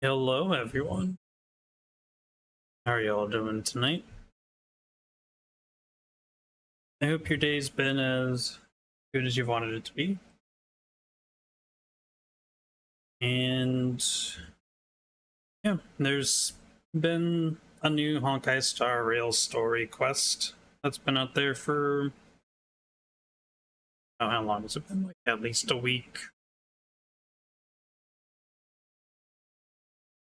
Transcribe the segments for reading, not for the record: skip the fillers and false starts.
Hello, everyone. How are y'all doing tonight? I hope your day's been as good as you wanted it to be. And yeah, there's been a new Honkai Star Rail story quest that's been out there for how long has it been? Like at least a week.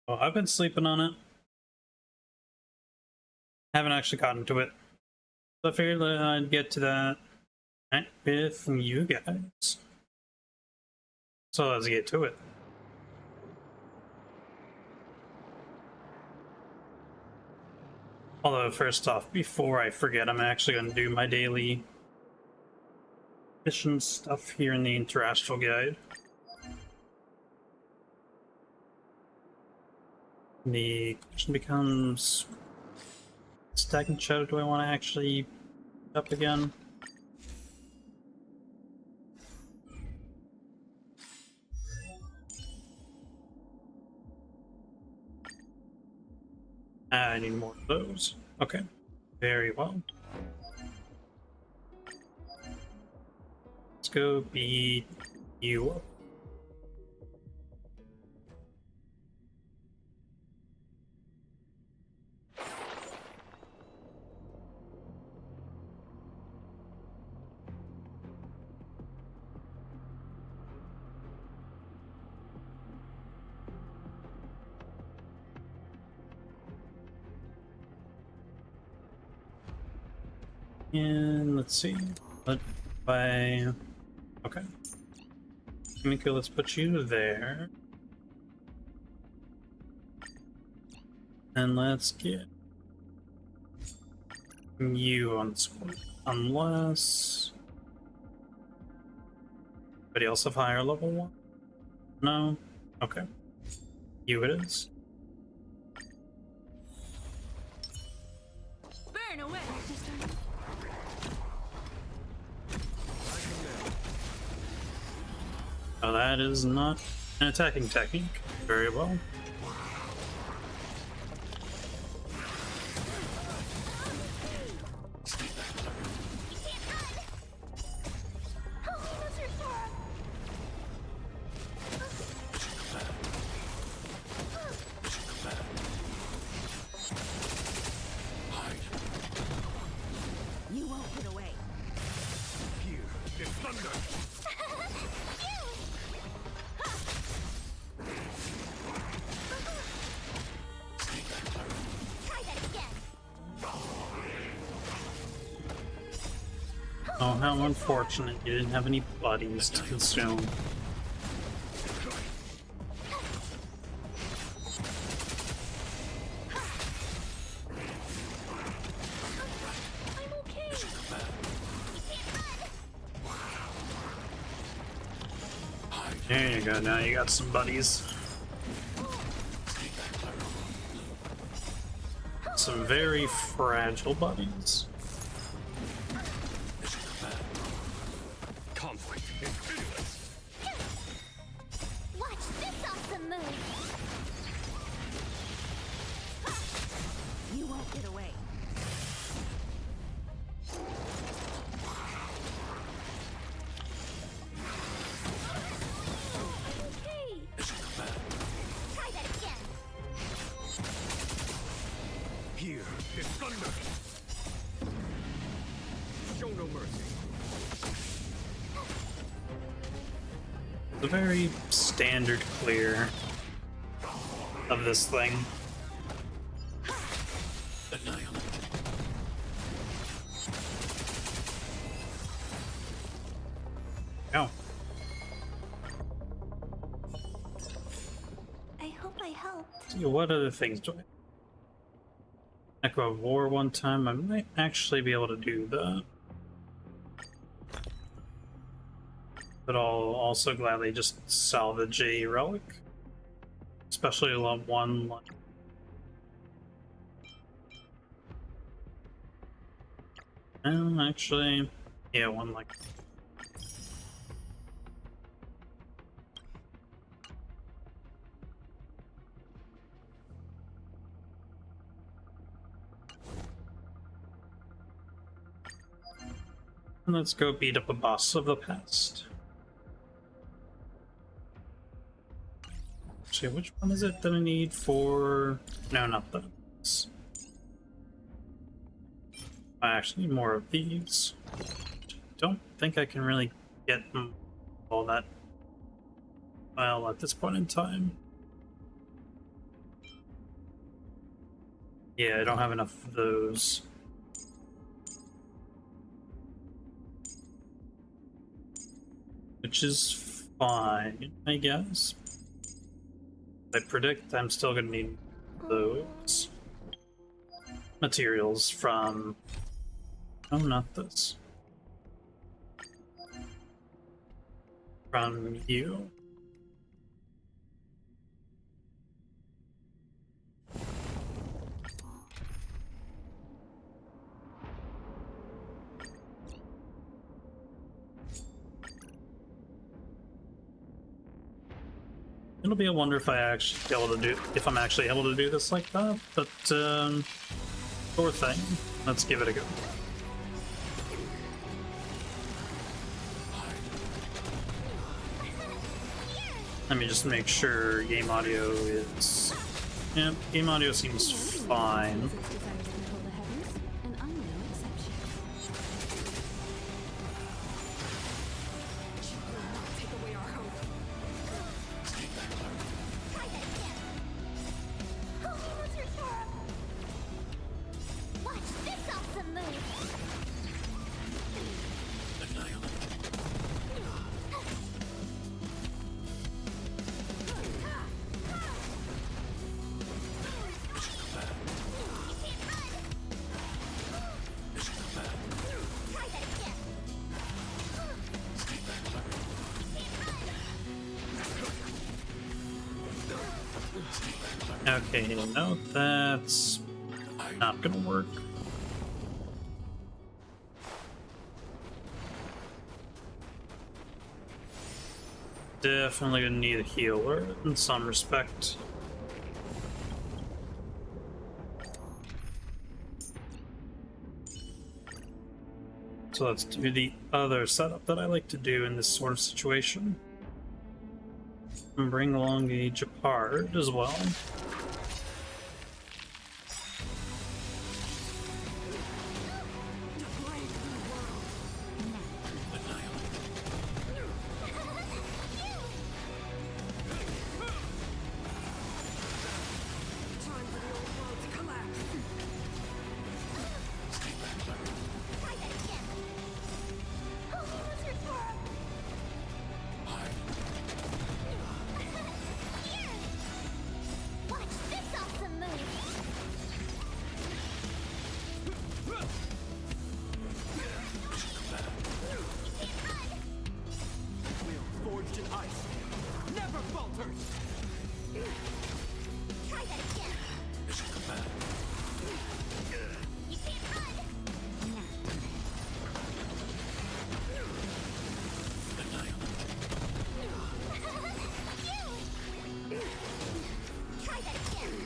Well, I've been sleeping on it. Haven't actually gotten to it. So I figured that I'd get to that with you guys. So let's get to it. Although, first off, before I forget, I'm actually going to do my daily mission stuff here in the Interastral Guide. The question becomes, Stack and Shadow, do I want to actually up again? I need more of those. Okay, very well. Let's go beat you up. And let's see. What if I... Okay. Miko, let's put you there. And let's get you on the squad. Unless... Anybody else have higher level one? No? Okay. You it is. Burn away. Oh, that is not an attacking technique. Very well. You won't get away. Here is thunder. Try that again. Oh, how unfortunate you didn't have any buddies to consume. I'm okay. There you go, now you got some buddies. Some very fragile buddies. Conflict is pitiless. Watch this awesome move. You won't get away. Okay. Try that again. Here is thunder. Show no mercy. The very standard clear of this thing. Oh, I hope I helped. see, what other things do I? Echo of War one time, I might actually be able to do that. But I'll also gladly just salvage a relic. Especially level 1. Actually, yeah, one like. And let's go beat up a boss of the past. Actually, which one is it that I need for... No, not those. I actually need more of these. Don't think I can really get all that well at this point in time. Yeah, I don't have enough of those. Which is fine, I guess. I predict I'm still gonna need those materials from... Oh, not this. From you. It'll be a wonder if I actually be able to do, if I'm actually able to do this like that, but sure thing. Let's give it a go. Let me just make sure game audio is... Yeah, game audio seems fine. Watch this awesome move. Okay, no, that's not gonna work. Definitely gonna need a healer in some respect. So let's do the other setup that I like to do in this sort of situation. And bring along a Japard as well. That's better. Watch this awesome move. Try that again. Try that again.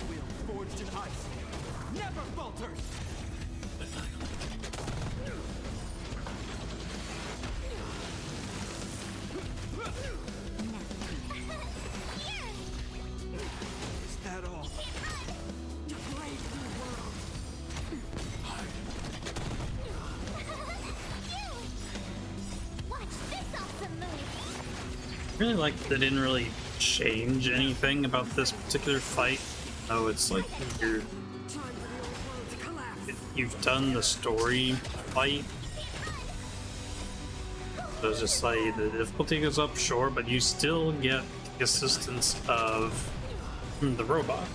Wheel forged in ice never falters. Is that all? To brave new world. Watch this awesome move. Really like they didn't really change anything about this particular fight. Oh, it's like you've done the story fight. So it's just like the difficulty goes up, sure, but you still get the assistance of the robot.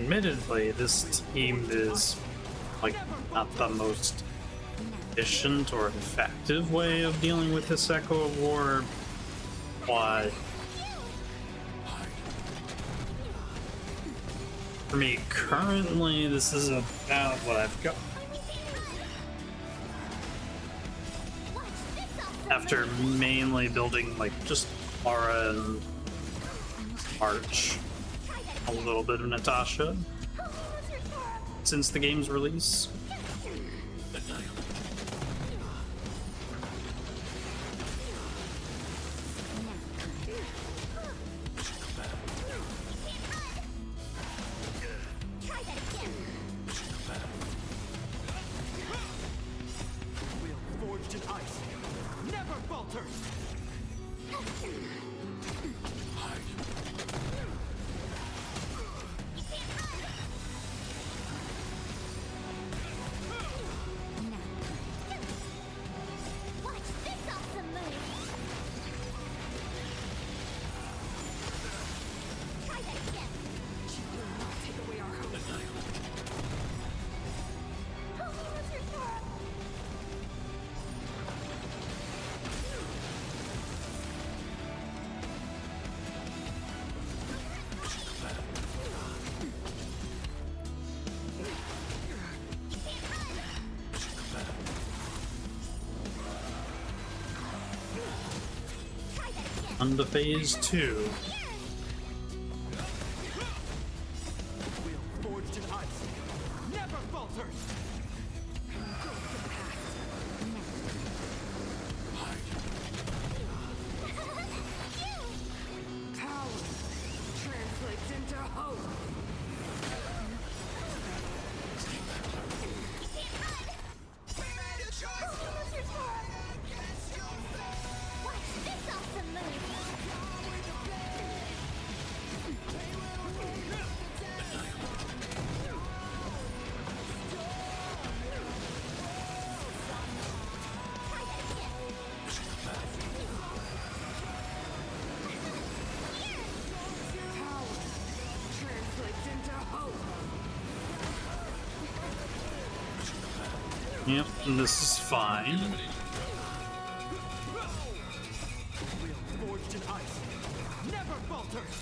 admittedly, this team is like not the most efficient or effective way of dealing with this Echo of War, but for me currently, this is about what I've got. After mainly building like just Clara and March, a little bit of Natasha since the game's release. Will forged in ice never falters. Watch this awesome move. Try that again. She will not take away our hope. On to phase 2. Will forged in ice never falters. Power translates into hope. Watch this awesome move. Try that again. Power translates into hope. Yep, this is fine. Will forged in ice never falters.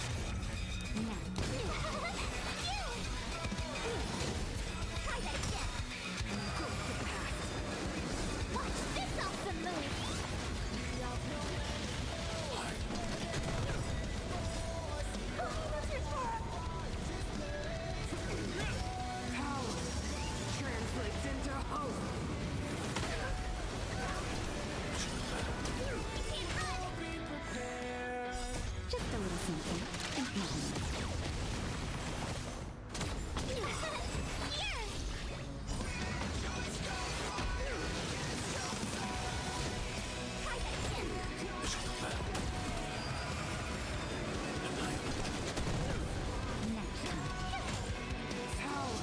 Try that again. Watch this awesome move. Power translates into hope. Just a little something. And nothing. Try that again. Power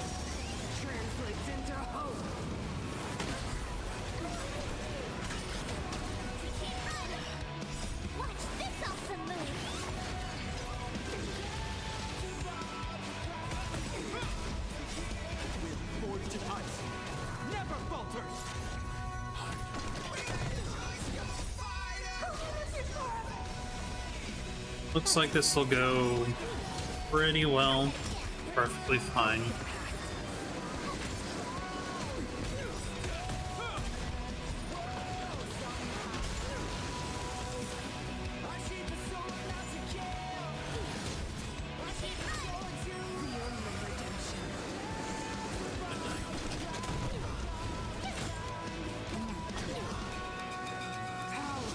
translates into hope. Watch this awesome move. Will forged in ice never falters. Looks like this will go pretty well. Perfectly fine. Power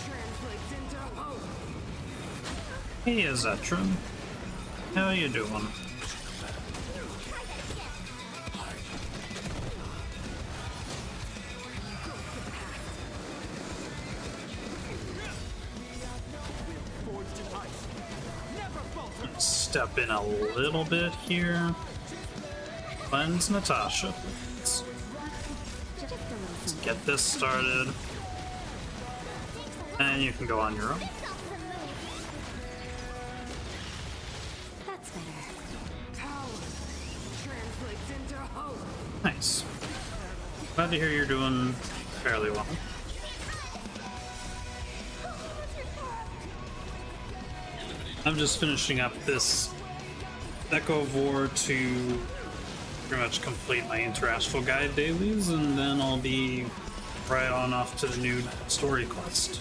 translates into hope. Hey, Zetron. How you doing? Forged in ice never falters. Step in a little bit here. Cleanse Natasha. Let's Just a little something. get this started. And you can go on your own. This awesome move. That's better. Power to hope. Nice. Glad to hear you're doing fairly well. I'm just finishing up this Echo of War to pretty much complete my Interastral Guide dailies, and then I'll be right on off to the new story quest.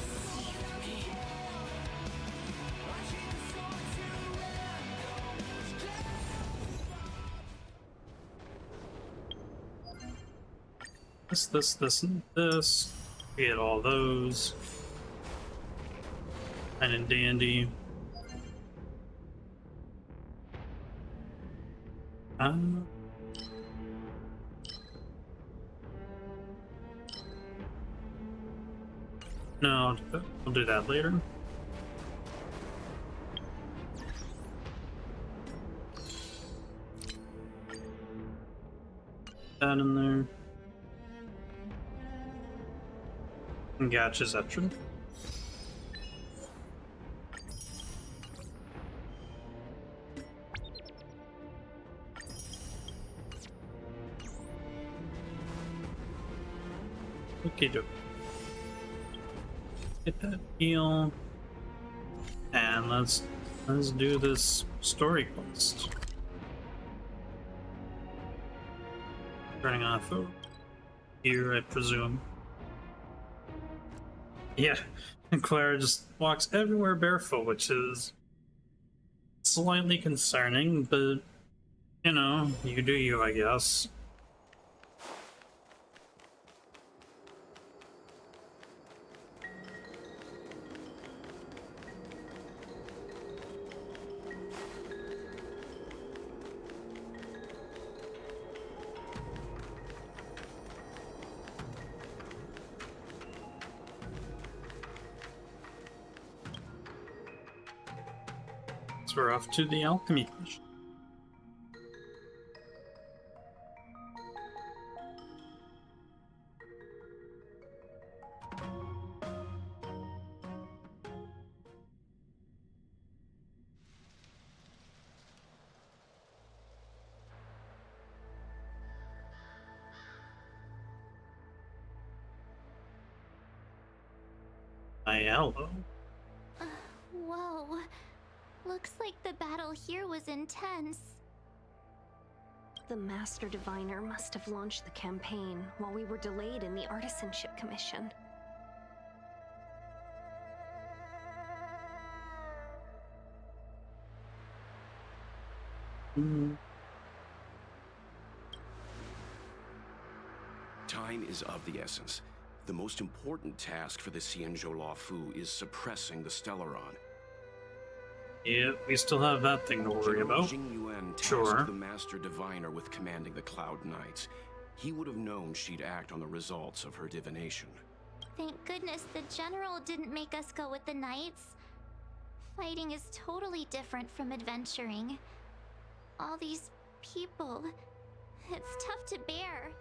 This, and this. Get all those. Fine and dandy. No, I'll do that later. That in there. And Gotcha's Etron. Okay, doke. Get that heal, and let's do this story quest. Turning off over here, I presume. Yeah, and Clara just walks everywhere barefoot, which is slightly concerning, but you know, you do you, I guess. We're off to the alchemy mission. Hello. Whoa. Looks like the battle here was intense. The Master Diviner must have launched the campaign while we were delayed in the Artisanship Commission. Time is of the essence. The most important task for the Xianzhou Luofu is suppressing the Stellaron. Yeah, we still have that thing to worry about. Jingyuan tasked Sure. the Master Diviner with commanding the Cloud Knights. He would have known she'd act on the results of her divination. Thank goodness the General didn't make us go with the Knights. Fighting is totally different from adventuring. All these people. It's tough to bear.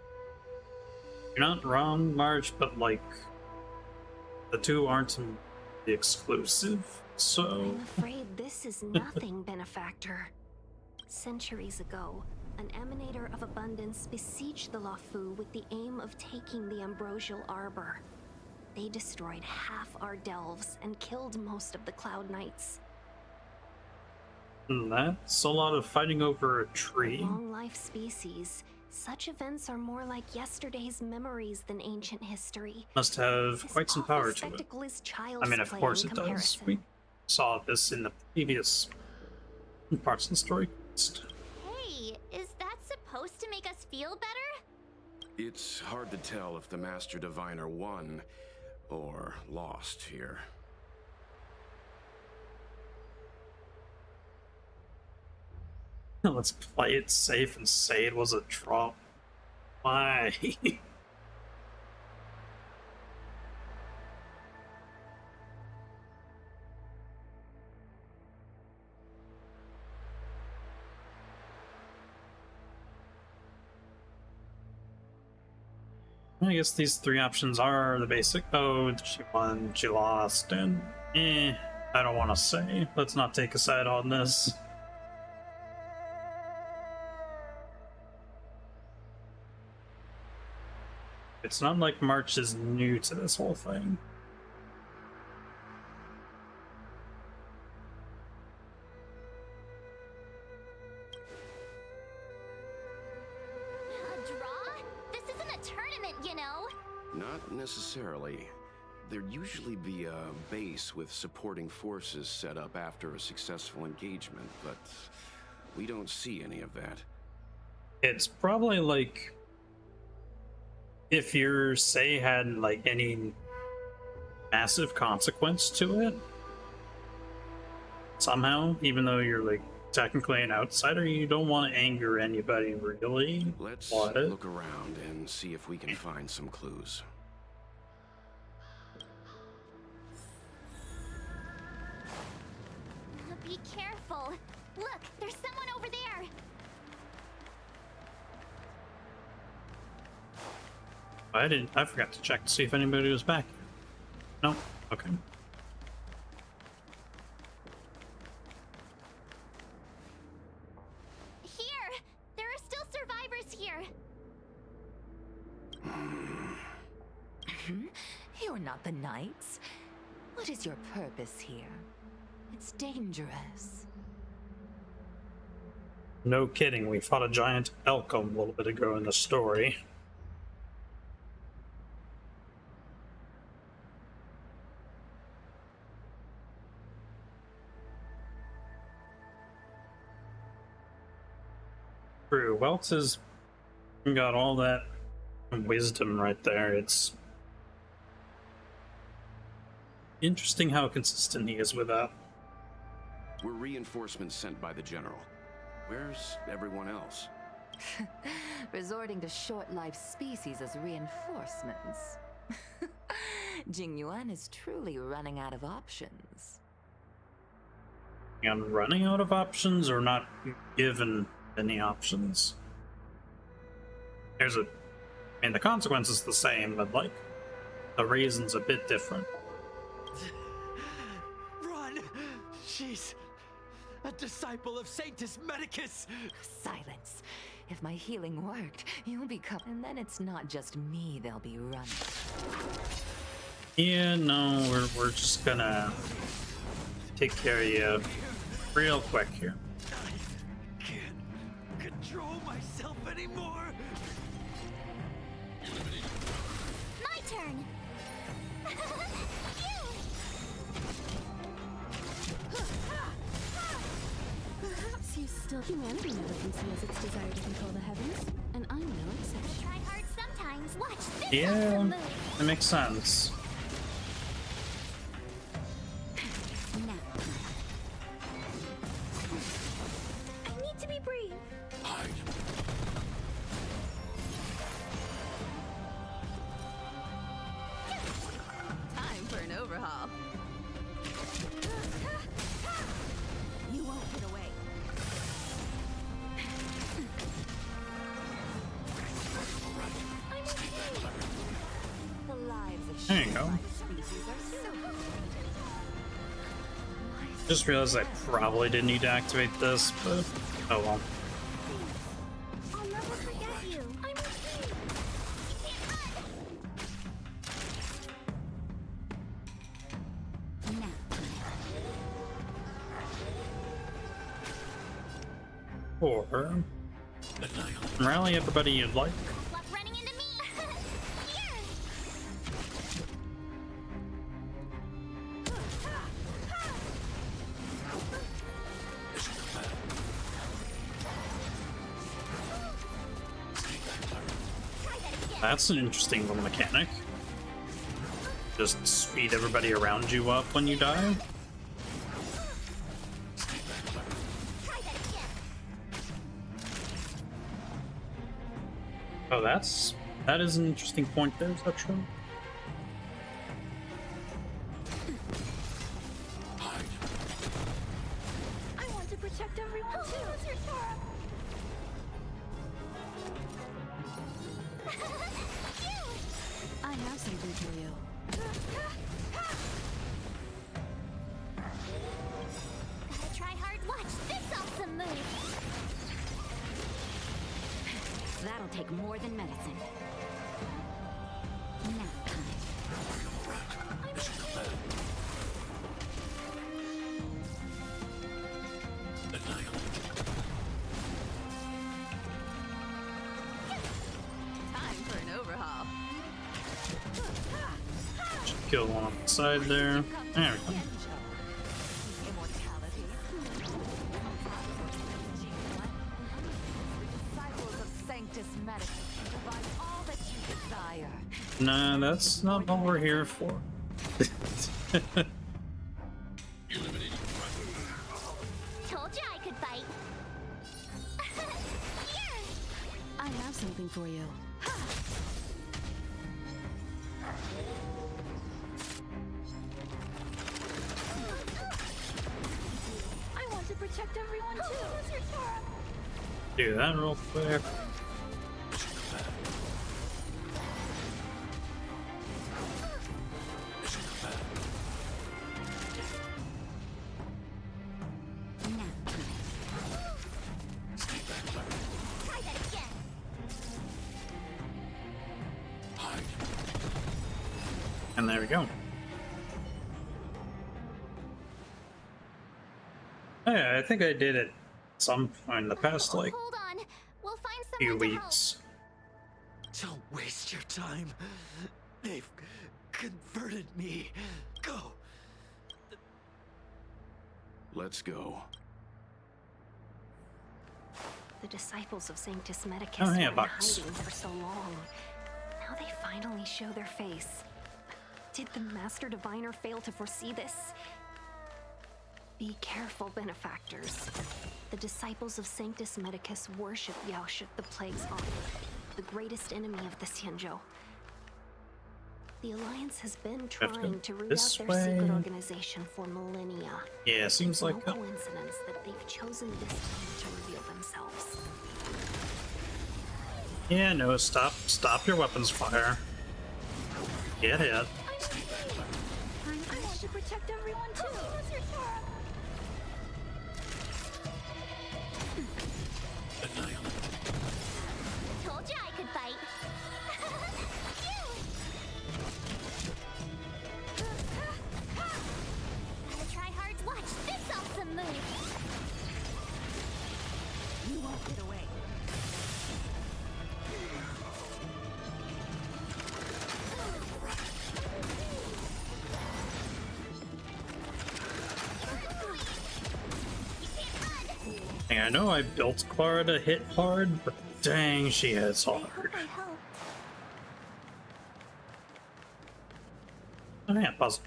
You're not wrong, Marge, but like, the two aren't exclusive, so... I'm afraid this is nothing, Benefactor. Centuries ago, an emanator of abundance besieged the Luofu with the aim of taking the Ambrosial Arbor. They destroyed half our delves and killed most of the Cloud Knights. That's a lot of fighting over a tree. Long-life species, such events are more like yesterday's memories than ancient history. Must have This quite some awful power to it. spectacle is I child's mean, of play course in it does. comparison. We saw this in the previous parts of the story. Hey, is that supposed to make us feel better? It's hard to tell if the Master Diviner won or lost here. Let's play it safe and say it was a draw. Why? I guess these three options are the basic. Oh, she won, she lost, and I don't want to say. Let's not take a side on this. It's not like March is new to this whole thing. A draw? This isn't a tournament, you know. Not necessarily. There'd usually be a base with supporting forces set up after a successful engagement, but we don't see any of that. It's probably like if your say had like any massive consequence to it somehow, even though you're like technically an outsider, you don't want to anger anybody really. Let's about it. look around and see if we can find some clues. Be careful. Look, there's someone over there. I forgot to check to see if anybody was back. No? Okay. Here! There are still survivors here. You're not the Knights. What is your purpose here? It's dangerous. No kidding, we fought a giant elk a little bit ago in the story. True, Welts has got all that wisdom right there. It's interesting how consistent he is with that. We're reinforcements sent by the General. Where's everyone else? Resorting to short-lived species as reinforcements. Jingyuan is truly running out of options. I'm running out of options or not given any options. I mean, the consequence is the same, but like, the reason's a bit different. Run! She's a disciple of Sanctus Medicus! Silence. If my healing worked, you'll become... And then it's not just me they'll be running. Yeah, no, we're just gonna take care of you real quick here. I can't control myself anymore! My turn. Perhaps you still... Humanity never conceals its desire to control the heavens, and I'm no exception. Try hard sometimes. Watch this Yeah, awesome move. that makes sense. Now. I need to be brave. Time for an overhaul. You won't get away. The lives of There you go. short-lived species are so... Just realized I probably didn't need to activate this, but oh well. I'll never forget you. I'm with you. Now. Or rally everybody you'd like. Luck running into me. Here. Try that again. That's an interesting little mechanic. Just speed everybody around you up when you die. Try that again. Oh, that is an interesting point there, is that true? I want to protect everyone too. I have something for you. Gotta try hard. Watch this awesome move. That'll take more than medicine. Time for an overhaul. Kill one on the side there. There we go. Immortality. Disciples of Sanctus Medicus provide all that you desire. Nah, that's not what we're here for. Told you I could fight. I have something for you. I want to protect everyone too. Do that real quick. Try that again. And there we go. Hey, I think I did it some point in the past, like, Hold on. We'll find few someone to help. weeks. Don't waste your time. They've converted me. Go. Let's go. The disciples of Sanctus Medicus Oh, were yeah, in Bucks. hiding for so long. Now they finally show their face. Did the Master Diviner fail to foresee this? Be careful, benefactors. The disciples of Sanctus Medicus worship Yaoshut the Plague's Author, the greatest enemy of the Xianzhou. The Alliance has been Have to go trying to root this out their secret way. organization for millennia. Yeah, seems It's like no that. coincidence that they've chosen this time to reveal themselves. Yeah, no, stop your weapons fire. Get hit. I want to protect everyone too. Told you I could fight. Gotta try hard to watch this awesome move. You won't get away. Hey, I know I built Clara to hit hard, but dang, she hits hard. I helped. Oh yeah, puzzle.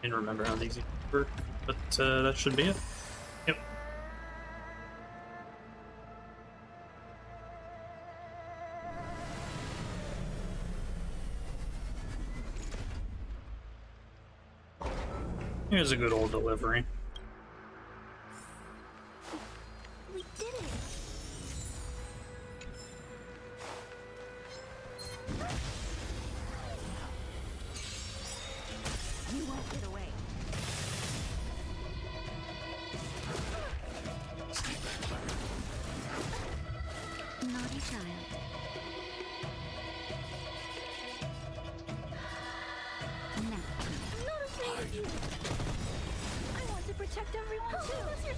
Didn't remember how these work, but that should be it. Yep. Here's a good old delivery. We did it. You won't get away. Naughty child. Now. I'm not afraid of you. I want to protect everyone too.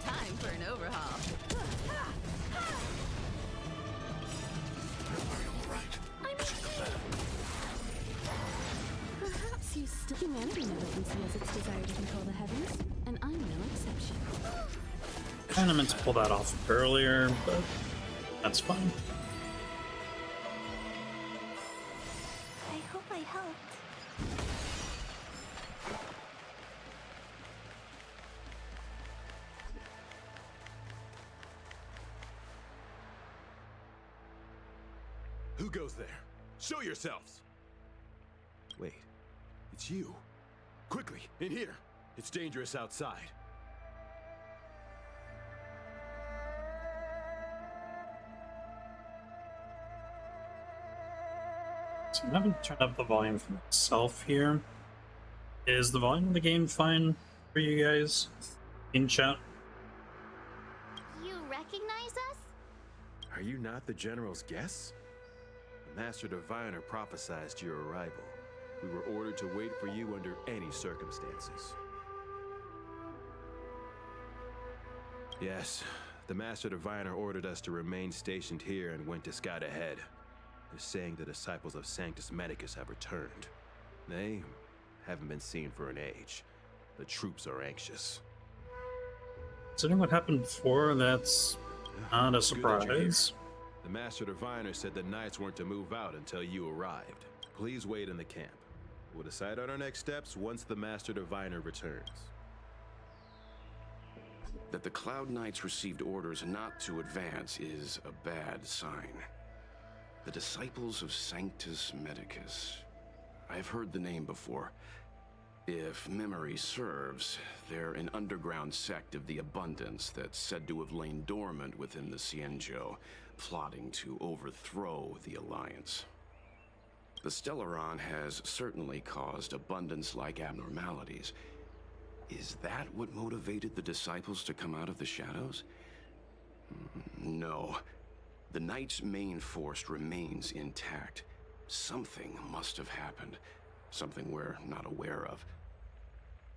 Time for an overhaul. Perhaps you still... Humanity never conceals its desire to control the heavens, and I'm no exception. Kinda meant to pull that off earlier, but that's fine. I hope I helped. Who goes there? Show yourselves! Wait, it's you. Quickly, in here. It's dangerous outside. So I haven't turned up the volume for myself here. Is the volume of the game fine for you guys in chat? You recognize us? Are you not the General's guests? The Master Diviner prophesized your arrival. We were ordered to wait for you under any circumstances. Yes, the Master Diviner ordered us to remain stationed here and went to scout ahead. They're saying the disciples of Sanctus Medicus have returned. They haven't been seen for an age. The troops are anxious. Considering what happened before, that's not a Good that you're here. surprise. The Master Diviner said the Knights weren't to move out until you arrived. Please wait in the camp. We'll decide on our next steps once the Master Diviner returns. That the Cloud Knights received orders not to advance is a bad sign. The Disciples of Sanctus Medicus. I've heard the name before. If memory serves, they're an underground sect of the Abundance that's said to have lain dormant within the Cienjo, plotting to overthrow the Alliance. The Stellaron has certainly caused Abundance-like abnormalities. Is that what motivated the Disciples to come out of the shadows? No. The Knight's main force remains intact. Something must have happened. Something we're not aware of.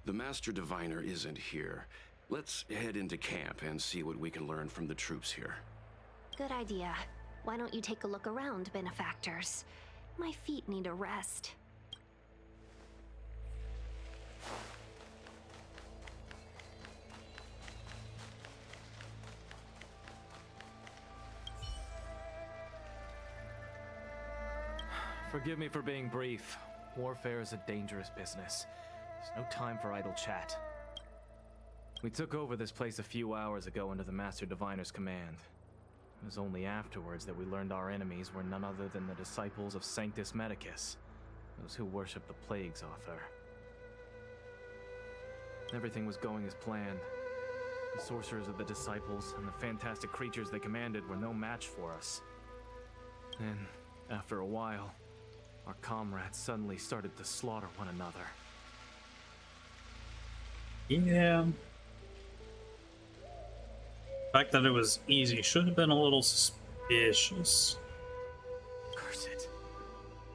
The Master Diviner isn't here. Let's head into camp and see what we can learn from the troops here. Good idea. Why don't you take a look around, benefactors? My feet need a rest. Forgive me for being brief. Warfare is a dangerous business. There's no time for idle chat. We took over this place a few hours ago under the Master Diviner's command. It was only afterwards that we learned our enemies were none other than the disciples of Sanctus Medicus, those who worship the Plague's author. Everything was going as planned. The sorcerers of the disciples and the fantastic creatures they commanded were no match for us. Then, after a while, our comrades suddenly started to slaughter one another. Yeah. The fact that it was easy should have been a little suspicious. Curse it.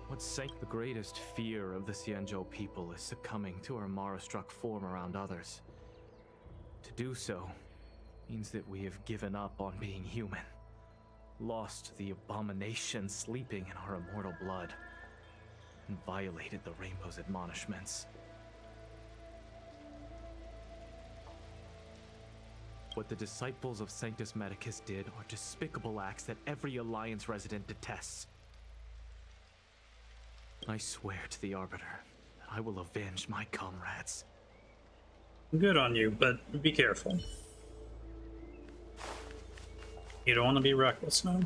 What sank the greatest fear of the Cienjo people is succumbing to our Mara-struck form around others. To do so means that we have given up on being human, lost the abomination sleeping in our immortal blood, and violated the Rainbow's admonishments. What the disciples of Sanctus Medicus did are despicable acts that every Alliance resident detests. I swear to the Arbiter that I will avenge my comrades. Good on you, but be careful. You don't want to be reckless now.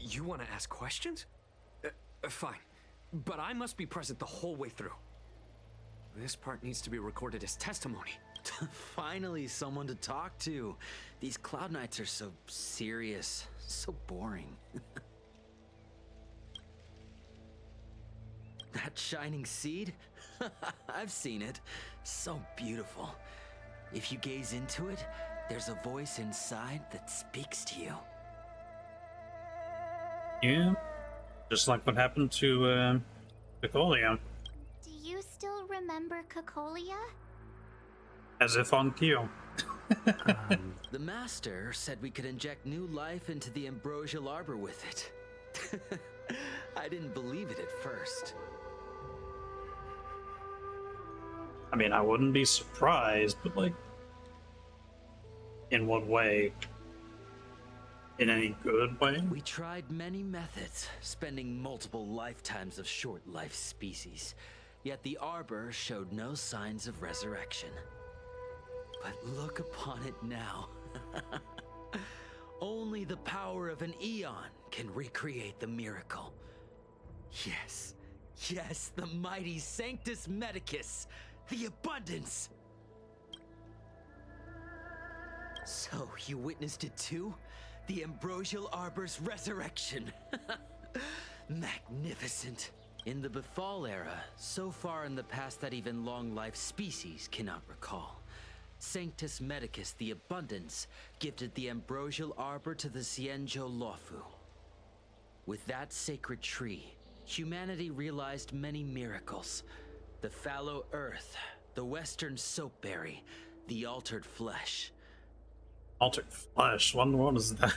You want to ask questions? Fine. But I must be present the whole way through. This part needs to be recorded as testimony. Finally, someone to talk to. These Cloud Knights are so serious, so boring. That shining seed? I've seen it. So beautiful. If you gaze into it, there's a voice inside that speaks to you. Yeah, just like what happened to Picolia. Do you still remember Cocolia? As if on cue. The Master said we could inject new life into the ambrosial arbor with it. I didn't believe it at first. I mean, I wouldn't be surprised, but like, in what way? In any good way? We tried many methods, spending multiple lifetimes of short-life species. Yet the arbor showed no signs of resurrection. But look upon it now. Only the power of an eon can recreate the miracle. Yes, Yes, the mighty Sanctus Medicus, the Abundance. So, you witnessed it too? The Ambrosial Arbor's resurrection. Magnificent. In the Befall era, so far in the past that even long-life species cannot recall, Sanctus Medicus, the Abundance, gifted the Ambrosial Arbor to the Xianzhou Luofu. With that sacred tree, humanity realized many miracles. The fallow earth, the western soapberry, the altered flesh. Altered flesh? What is that?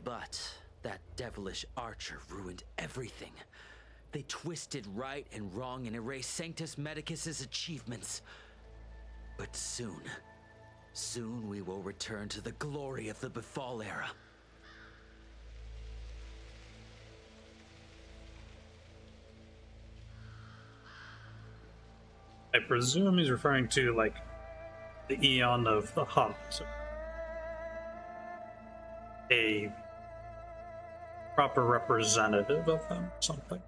But that devilish archer ruined everything. They twisted right and wrong and erased Sanctus Medicus's achievements. But soon we will return to the glory of the Befall era. I presume he's referring to, like, the Eon of the Hub. So a proper representative of them, something.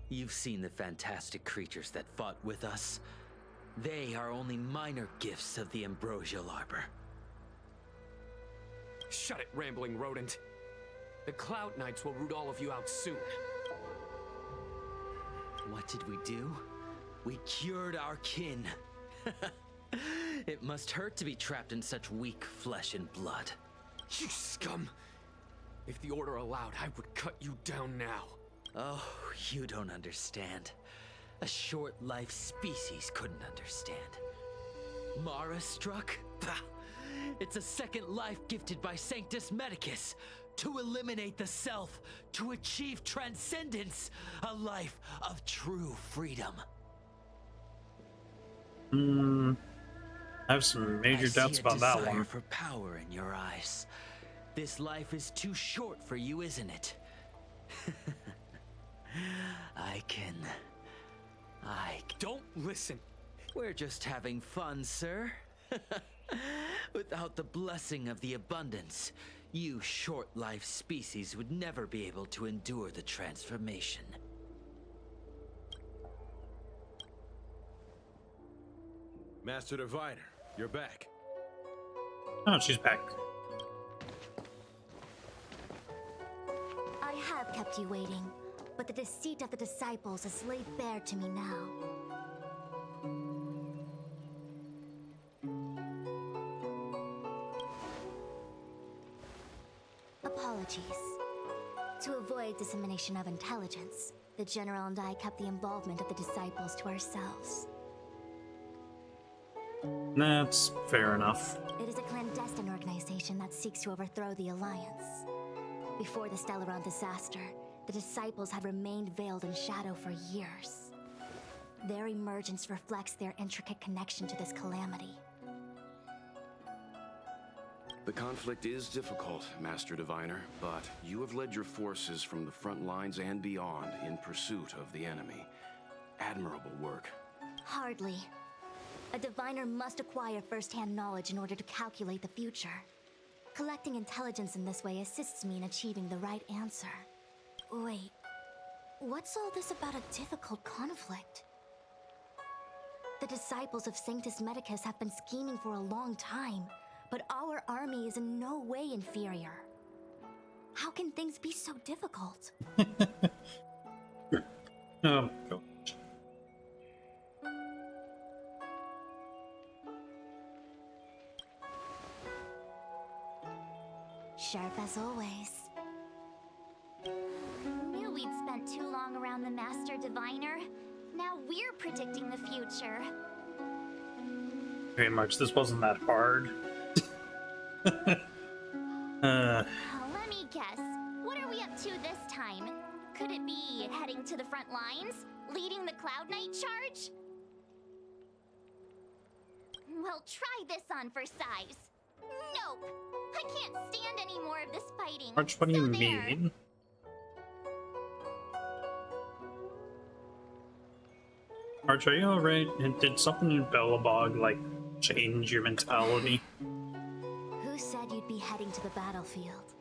You've seen the fantastic creatures that fought with us. They are only minor gifts of the Ambrosial Arbor. Shut it, rambling rodent. The Cloud Knights will root all of you out soon. What did we do? We cured our kin. It must hurt to be trapped in such weak flesh and blood. You scum! If the Order allowed, I would cut you down now. Oh, you don't understand. A short-life species couldn't understand. Mara struck? Bah! It's a second life gifted by Sanctus Medicus. To eliminate the self, to achieve transcendence, a life of true freedom. I have some major doubts about that one. I see a desire for power in your eyes. This life is too short for you, isn't it? I Don't listen. We're just having fun, sir. Without the blessing of the Abundance, you short-life species would never be able to endure the transformation. Master Diviner, you're back. Oh, she's back. I have kept you waiting, but the deceit of the disciples is laid bare to me now. Apologies. To avoid dissemination of intelligence, the General and I kept the involvement of the disciples to ourselves. That's fair enough. It is a clandestine organization that seeks to overthrow the Alliance. Before the Stellaron disaster, the disciples had remained veiled in shadow for years. Their emergence reflects their intricate connection to this calamity. The conflict is difficult, Master Diviner, but you have led your forces from the front lines and beyond in pursuit of the enemy. Admirable work. Hardly. A diviner must acquire first-hand knowledge in order to calculate the future. Collecting intelligence in this way assists me in achieving the right answer. Wait, what's all this about a difficult conflict? The disciples of Sanctus Medicus have been scheming for a long time, but our army is in no way inferior. How can things be so difficult? Oh, Sharp as always. Knew we'd spent too long around the Master Diviner. Now we're predicting the future. Very much. This wasn't that hard. Let me guess. What are we up to this time? Could it be heading to the front lines? Leading the Cloud Knight charge? Well, try this on for size. Nope! I can't stand any more of this fighting. Arch, what do you So there. mean? Arch, are you alright? Did something in Bellabog, like, change your mentality? Who said you'd might be heading to the battlefield.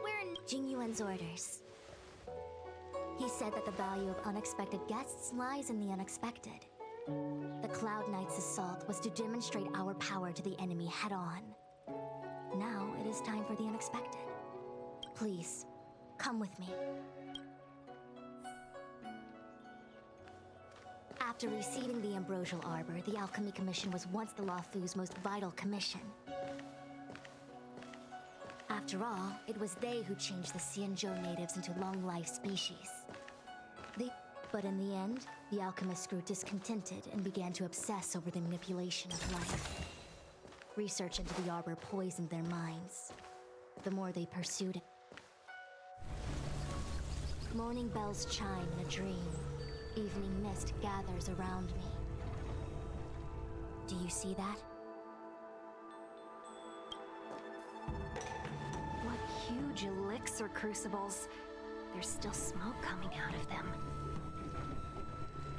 We're in. Jing Yuan's orders. He said that the value of unexpected guests lies in the unexpected. The Cloud Knight's assault was to demonstrate our power to the enemy head-on. Now it is time for the unexpected. Please, come with me. After receiving the Ambrosial Arbor, the Alchemy Commission was once the Luofu's most vital commission. After all, it was they who changed the Xianzhou natives into long-life species. But in the end, the alchemists grew discontented and began to obsess over the manipulation of life. Research into the Arbor poisoned their minds. The more they pursued it. Morning bells chime in a dream. Evening mist gathers around me. Do you see that? What huge elixir crucibles. There's still smoke coming out of them.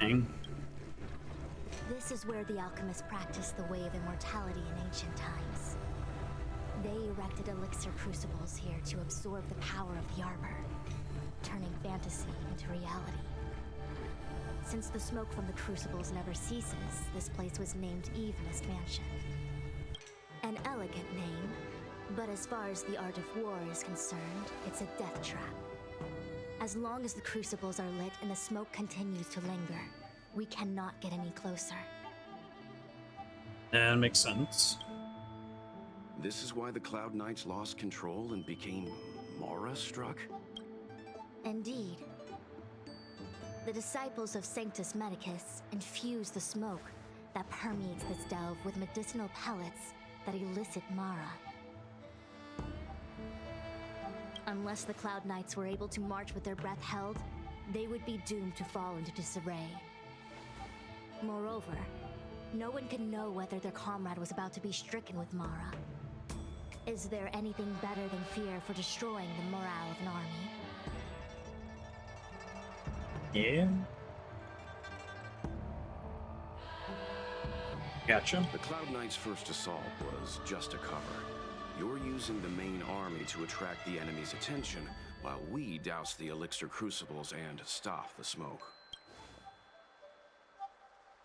Dang. This is where the alchemists practiced the way of immortality in ancient times. They erected elixir crucibles here to absorb the power of the Arbor, turning fantasy into reality. Since the smoke from the crucibles never ceases, this place was named Eve Mist Mansion. An elegant name, but as far as the art of war is concerned, it's a death trap. As long as the crucibles are lit and the smoke continues to linger, we cannot get any closer. That makes sense. This is why the Cloud Knights lost control and became Mara-struck? Indeed. The disciples of Sanctus Medicus infuse the smoke that permeates this delve with medicinal pellets that elicit Mara. Unless the Cloud Knights were able to march with their breath held, they would be doomed to fall into disarray. Moreover, no one could know whether their comrade was about to be stricken with Mara. Is there anything better than fear for destroying the morale of an army? Yeah. Gotcha. The Cloud Knights' first assault was just a cover. You're using the main army to attract the enemy's attention, while we douse the elixir crucibles and stop the smoke.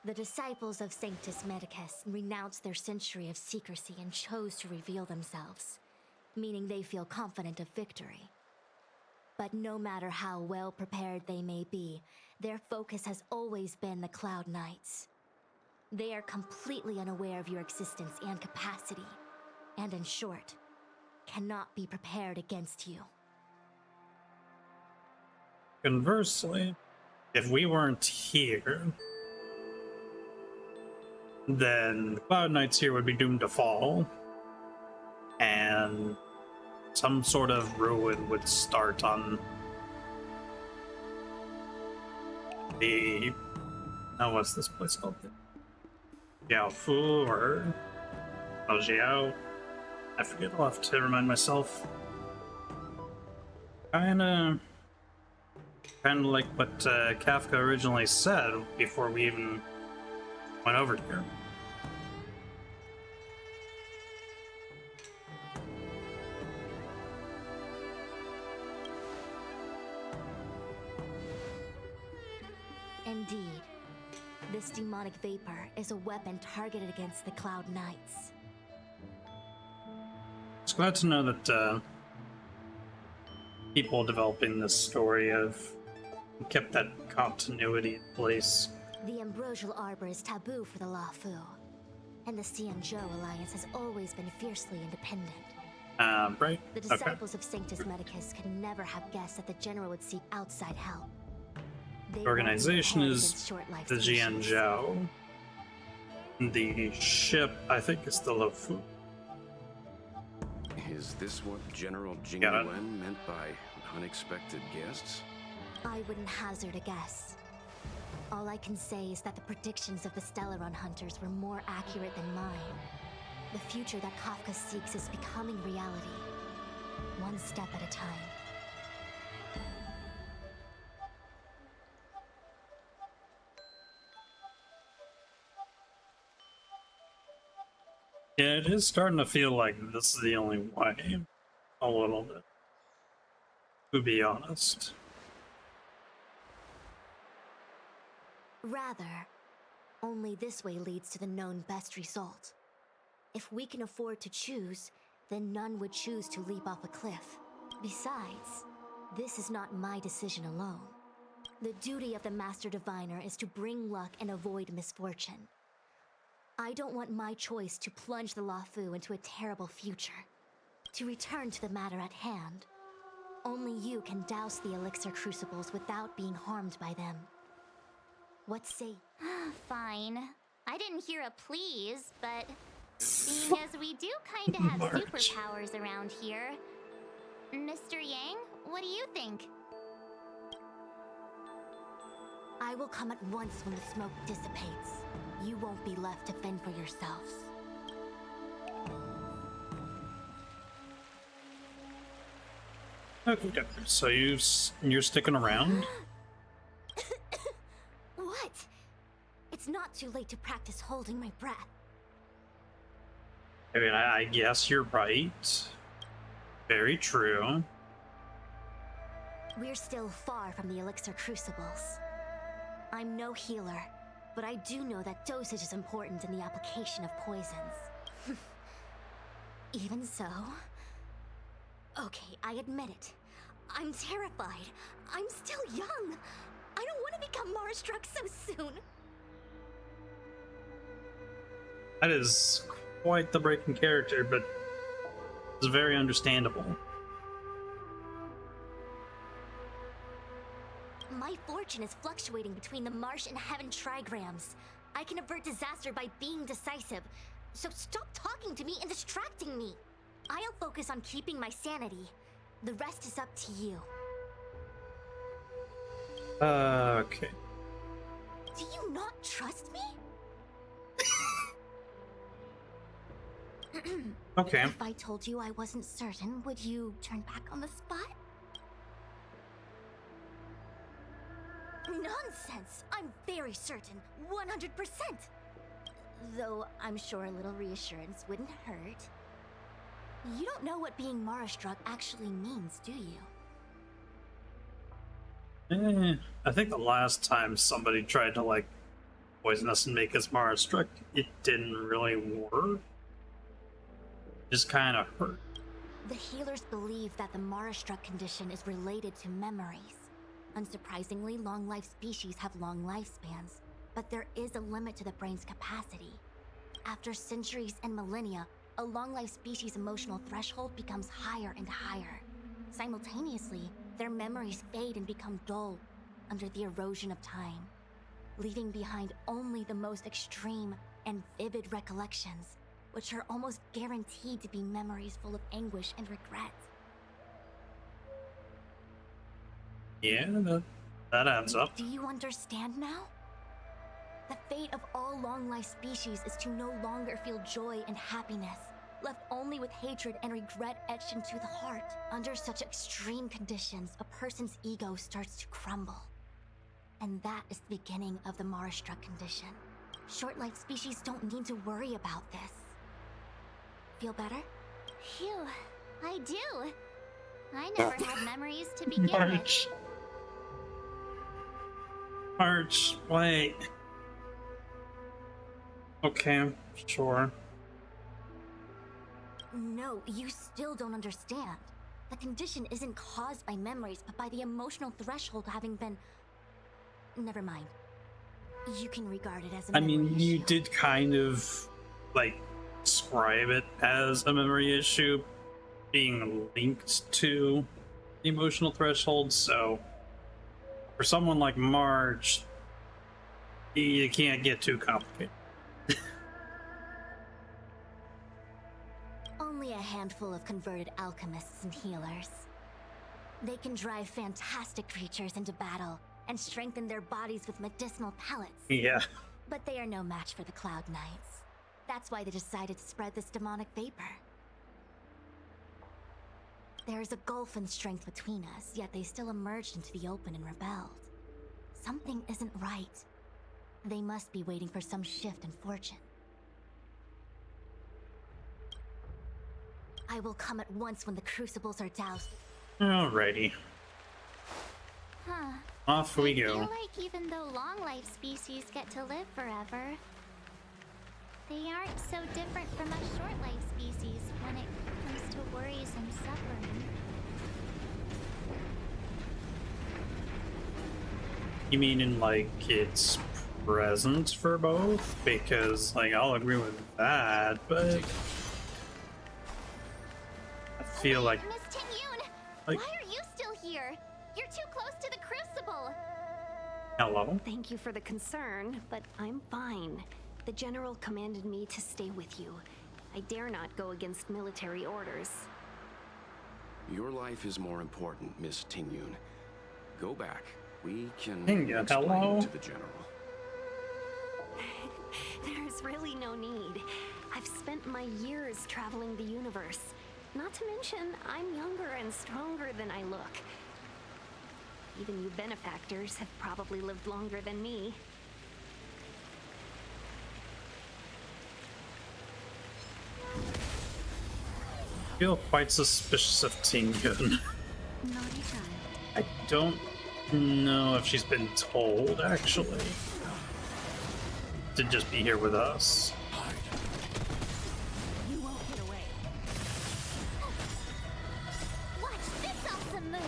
The disciples of Sanctus Medicus renounced their century of secrecy and chose to reveal themselves, meaning they feel confident of victory. But no matter how well prepared they may be, their focus has always been the Cloud Knights. They are completely unaware of your existence and capacity, and in short, cannot be prepared against you. Conversely, if we weren't here, then the Cloud Knights here would be doomed to fall, and some sort of ruin would start on the... Oh, what's this place called? Jiaofu or Jiao? I forget, I'll have to remind myself. Kinda like what Kafka originally said before we even went over here. Indeed, this demonic vapor is a weapon targeted against the Cloud Knights. It's glad to know that people developing this story have kept that continuity in place. The Ambrosial Arbor is taboo for the Luofu, and the Xianzhou Alliance has always been fiercely independent. Right? The disciples of Sanctus Medicus could never have guessed that the General would seek outside help. The organization is the Xianzhou. The ship, I think, is the Luofu. Is this what General Jing Yuan meant by unexpected guests? I wouldn't hazard a guess. All I can say is that the predictions of the Stellaron hunters were more accurate than mine. The future that Kafka seeks is becoming reality, one step at a time. Yeah, it is starting to feel like this is the only way. A little bit. To be honest. Rather, only this way leads to the known best result. If we can afford to choose, then none would choose to leap off a cliff. Besides, this is not my decision alone. The duty of the Master Diviner is to bring luck and avoid misfortune. I don't want my choice to plunge the Luofu into a terrible future. To return to the matter at hand, only you can douse the elixir crucibles without being harmed by them. What say? Fine. I didn't hear a please, but seeing as we do kinda have March. superpowers around here, Mr. Yang, what do you think? I will come at once when the smoke dissipates. You won't be left to fend for yourselves. Okay, so you're sticking around? What? It's not too late to practice holding my breath. I mean, I guess you're right. Very true. We're still far from the elixir crucibles. I'm no healer, but I do know that dosage is important in the application of poisons. Even so... Okay, I admit it. I'm terrified. I'm still young. I don't want to become Mara-struck so soon. That is quite the breaking character, but it's very understandable. My fortune is fluctuating between the marsh and heaven trigrams. I can avert disaster by being decisive, so stop talking to me and distracting me. I'll focus on keeping my sanity. The rest is up to you. Okay. Do you not trust me? Okay. If I told you I wasn't certain, would you turn back on the spot? Nonsense! I'm very certain, 100%! Though I'm sure a little reassurance wouldn't hurt. You don't know what being Mara-struck actually means, do you? I think the last time somebody tried to, like, poison us and make us Mara-struck, it didn't really work. Just kind of hurt. The healers believe that the Mara-struck condition is related to memories. Unsurprisingly, long-life species have long lifespans, but there is a limit to the brain's capacity. After centuries and millennia, a long-life species' emotional threshold becomes higher and higher. Simultaneously, their memories fade and become dull under the erosion of time, leaving behind only the most extreme and vivid recollections, which are almost guaranteed to be memories full of anguish and regret. Yeah, that adds up. Do you understand now? The fate of all long-life species is to no longer feel joy and happiness, left only with hatred and regret etched into the heart. Under such extreme conditions, a person's ego starts to crumble. And that is the beginning of the Mara-struck condition. Short-life species don't need to worry about this. Feel better? Phew, I do. I never had memories to begin with. March, wait. Okay, sure. No, you still don't understand. The condition isn't caused by memories, but by the emotional threshold having been... Never mind. You can regard it as a memory You issue. did kind of, like, describe it as a memory issue being linked to the emotional threshold, so for someone like March, you can't get too complicated. Only a handful of converted alchemists and healers. They can drive fantastic creatures into battle and strengthen their bodies with medicinal pellets. Yeah. But they are no match for the Cloud Knights. That's why they decided to spread this demonic vapor. There is a gulf in strength between us, yet they still emerged into the open and rebelled. Something isn't right. They must be waiting for some shift in fortune. I will come at once when the crucibles are doused. Alrighty. Huh. Off we I feel go. like even though long life species get to live forever, they aren't so different from us short life species when it comes to worries and suffering. You mean in like it's present for both? Because like I'll agree with that, but I feel like Miss Ting-Yun, like- why are you still here? You're too close to the crucible. hello? Thank you for the concern, but I'm fine. The General commanded me to stay with you. I dare not go against military orders. Your life is more important, Miss Ting-Yun. Go back. We can Ting-Yun, explain hello? it to the General. There's really no need. I've spent my years traveling the universe. Not to mention, I'm younger and stronger than I look. Even you benefactors have probably lived longer than me. I feel quite suspicious of Ting-Yun. Naughty child. I don't know if she's been told actually to just be here with us. You won't get away. Watch this awesome move.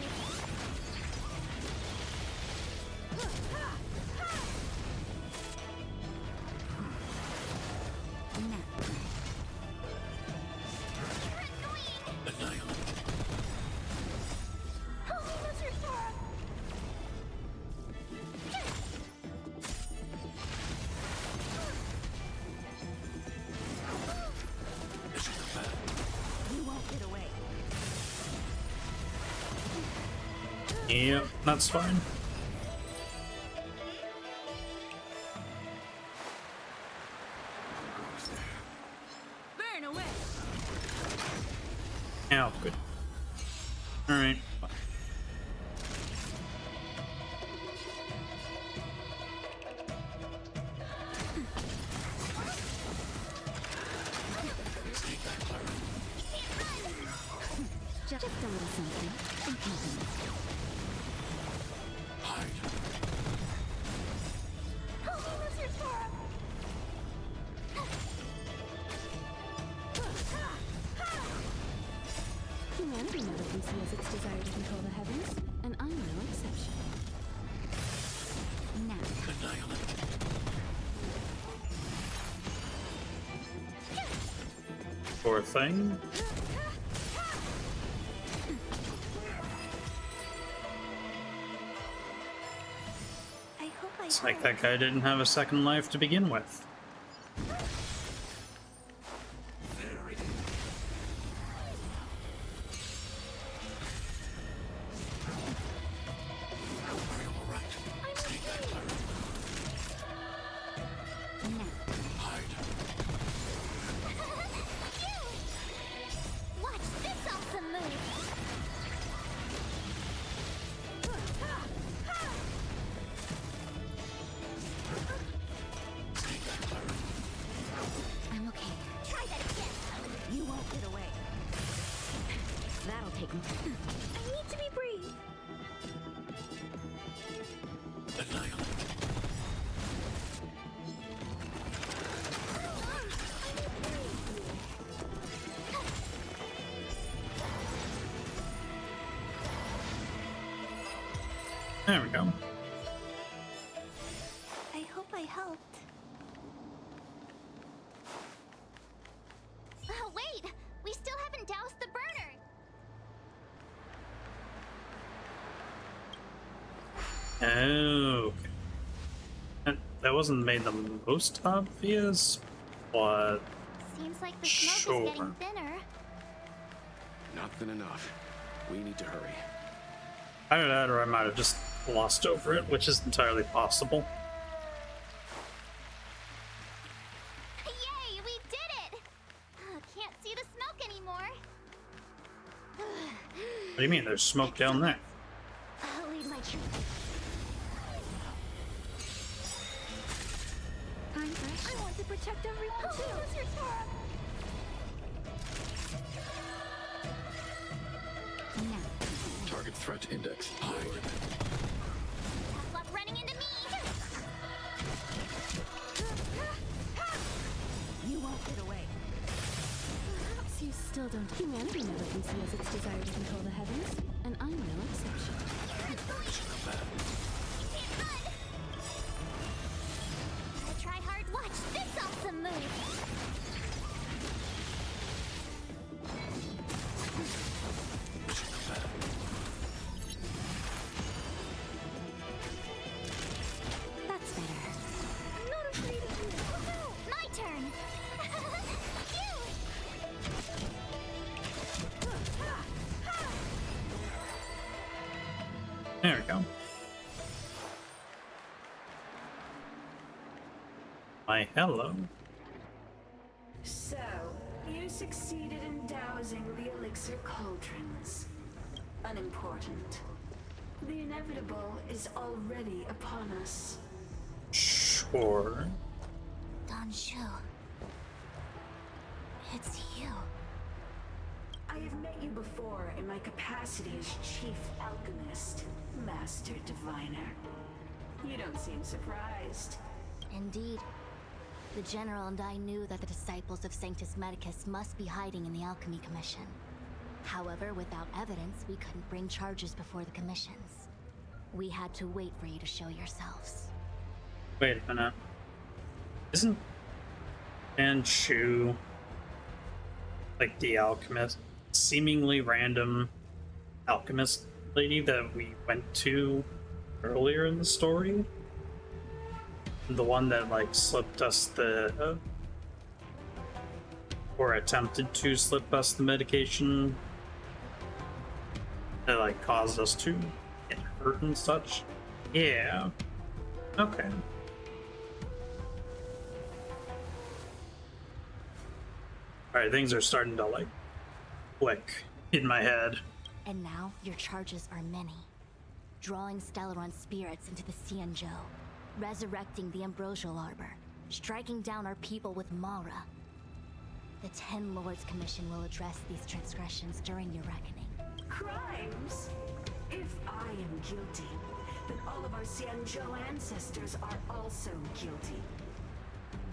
You won't get away. Yep, that's fine. Burn away. Oh, good. Alright. Just a little something. In company. Humanity never conceals its desire to control the heavens, and I'm no exception. Now. Poor thing. I hope I It's like that guy didn't have a second life to begin with. Watch this awesome move. I'm okay. Try that again. You won't get away. That'll take me. I need to be brave. There we go. I hope I helped. Wait! We still haven't doused the burner! Okay. That wasn't made the most obvious, but Seems like the smoke is getting Sure. thinner. Not thin enough. We need to hurry. either that or I might have just glossed over it, which is entirely possible. Yay! We did it! Can't see the smoke anymore. What do you mean? There's smoke down there. I'll lead my troop. Time fresh. I want to protect everyone too. Target threat index high. Tough luck running into me! You won't get away. Perhaps you still don't. Humanity never conceals its desire to control the heavens, and I'm no exception. I try hard. Watch this awesome move! That's better. I'm not afraid of you. Woohoo! My turn! There we go. My hello. So, you succeeded in dousing the elixir cauldrons. Unimportant. The inevitable is already upon us. Sure. Don Shu. It's you. I have met you before in my capacity as Chief Alchemist, Master Diviner. You don't seem surprised. Indeed. The General and I knew that the disciples of Sanctus Medicus must be hiding in the Alchemy Commission. However, without evidence, we couldn't bring charges before the commissions. We had to wait for you to show yourselves. Wait a minute. Isn't Dan Shu like the alchemist, seemingly random alchemist lady that we went to earlier in the story? The one that like slipped us the or attempted to slip us the medication that like caused us to get hurt and such. Yeah. Okay. Alright, things are starting to like click in my head. And now your charges are many. Drawing Stellaron spirits into the Xianzhou, resurrecting the Ambrosial Arbor, striking down our people with Mara. The Ten Lords Commission will address these transgressions during your reckoning. Crimes? If I am guilty, then all of our Xianzhou ancestors are also guilty.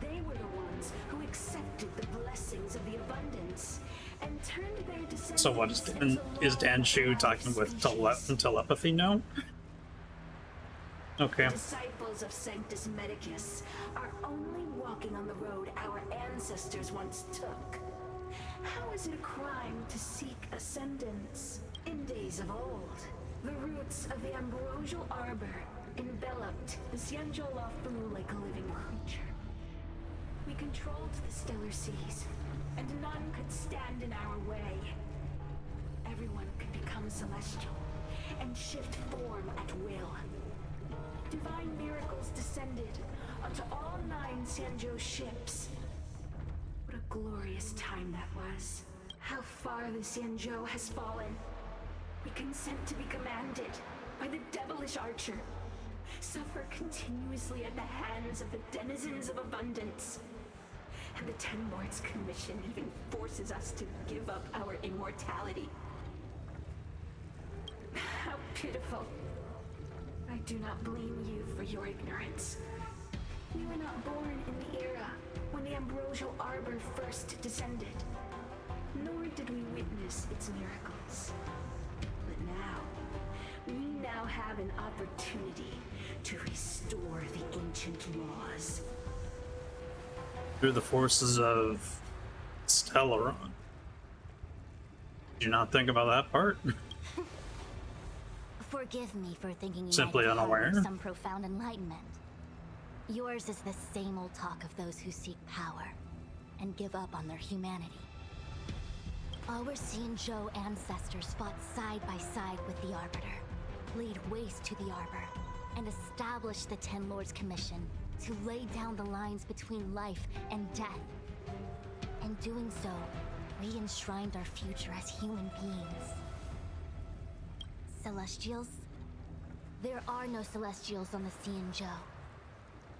They were the ones who accepted the blessings of the abundance and turned their descendants. So what is Dan Shu talking with telepathy now? Okay. The disciples of Sanctus Medicus are only walking on the road our ancestors once took. How is it a crime to seek ascendance? In days of old, the roots of the Ambrosial Arbor enveloped the Xianzhou Lafu like a living creature. We controlled the stellar seas, and none could stand in our way. Everyone could become celestial and shift form at will. Divine miracles descended onto all 9 Xianzhou ships. What a glorious time that was. How far the Xianzhou has fallen. We consent to be commanded by the devilish archer. Suffer continuously at the hands of the denizens of abundance. And the Ten Lords Commission even forces us to give up our immortality. How pitiful. I do not blame you for your ignorance. We were not born in the era when the Ambrosial Arbor first descended, nor did we witness its miracles. But we now have an opportunity to restore the ancient laws. Through the forces of Stellaron. Did you not think about that part? Forgive me for thinking you Simply might have unaware. had some profound enlightenment. Yours is the same old talk of those who seek power and give up on their humanity. Our Xianzhou ancestors fought side by side with the Arbiter, laid waste to the Arbor, and established the Ten Lords Commission to lay down the lines between life and death. In doing so, we enshrined our future as human beings. Celestials? There are no Celestials on the Xianzhou.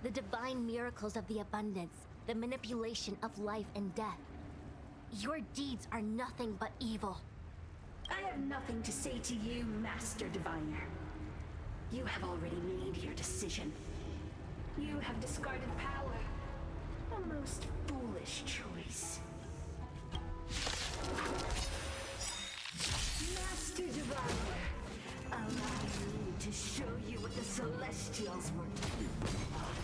The divine miracles of the abundance, the manipulation of life and death. Your deeds are nothing but evil. I have nothing to say to you, Master Diviner. You have already made your decision. You have discarded power. A most foolish choice. Master Diviner, allow me to show you what the Celestials were capable of.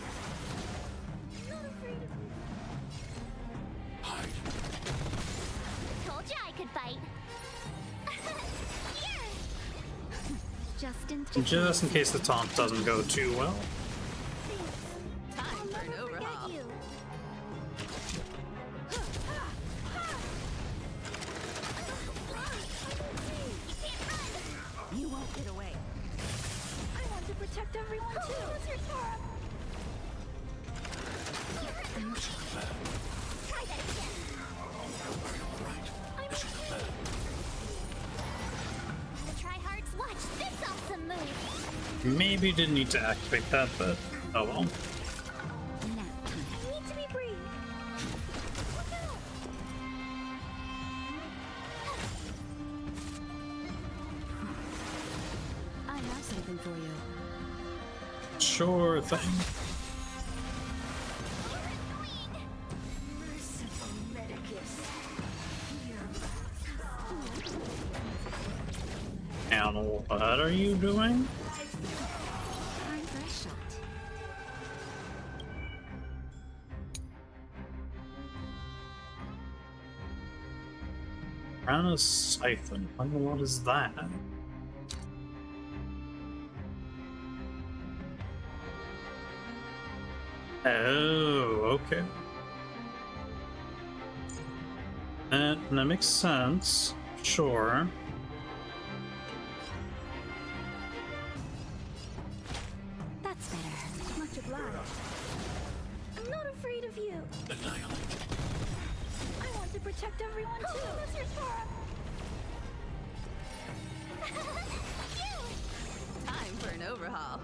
Not afraid of me. Told you I could fight. Just in case the taunt doesn't go too well. Time for an overhaul. You won't get away. I want to protect everyone too. Try that again. The tryhards, watch this awesome move. Maybe didn't need to activate that, but oh well. I need to be brave. Look out! I have something for you. Sure thing. Merciful Medicus. And what are you doing? Time for a shot. Rana Siphon. What is that? Oh, okay. That makes sense. Sure. That's better. Much obliged. I'm not afraid of you. I want to protect everyone too. Time for an overhaul.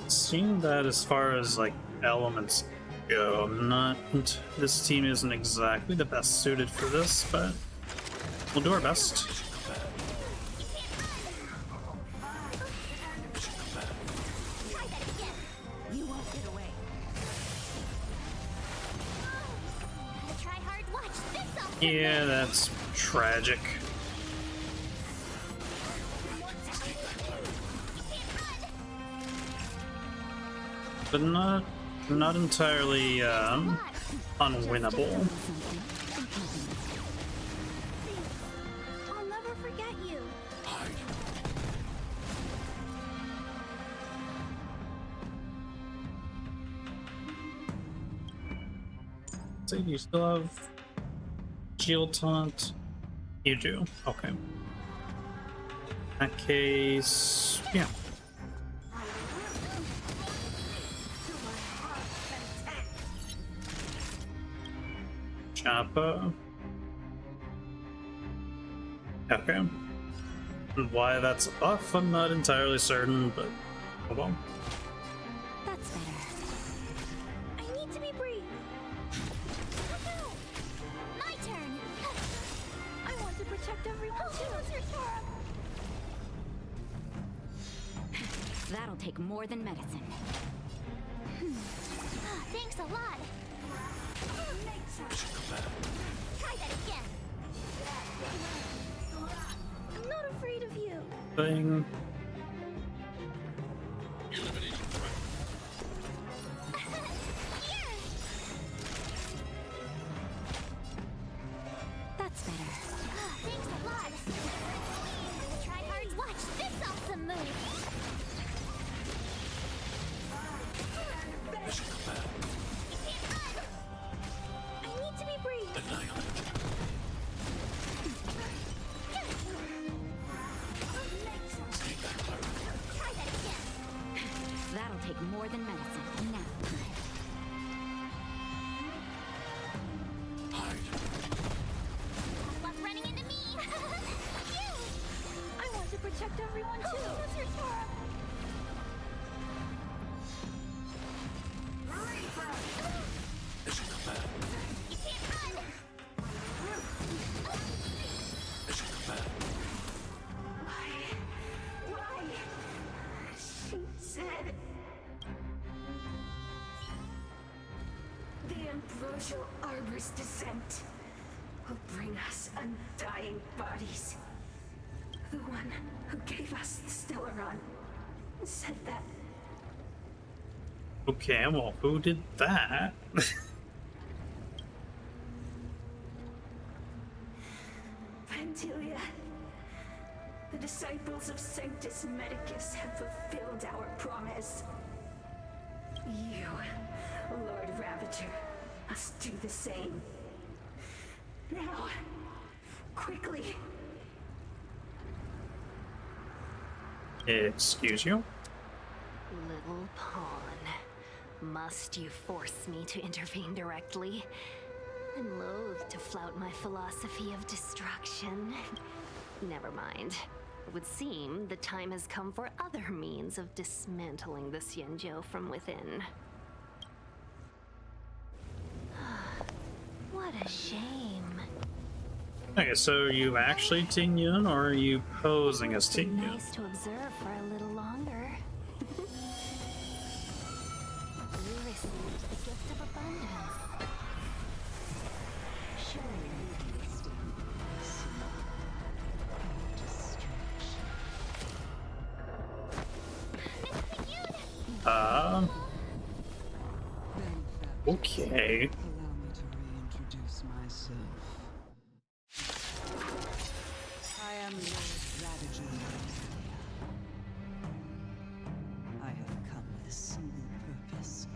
Seeing that as far as like elements go, this team isn't exactly the best suited for this, but we'll do our best. You won't get away. The tryhards, watch this awesome Yeah, that's tragic. But not entirely unwinnable. I'll never forget you. So you still have shield taunt? You do. Okay. In that case, yeah. Choppa. Okay. And why that's a buff, I'm not entirely certain, but oh well. That's better. I need to be brave. My turn. I want to protect everyone too. That'll take more than medicine. Thanks a lot. Try that again. I'm not afraid of you. Thing. That's better. Thanks a lot. The tryhards, watch this awesome move. I need to be brave. Try that again. That'll take more than medicine. Now. What's running into me? I want to protect everyone too. You can't run. ambrosial arbor's descent will bring us undying bodies. The one who gave us the Stellaron said that. Okay, well, who did that? Vantilia, the disciples of Sanctus Medicus have fulfilled our promise. You, Lord Ravager, must do the same. Now, quickly. Excuse you? Little pawn, must you force me to intervene directly? I'm loath to flout my philosophy of destruction. Never mind. It would seem the time has come for other means of dismantling the Xianzhou from within. What a shame. Okay, so are you actually Ting Yun, or are you posing as Ting Yun? Nice to observe for a little longer. You received the gift of abundance. Surely you can withstand this destruction. Okay. Allow me to reintroduce myself. I am Lord Ravager. I have come with a single purpose: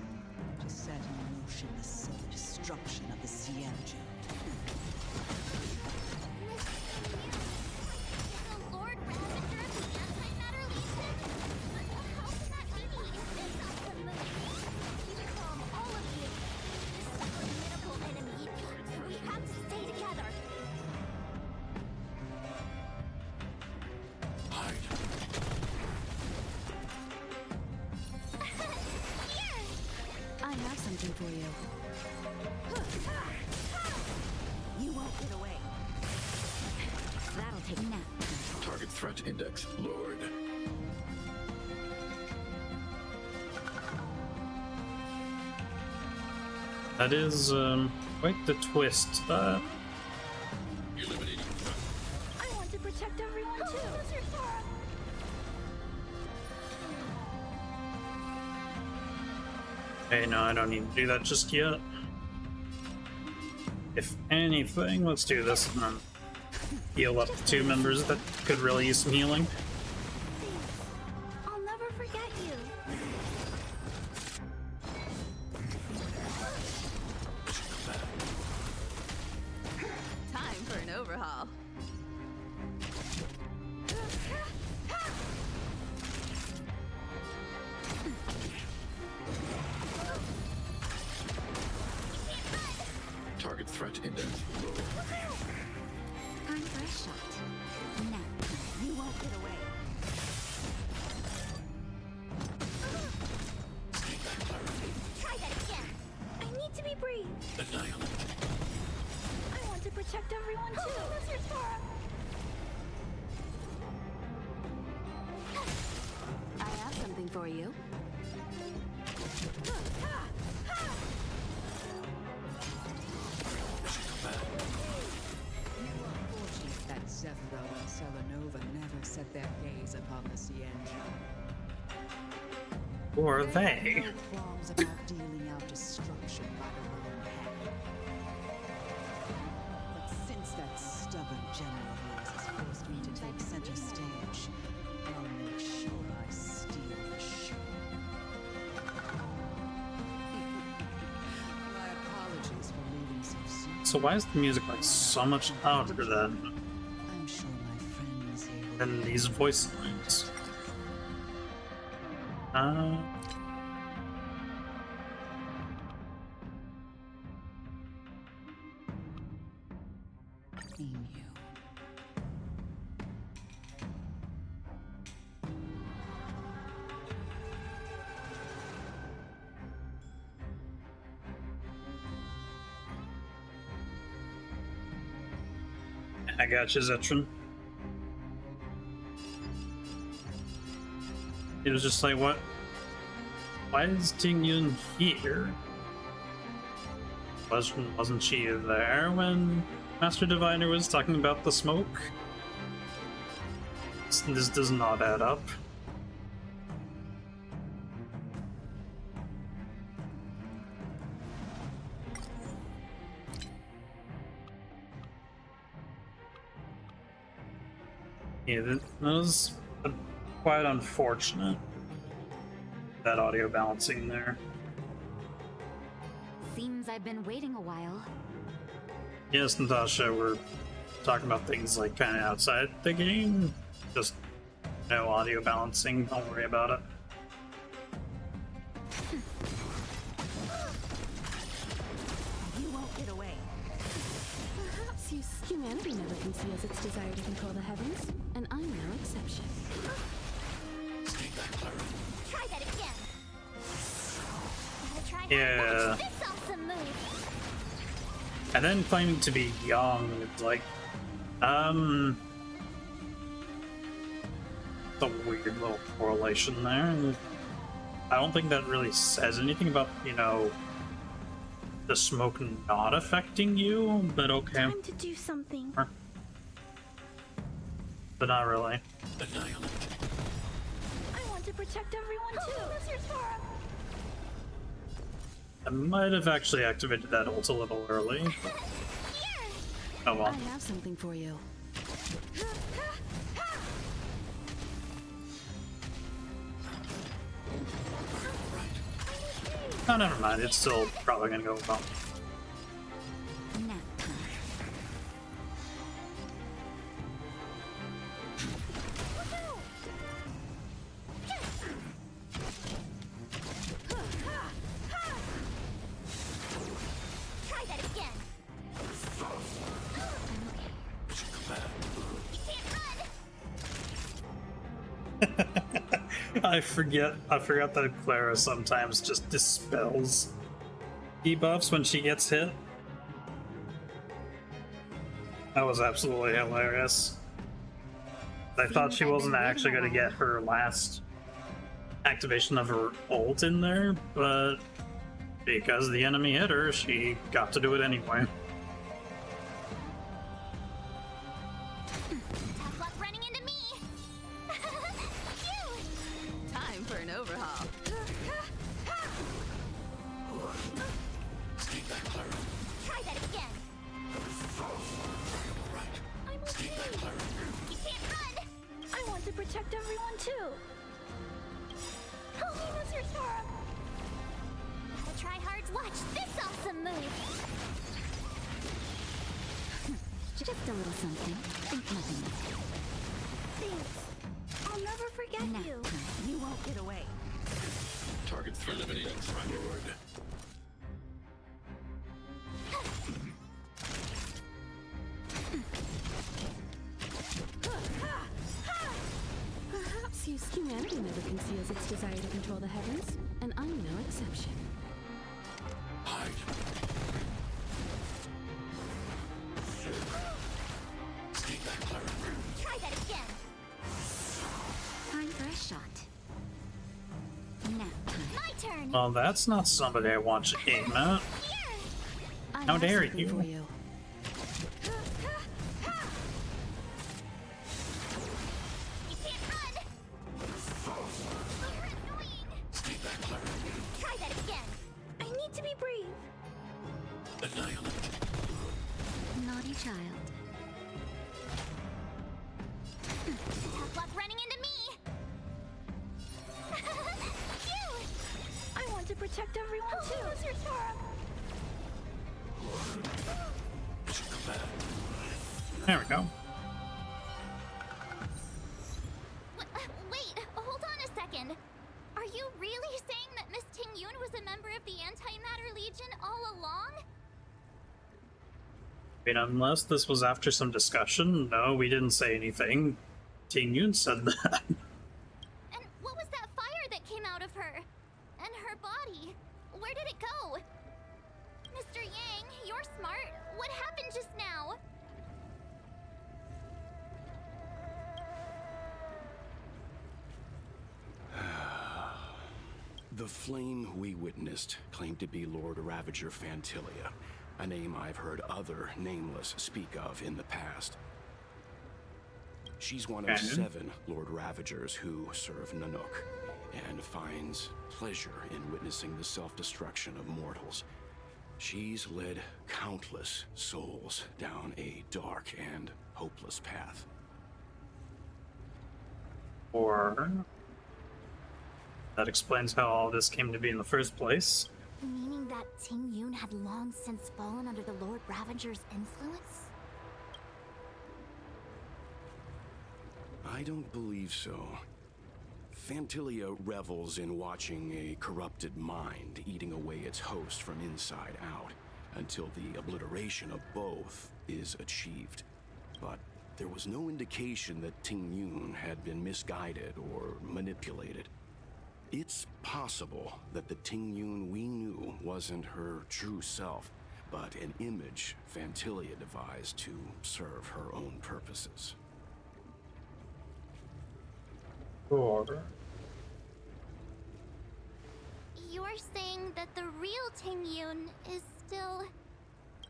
to set in motion the self-destruction of the Xianzhou. The Lord Ravager of the Antimatter Legion? How can that be? Is this a familiar? You become all of you. This formidable enemy. We have to stay together. I have something for you. You won't get away. That'll take now. Target threat index lowered. That is, quite the twist, but... I want to protect everyone too. Hey, no, I don't need to do that just yet. If anything, let's do this and then heal up the two members that could really use some healing. I'll never forget you. Time for an overhaul. Target threat index lowered. Time for a shot. Now, you won't get away. Try that again. I need to be brave. Annihilate. I want to protect everyone too. I have something for you. Fortunate that Zephyro and Selenova never set their gaze upon the Xianzhou. Or they. No qualms about dealing out destruction by their own hand. But since that stubborn general of yours has forced me to take center stage, I'll make sure I steal the show. My apologies for leaving so soon. So why is the music like so much louder than I'm sure my friends here will than these voice lines? theme you. I got you, Zetron. It was just like, what? Why is Ting Yun here? Wasn't she there when Master Diviner was talking about the smoke? This does not add up. Yeah, that was quite unfortunate, that audio balancing there. Seems I've been waiting a while. Yes, Natasha, we're talking about things like kind of outside the game. Just no audio balancing, don't worry about it. You won't get away. Perhaps humanity never conceals its desire to control the heavens, and I'm no exception. Stay back, Clara. Try that again. Gotta try Yeah. watch this awesome move. And then claiming to be young, it's like, the weird little correlation there. I don't think that really says anything about, you know, the smoke not affecting you, but okay. Time to do something. But not really. I want to protect everyone too. I might have actually activated that ult a little early. Oh well. I have something for you. Oh, never mind. It's still probably gonna go well. Nap time. Try that again. You can't run. I forgot that Clara sometimes just dispels debuffs when she gets hit. That was absolutely hilarious. I thought she wasn't actually going to get her last activation of her ult in there, but because the enemy hit her, she got to do it anyway. Tough luck running into me. Phew. Time for an overhaul. Stay back, Clara. Try that again. I'm okay. You can't run. I want to protect everyone too. Help me, Mr. Sora. Gotta try hard. Watch this awesome move. Just a little something. Think nothing of it. Thanks. I'll never forget Nap you. time. You won't get away. Target eliminated. Forward. Perhaps humanity never conceals its desire to control the heavens, and I'm no exception. Hide. Stay back, Clara. Try that again. Time for a shot. Nap time. My turn. Well, that's not somebody I want to aim at. Here. I How have dare something you. For you. You can't run. You're annoying. Stay back, Clara. Try that again. I need to be brave. Annihilate. Naughty child. Tough luck running into me. Phew. I want to protect everyone too. Mr. Sora. Mission command. There we go. Wait, hold on a second. Are you really saying that Miss Ting Yun was a member of the Antimatter Legion all along? I mean, unless this was after some discussion, no, we didn't say anything. Ting Yun said that. And what was that fire that came out of her? And her body? Where did it go? Mr. Yang, you're smart. What happened just now? The The flame we witnessed claimed to be Lord Ravager Fantilia, a name I've heard other Nameless speak of in the past. She's one of 7 Lord Ravagers who serve Nanook, and finds pleasure in witnessing the self-destruction of mortals. She's led countless souls down a dark and hopeless path. Or that explains how all this came to be in the first place. Meaning that Ting Yun had long since fallen under the Lord Ravager's influence? I don't believe so. Fantilia revels in watching a corrupted mind eating away its host from inside out, until the obliteration of both is achieved. But there was no indication that Ting Yun had been misguided or manipulated. It's possible that the Ting Yun we knew wasn't her true self, but an image Fantilia devised to serve her own purposes. Or You're saying that the real Ting Yun is still...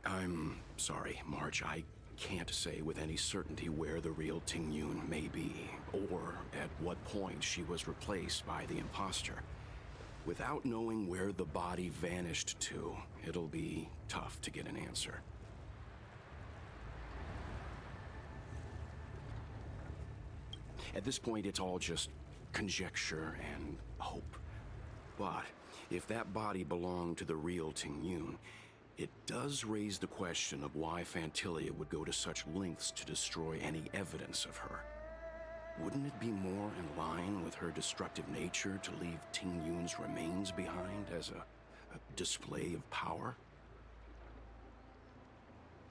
I'm sorry, Marge. I can't say with any certainty where the real Ting Yun may be, or at what point she was replaced by the imposter. Without knowing where the body vanished to, it'll be tough to get an answer. At this point, it's all just conjecture and hope. But if that body belonged to the real Ting Yun, it does raise the question of why Fantilia would go to such lengths to destroy any evidence of her. Wouldn't it be more in line with her destructive nature to leave Ting Yun's remains behind as a display of power?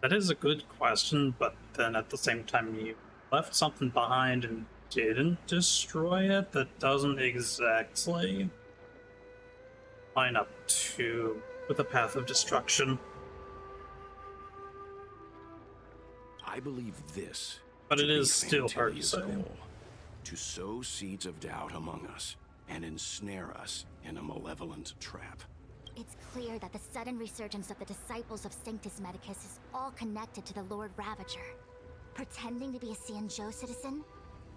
that is a good question, but then at the same time you left something behind and didn't destroy it. That doesn't exactly line up to with the path of destruction. I believe this, but it to is be still hard to Fantilia's say. goal, to sow seeds of doubt among us and ensnare us in a malevolent trap. It's clear that the sudden resurgence of the disciples of Sanctus Medicus is all connected to the Lord Ravager. Pretending to be a Xianzhou citizen?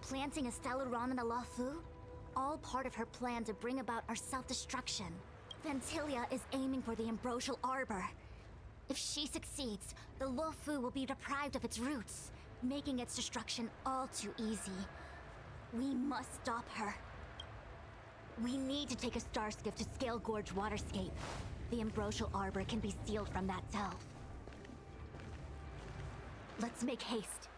Planting a Stellaron in the Luofu? All part of her plan to bring about our self-destruction. Fantilia is aiming for the Ambrosial Arbor. If she succeeds, the Luofu will be deprived of its roots, making its destruction all too easy. We must stop her. We need to take a star skiff to Scale Gorge Waterscape. The Ambrosial Arbor can be sealed from that delve. Let's make haste.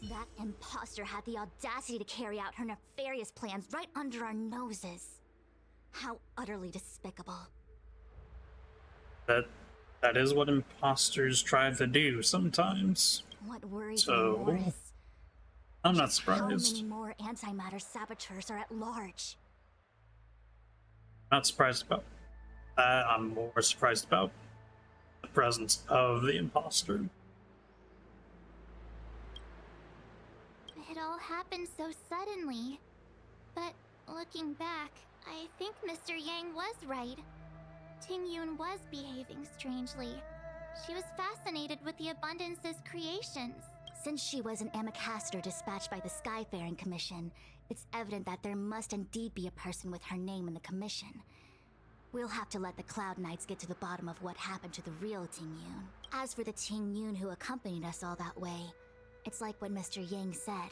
That imposter had the audacity to carry out her nefarious plans right under our noses. How utterly despicable. That is what imposters try to do sometimes. What worries me more is I'm not just how surprised. many more antimatter saboteurs are at large. Not surprised about that. I'm more surprised about the presence of the imposter. It all happened so suddenly. But looking back, I think Mr. Yang was right. Ting Yun was behaving strangely. She was fascinated with the Abundance's creations. Since she was an Amicastor dispatched by the Skyfaring Commission, it's evident that there must indeed be a person with her name in the commission. We'll have to let the Cloud Knights get to the bottom of what happened to the real Ting Yun. As for the Ting Yun who accompanied us all that way, it's like what Mr. Yang said.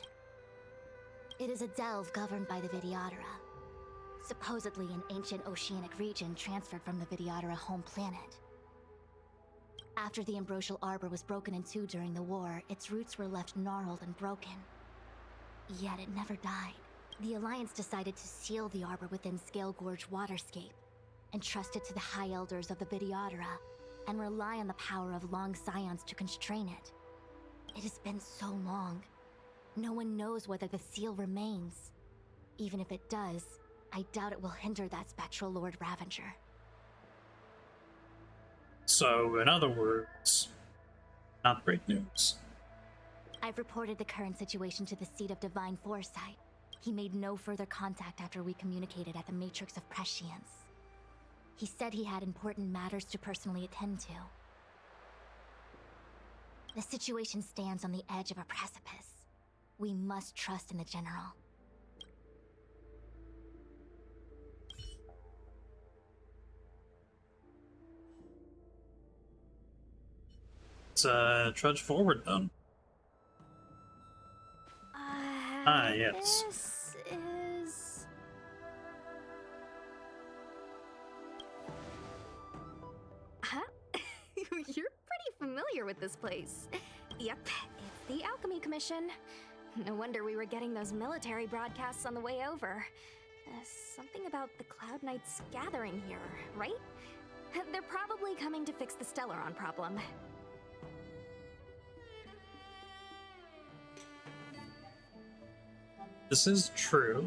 It is a delve governed by the Vidyadhara. Supposedly an ancient oceanic region transferred from the Vidyadhara home planet. After the Ambrosial Arbor was broken in two during the war, its roots were left gnarled and broken. Yet it never died. The Alliance decided to seal the Arbor within Scale Gorge Waterscape, entrust it to the High Elders of the Vidyadhara, and rely on the power of long scions to constrain it. It has been so long. No one knows whether the seal remains. Even if it does, I doubt it will hinder that spectral Lord Ravager. So, in other words, not great news. I've reported the current situation to the seat of Divine Foresight. He made no further contact after we communicated at the Matrix of Prescience. He said he had important matters to personally attend to. The situation stands on the edge of a precipice. We must trust in the General. Let's trudge forward then. Yes. This is... Huh? You're pretty familiar with this place. Yep, it's the Alchemy Commission. No wonder we were getting those military broadcasts on the way over. Something about the Cloud Knights gathering here, right? They're probably coming to fix the Stellaron problem. This is true.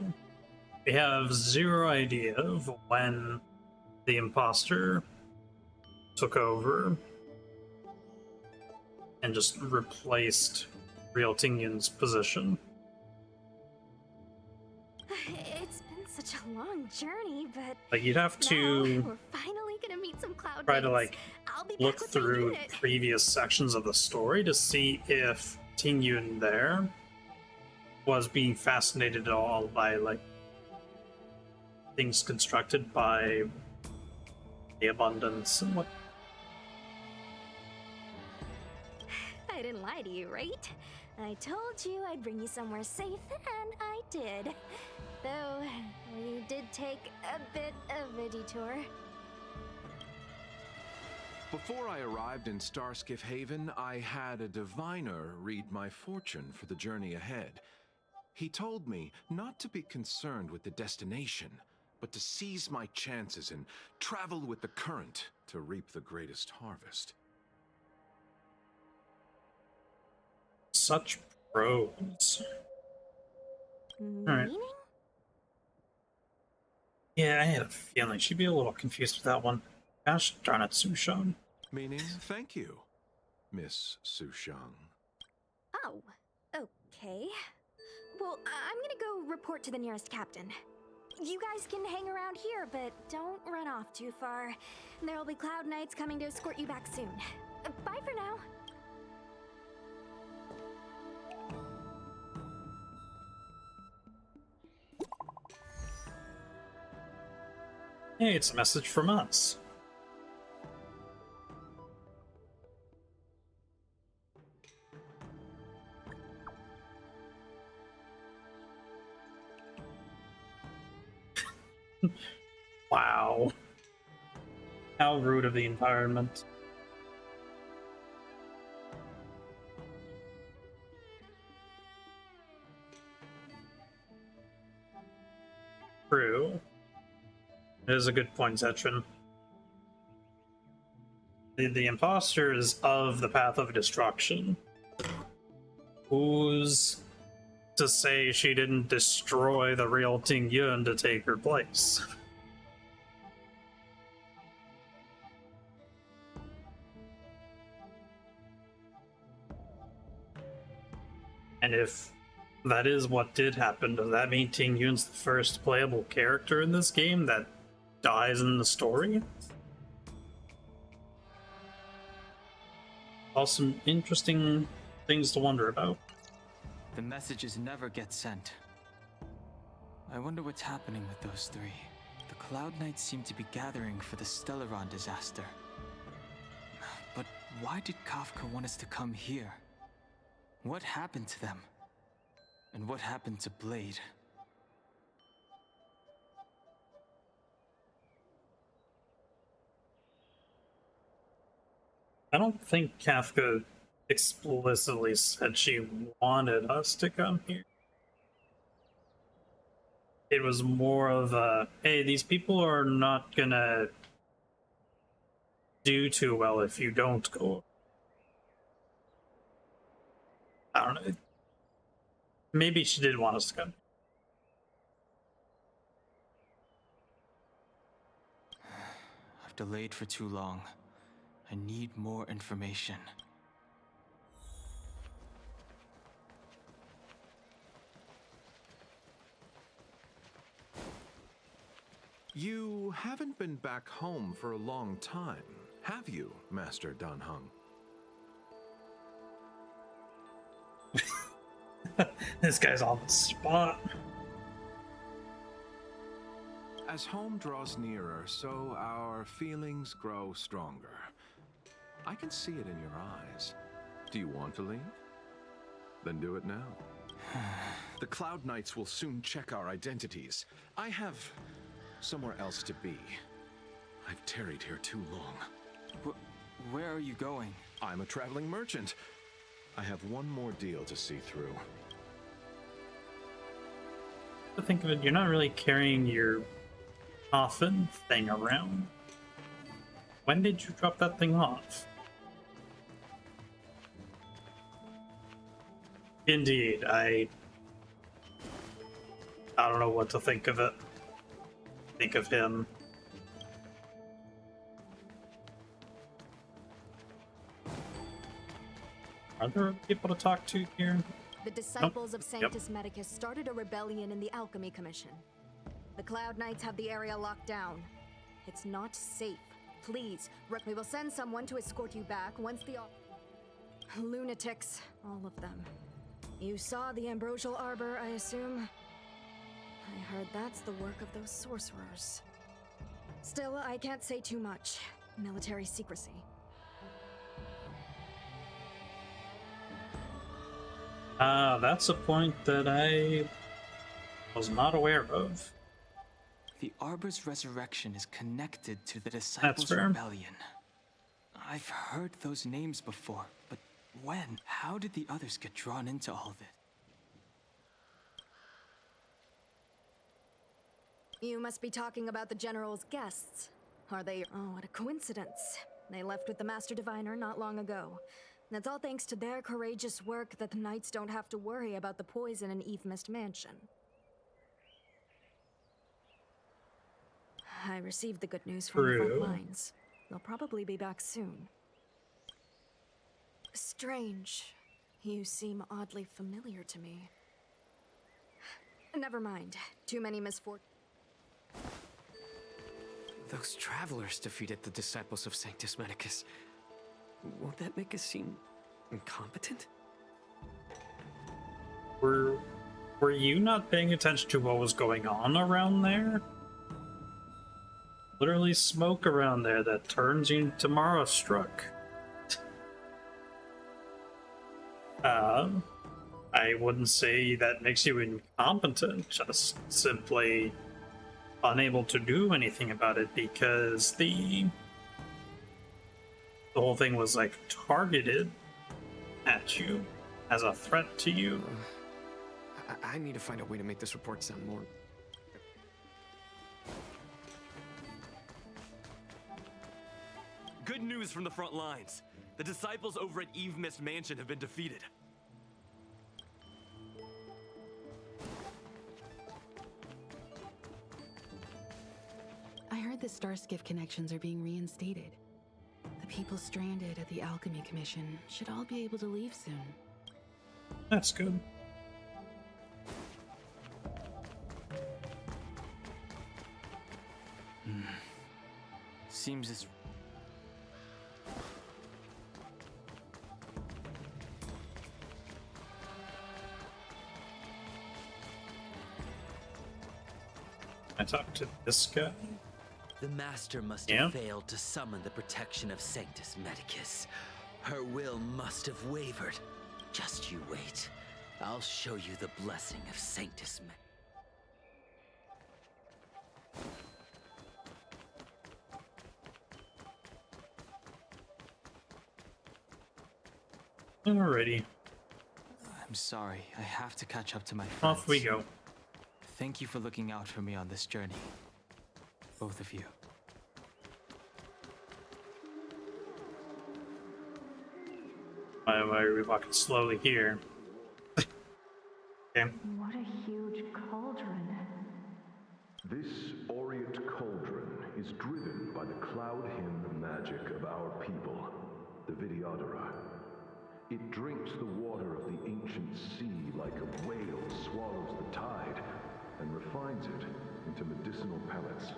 We have zero idea of when the imposter took over and just replaced Real Tingyun's position. It's been such a long journey, but Like, you'd have to we're finally gonna meet some Cloud try to, Knights. like, I'll be look back with the through unit. previous sections of the story to see if Tingyun there was being fascinated at all by, like, things constructed by the abundance and what. I didn't lie to you, right? I told you I'd bring you somewhere safe, and I did. Though, we did take a bit of a detour. Before I arrived in Starskiff Haven, I had a diviner read my fortune for the journey ahead. He told me not to be concerned with the destination, but to seize my chances and travel with the current to reap the greatest harvest. Such pros. Alright. Meaning? Yeah, I had a feeling she'd be a little confused with that one. Gosh darn it, Sushang. Meaning, thank you, Miss Sushang. Oh, okay. Well, I'm gonna go report to the nearest captain. You guys can hang around here, but don't run off too far. There'll be Cloud Knights coming to escort you back soon. Bye for now. Hey, it's a message from us. Wow. How rude of the environment. True. It is a good point, Zetrin. The imposter is of the path of destruction. Who's to say she didn't destroy the real Tingyun to take her place? And if that is what did happen, does that mean Tingyun's the first playable character in this game that dies in the story? All some interesting things to wonder about. The messages never get sent. I wonder what's happening with those three. The Cloud Knights seem to be gathering for the Stellaron disaster. But why did Kafka want us to come here? What happened to them? And what happened to Blade? I don't think Kafka explicitly said she wanted us to come here. It was more of a, hey, these people are not gonna do too well if you don't go. I don't know. Maybe she did want us to come. I've delayed for too long. I need more information. You haven't been back home for a long time, have you, Master Dan Heng? This guy's on the spot. As home draws nearer, so our feelings grow stronger. I can see it in your eyes. Do you want to leave? Then do it now. The Cloud Knights will soon check our identities. I have somewhere else to be. I've tarried here too long. Where are you going? I'm a traveling merchant. I have one more deal to see through. To think of it, you're not really carrying your coffin thing around. When did you drop that thing off? Indeed, I don't know what to think of it. Think of him. Are there people to talk to here? The disciples of Sanctus Medicus started a rebellion in the Alchemy Commission. The Cloud Knights have the area locked down. It's not safe. Please, we will send someone to escort you back once the... Lunatics, all of them. You saw the Ambrosial Arbor, I assume? I heard that's the work of those sorcerers. Still, I can't say too much. Military secrecy. That's a point that I was not aware of. The Arbor's resurrection is connected to the Disciples' fair. Rebellion. I've heard those names before, but when? How did the others get drawn into all this? You must be talking about the General's guests. Are they... Oh, what a coincidence. They left with the Master Diviner not long ago. That's all thanks to their courageous work that the Knights don't have to worry about the poison in Eve Mist Mansion. I received the good news from the front lines. They'll probably be back soon. Strange. You seem oddly familiar to me. Never mind. Too many misfortunes. Those travelers defeated the disciples of Sanctus Medicus. Won't that make us seem incompetent? Were you not paying attention to what was going on around there? Literally smoke around there that turns you into Mara-struck. I wouldn't say that makes you incompetent, just simply unable to do anything about it because the whole thing was like targeted at you as a threat to you. I need to find a way to make this report sound more... Good news from the front lines. The disciples over at Eve Mist Mansion have been defeated. I heard the Starskiff connections are being reinstated. The people stranded at the Alchemy Commission should all be able to leave soon. That's good. Seems it's... I talked to this guy. The Master must have failed to summon the protection of Sanctus Medicus. Her will must have wavered. Just you wait. I'll show you the blessing of Sanctus Medicus. Alrighty. I'm sorry, I have to catch up to my friends. Off we go. Thank you for looking out for me on this journey. Both of you. Why are we walking slowly here? Okay. What a huge cauldron. This aureate cauldron is driven by the cloud hymn magic of our people. Videodora. It drinks the water of the ancient sea like a whale swallows the tide and refines it into medicinal pellets.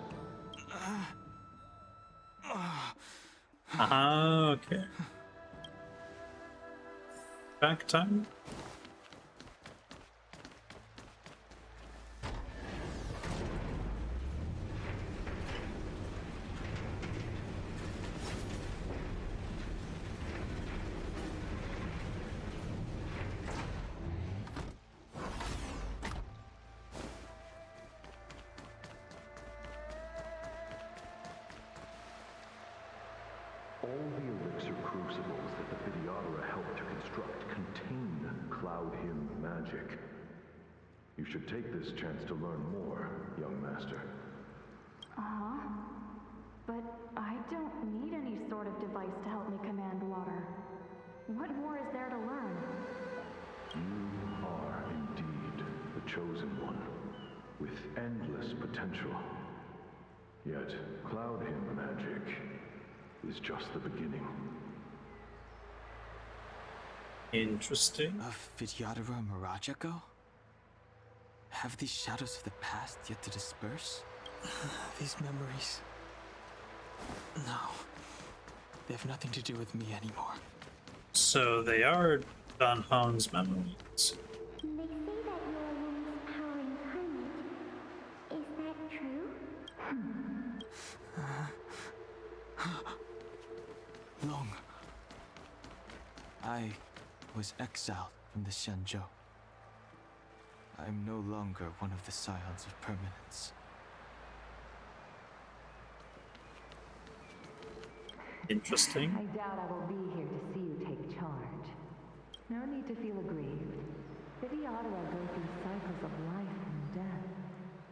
Okay. Back time. All the elixir crucibles that the Videodora helped to construct contain Cloud Hymn magic. You should take this chance to learn more, young master. Uh-huh. But I don't need any sort of device to help me command water. What more is there to learn? You are indeed the chosen one, with endless potential. Yet, Cloud Hymn magic is just the beginning. Interesting. Of Vidyadhara mirage ago? Have these shadows of the past yet to disperse? These memories... No. They have nothing to do with me anymore. So they are Dan Hong's memories. They say that you're a woman's power incarnate. Is that true? Long. I was exiled from the Xianzhou. I'm no longer one of the Scions of Permanence. Interesting. I doubt I will be here to see you take charge. No need to feel aggrieved. Videodora go through cycles of life and death,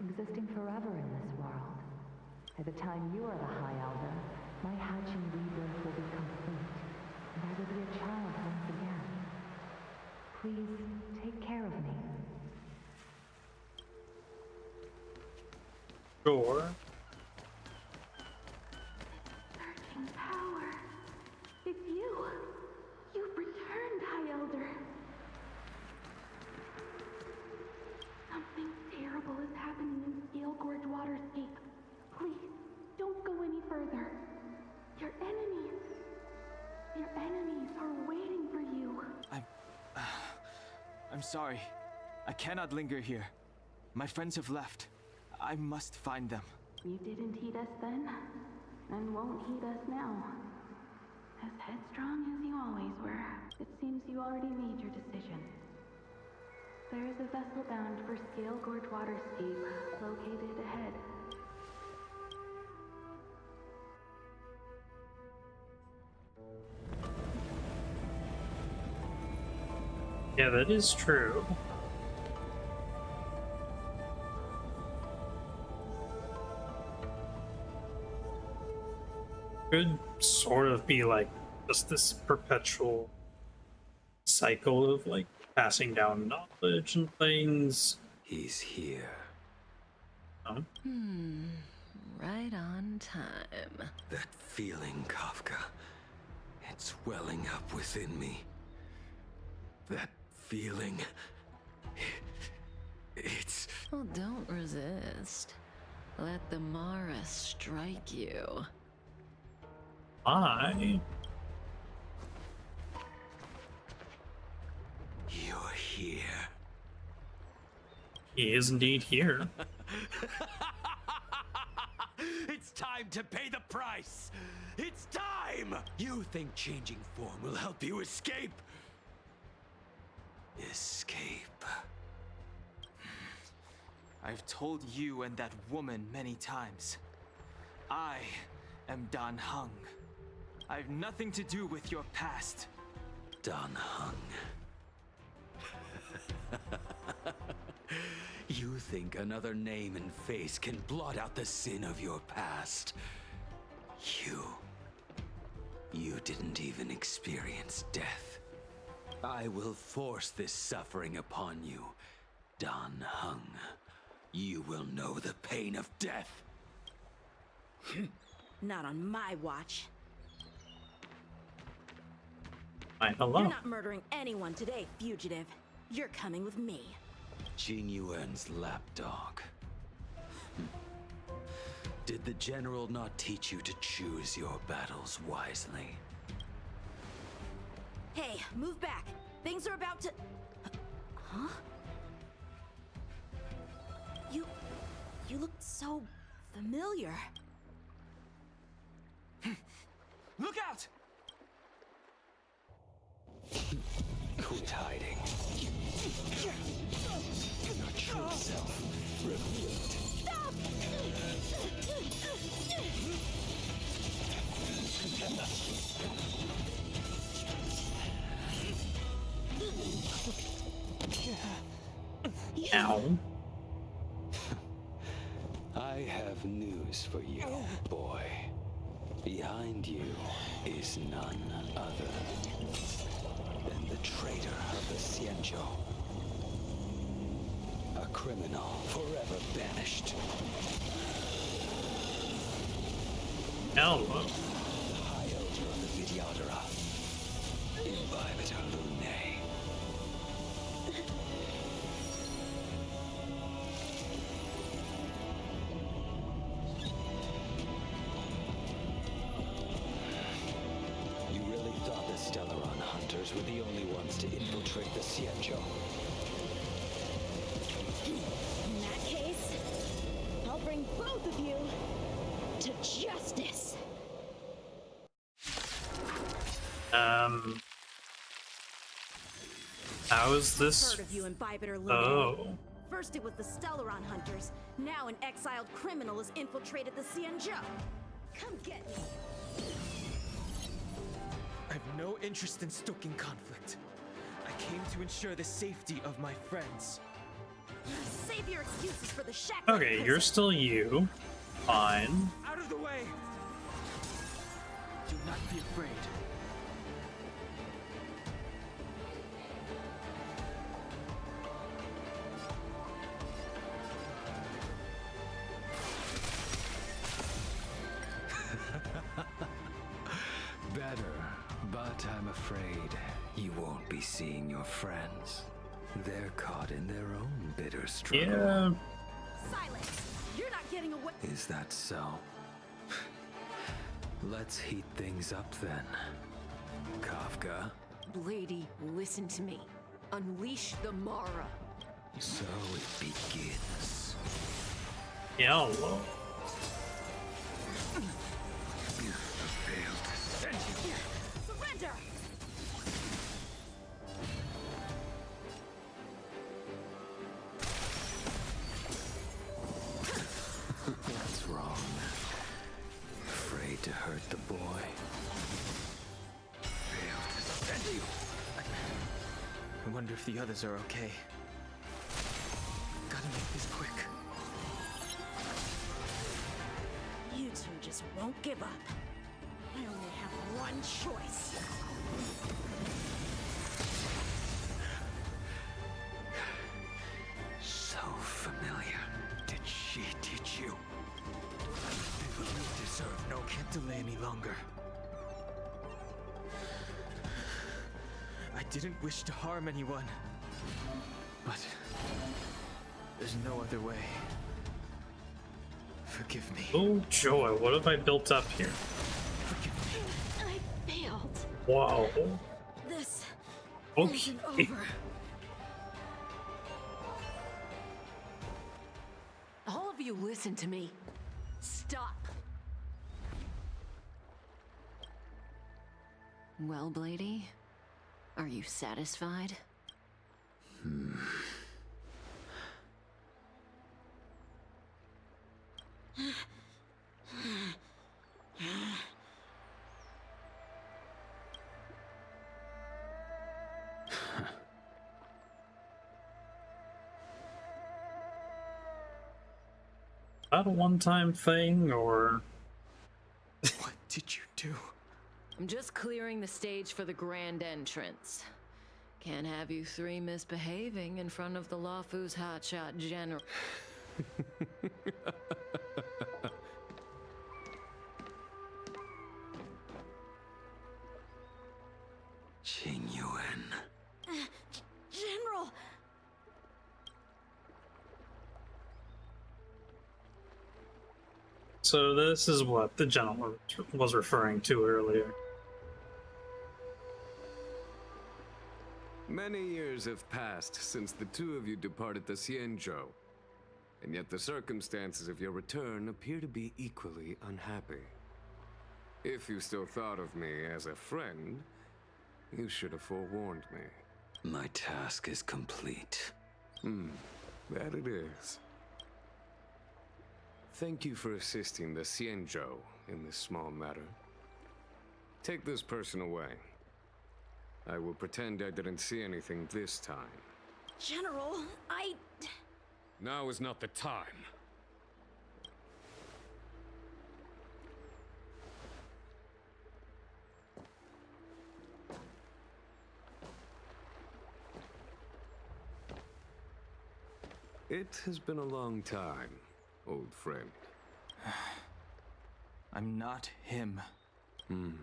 existing forever in this world. By the time you are the High Elder, my hatching rebirth will be complete, and I will be a child once again. Please take care of me. Sure. Surging power. It's you. You've returned, High Elder. Something terrible is happening in Scale Gorge Waterscape. Please, don't go any further. Your enemies are waiting for you. I'm sorry. I cannot linger here. My friends have left. I must find them. You didn't heed us then, and won't heed us now. As headstrong as you always were, it seems you already made your decision. There is a vessel bound for Scale Gorge Waterscape, located ahead. Yeah, that is true. Could sort of be like just this perpetual cycle of like passing down knowledge and things. He's here. Huh? Right on time. That feeling, Kafka. It's welling up within me. That feeling. It's... Well, don't resist. Let the Mara strike you. You're here. He is indeed here. It's time to pay the price! It's time! You think changing form will help you escape? Escape. I've told you and that woman many times. I am Dan Heng. I've nothing to do with your past. Dan Heng. You think another name and face can blot out the sin of your past? You didn't even experience death. I will force this suffering upon you, Dan Heng. You will know the pain of death. Not on my watch. Hi, hello. You're not murdering anyone today, fugitive. You're coming with me. Jing Yuan's lapdog. Did the general not teach you to choose your battles wisely? Hey, move back. Things are about to... Huh? You look so familiar. Look out! Quit hiding. Your true self revealed. Stop! Ow. I have news for you, boy. Behind you is none other than the traitor of the Xianzhou. A criminal forever banished. Hello. The High Elder of the Vidyadhara. Imbibitor Lunae. You really thought the Stellaron hunters were the only ones to infiltrate the Xianzhou? In that case, I'll bring both of you to justice. How is this? Heard of you, Imbibitor Lunae. Oh. First it was the Stellaron hunters. Now an exiled criminal has infiltrated the Xianzhou. Come get me. I have no interest in stoking conflict. I came to ensure the safety of my friends. Save your excuses for the shack. Okay, you're still you. Fine. Out of the way! Do not be afraid. Better, but I'm afraid you won't be seeing your friends. They're caught in their own bitter struggle. Yeah. Silence! You're not getting away. Is that so? Let's heat things up then. Kafka. Lady, listen to me. Unleash the Mara. So it begins. Hello. Failed to send you. Surrender! What's wrong? Afraid to hurt the boy? Failed to send you. I wonder if the others are okay. Gotta make this quick. You two just won't give up. I only have one choice. So familiar. Did she teach you? You deserve no. Can't delay any longer. I didn't wish to harm anyone, but there's no other way. Forgive me. Oh joy, what have I built up here? I failed. Wow. This Okay. isn't over. All of you listen to me. Stop. Well, Blady, are you satisfied? That a one-time thing, or? What did you do? I'm just clearing the stage for the grand entrance. Can't have you three misbehaving in front of the Lafu's hotshot general. Qing genuine. General! So this is what the general was referring to earlier. Many years have passed since the two of you departed the Xianzhou, and yet the circumstances of your return appear to be equally unhappy. If you still thought of me as a friend, you should have forewarned me. My task is complete. That it is. Thank you for assisting the Xianzhou in this small matter. Take this person away. I will pretend I didn't see anything this time. General, Now is not the time. It has been a long time, old friend. I'm not him. I'm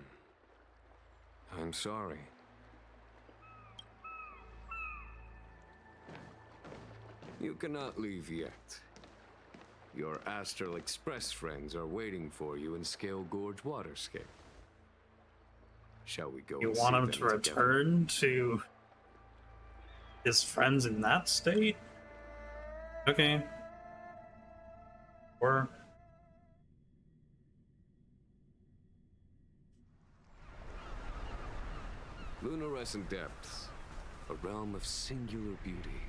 sorry. You cannot leave yet. Your Astral Express friends are waiting for you in Scale Gorge Waterscape. Shall we go? You and want see him them to together? return to his friends in that state? Okay. Or Lunarescent Depths, a realm of singular beauty.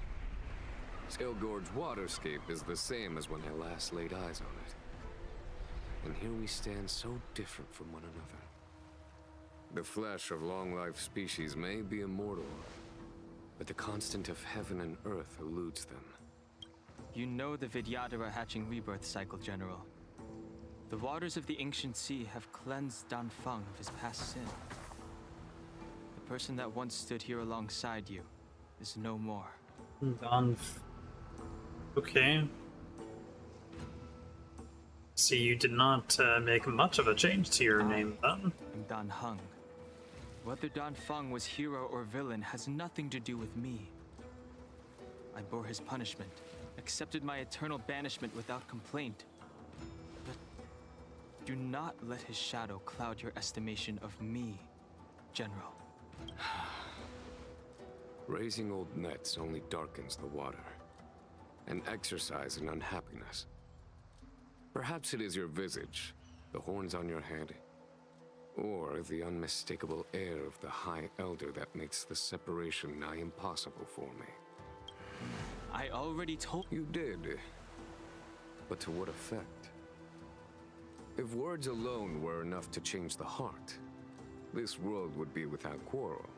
Scale Gorge Waterscape is the same as when I last laid eyes on it. And here we stand so different from one another. The flesh of long-life species may be immortal, but the constant of heaven and earth eludes them. You know the Vidyadhara hatching rebirth cycle, General. The waters of the ancient sea have cleansed Danfeng of his past sin. The person that once stood here alongside you is no more. Okay. See, you did not make much of a change to your name then. I'm Dan Heng. Whether Danfeng was hero or villain has nothing to do with me. I bore his punishment, accepted my eternal banishment without complaint. But do not let his shadow cloud your estimation of me, General. Raising old nets only darkens the water, an exercise in unhappiness. Perhaps it is your visage, the horns on your head, or the unmistakable air of the High Elder that makes the separation nigh impossible for me. I already told you. Did. But to what effect? If words alone were enough to change the heart, this world would be without quarrel.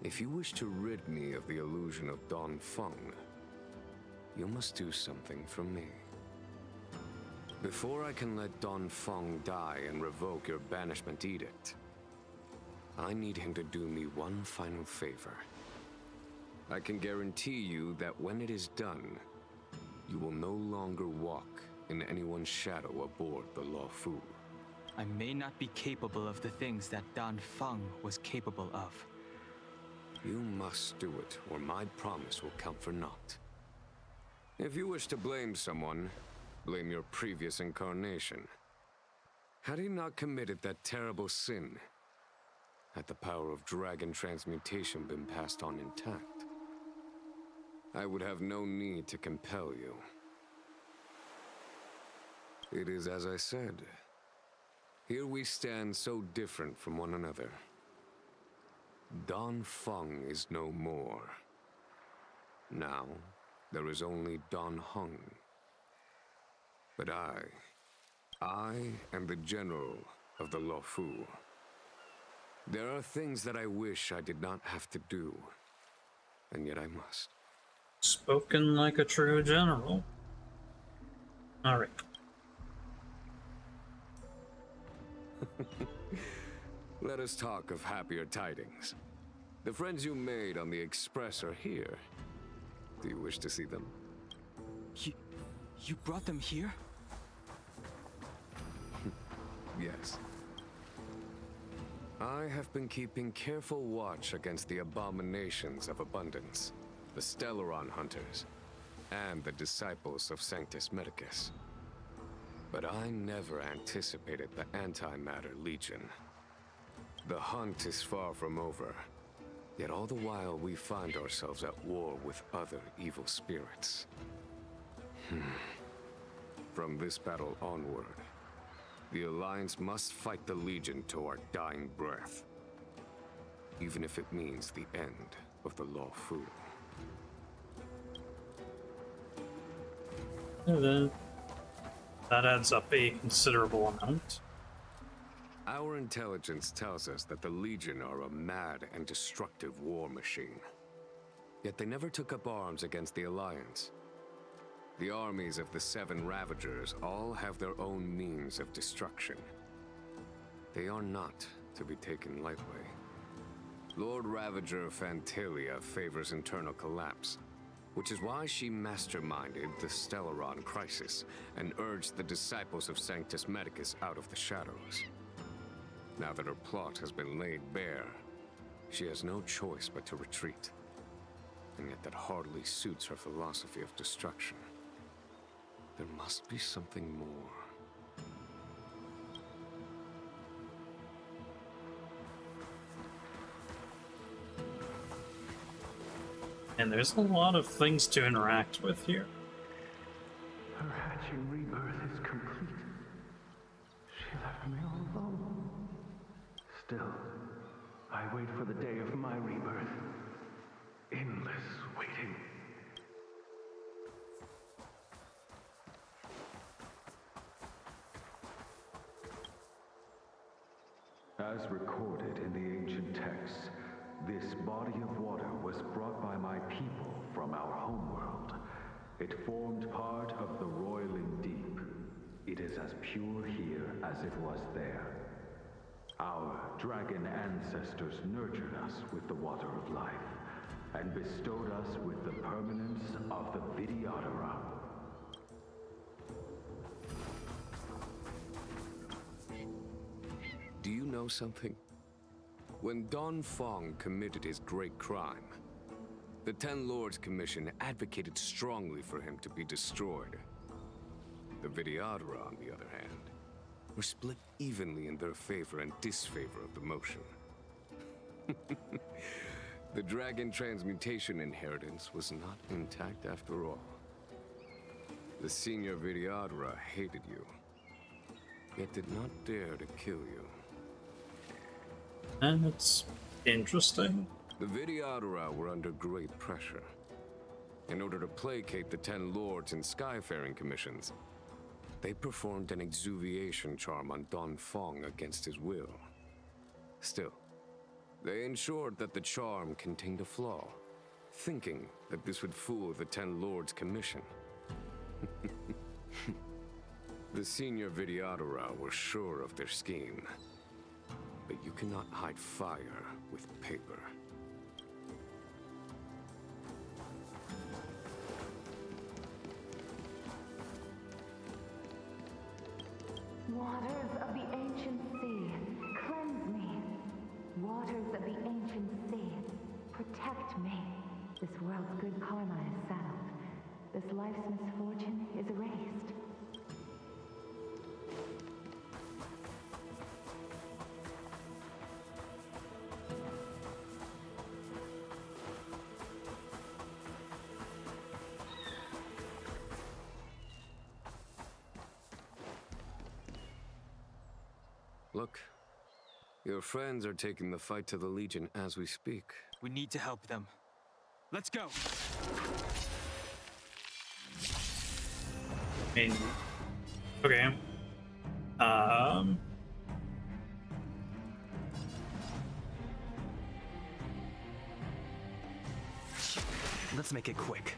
If you wish to rid me of the illusion of Danfeng, you must do something for me. Before I can let Danfeng die and revoke your banishment edict, I need him to do me one final favor. I can guarantee you that when it is done, you will no longer walk in anyone's shadow aboard the Luofu. I may not be capable of the things that Danfeng was capable of. You must do it, or my promise will count for naught. If you wish to blame someone, blame your previous incarnation. Had he not committed that terrible sin, had the power of dragon transmutation been passed on intact, I would have no need to compel you. It is as I said. Here we stand so different from one another. Danfeng is no more. Now, there is only Dan Heng. But I am the general of the Luofu. There are things that I wish I did not have to do, and yet I must. Spoken like a true general. Alright. Let us talk of happier tidings. The friends you made on the Express are here. Do you wish to see them? You brought them here? Yes. I have been keeping careful watch against the abominations of abundance, the Stellaron hunters, and the disciples of Sanctus Medicus. But I never anticipated the Antimatter Legion. The hunt is far from over, yet all the while we find ourselves at war with other evil spirits. From this battle onward, the Alliance must fight the Legion to our dying breath, even if it means the end of the Law Fu. And then that adds up a considerable amount. Our intelligence tells us that the Legion are a mad and destructive war machine. Yet they never took up arms against the Alliance. The armies of the Seven Ravagers all have their own means of destruction. They are not to be taken lightly. Lord Ravager Fantalia favors internal collapse, which is why she masterminded the Stellaron crisis and urged the disciples of Sanctus Medicus out of the shadows. Now that her plot has been laid bare, she has no choice but to retreat. And yet that hardly suits her philosophy of destruction. There must be something more. And there's a lot of things to interact with here. Her hatching rebirth is complete. She left me all alone. Still, I wait for the day of my rebirth. Endless waiting. As recorded in the ancient texts, this body of water was brought by my people from our homeworld. It formed part of the roiling deep. It is as pure here as it was there. Our dragon ancestors nurtured us with the water of life, and bestowed us with the permanence of the Vidyadhara. Do you know something? When Don Fong committed his great crime, the Ten Lords Commission advocated strongly for him to be destroyed. The Vidyadhara, on the other hand, were split evenly in their favor and disfavor of the motion. The dragon transmutation inheritance was not intact after all. The senior Vidyadhara hated you, yet did not dare to kill you. And it's interesting. The Vidyadhara were under great pressure. In order to placate the Ten Lords and Skyfaring Commissions, they performed an exuviation charm on Don Fong against his will. Still, they ensured that the charm contained a flaw, thinking that this would fool the Ten Lords Commission. The senior Vidyadhara were sure of their scheme. But you cannot hide fire with paper. Waters of the ancient sea, cleanse me. Waters of the ancient sea, protect me. This world's good karma is settled. This life's misfortune is erased. Look, your friends are taking the fight to the Legion as we speak. We need to help them. Let's go! Okay. Let's make it quick.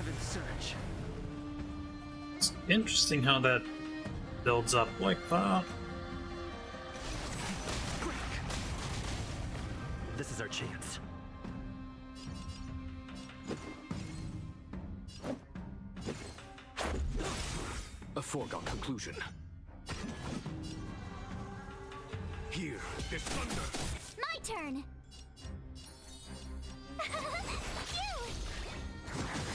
Heaven's Surge. It's interesting how that builds up like that. This is our chance. A foregone conclusion. Here, this thunder. My turn!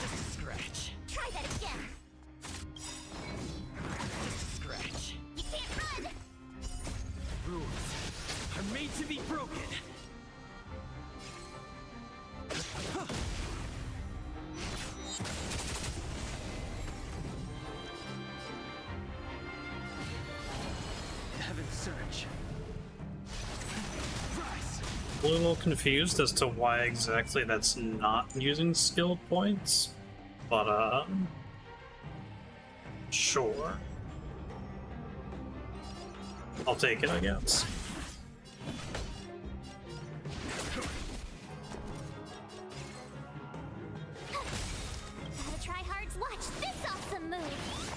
Just a scratch. Try that again! Just a scratch. You can't run! Rules are made to be broken. Heaven's Surge. Rise. A little confused as to why exactly that's not using skill points, but sure. I'll take it, I guess. Gotta try hard. Watch this awesome move!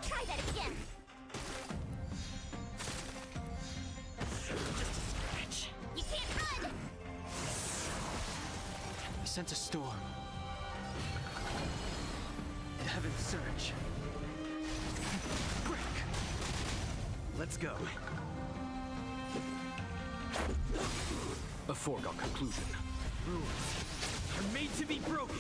Try that again! Just a scratch. You can't run! I sense a storm. Heaven's Surge. Break. Let's go. A foregone conclusion. Rules are made to be broken.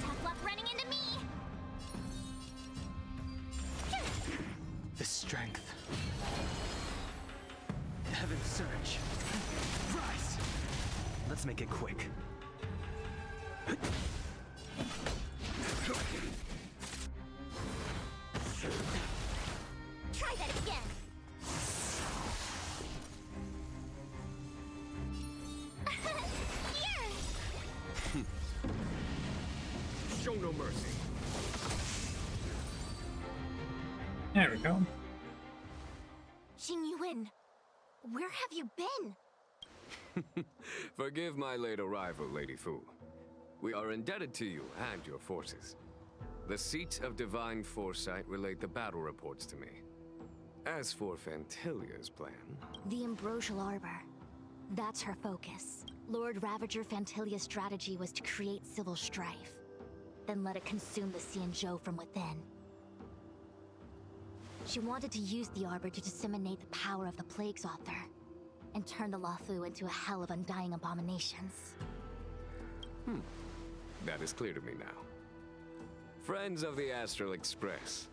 Tough luck running into me! The strength. Heaven's Surge. Rise. Let's make it quick. Try that again! Here! Show no mercy. There we go. Jing Yuan, where have you been? Forgive my late arrival, Lady Fu. We are indebted to you and your forces. The Seat of Divine Foresight relayed the battle reports to me. As for Fantilia's plan... The Ambrosial Arbor. That's her focus. Lord Ravager Fantilia's strategy was to create civil strife, then let it consume the Xianzhou from within. She wanted to use the Arbor to disseminate the power of the Plague's author, and turn the Luofu into a hell of undying abominations. That is clear to me now. Friends of the Astral Express,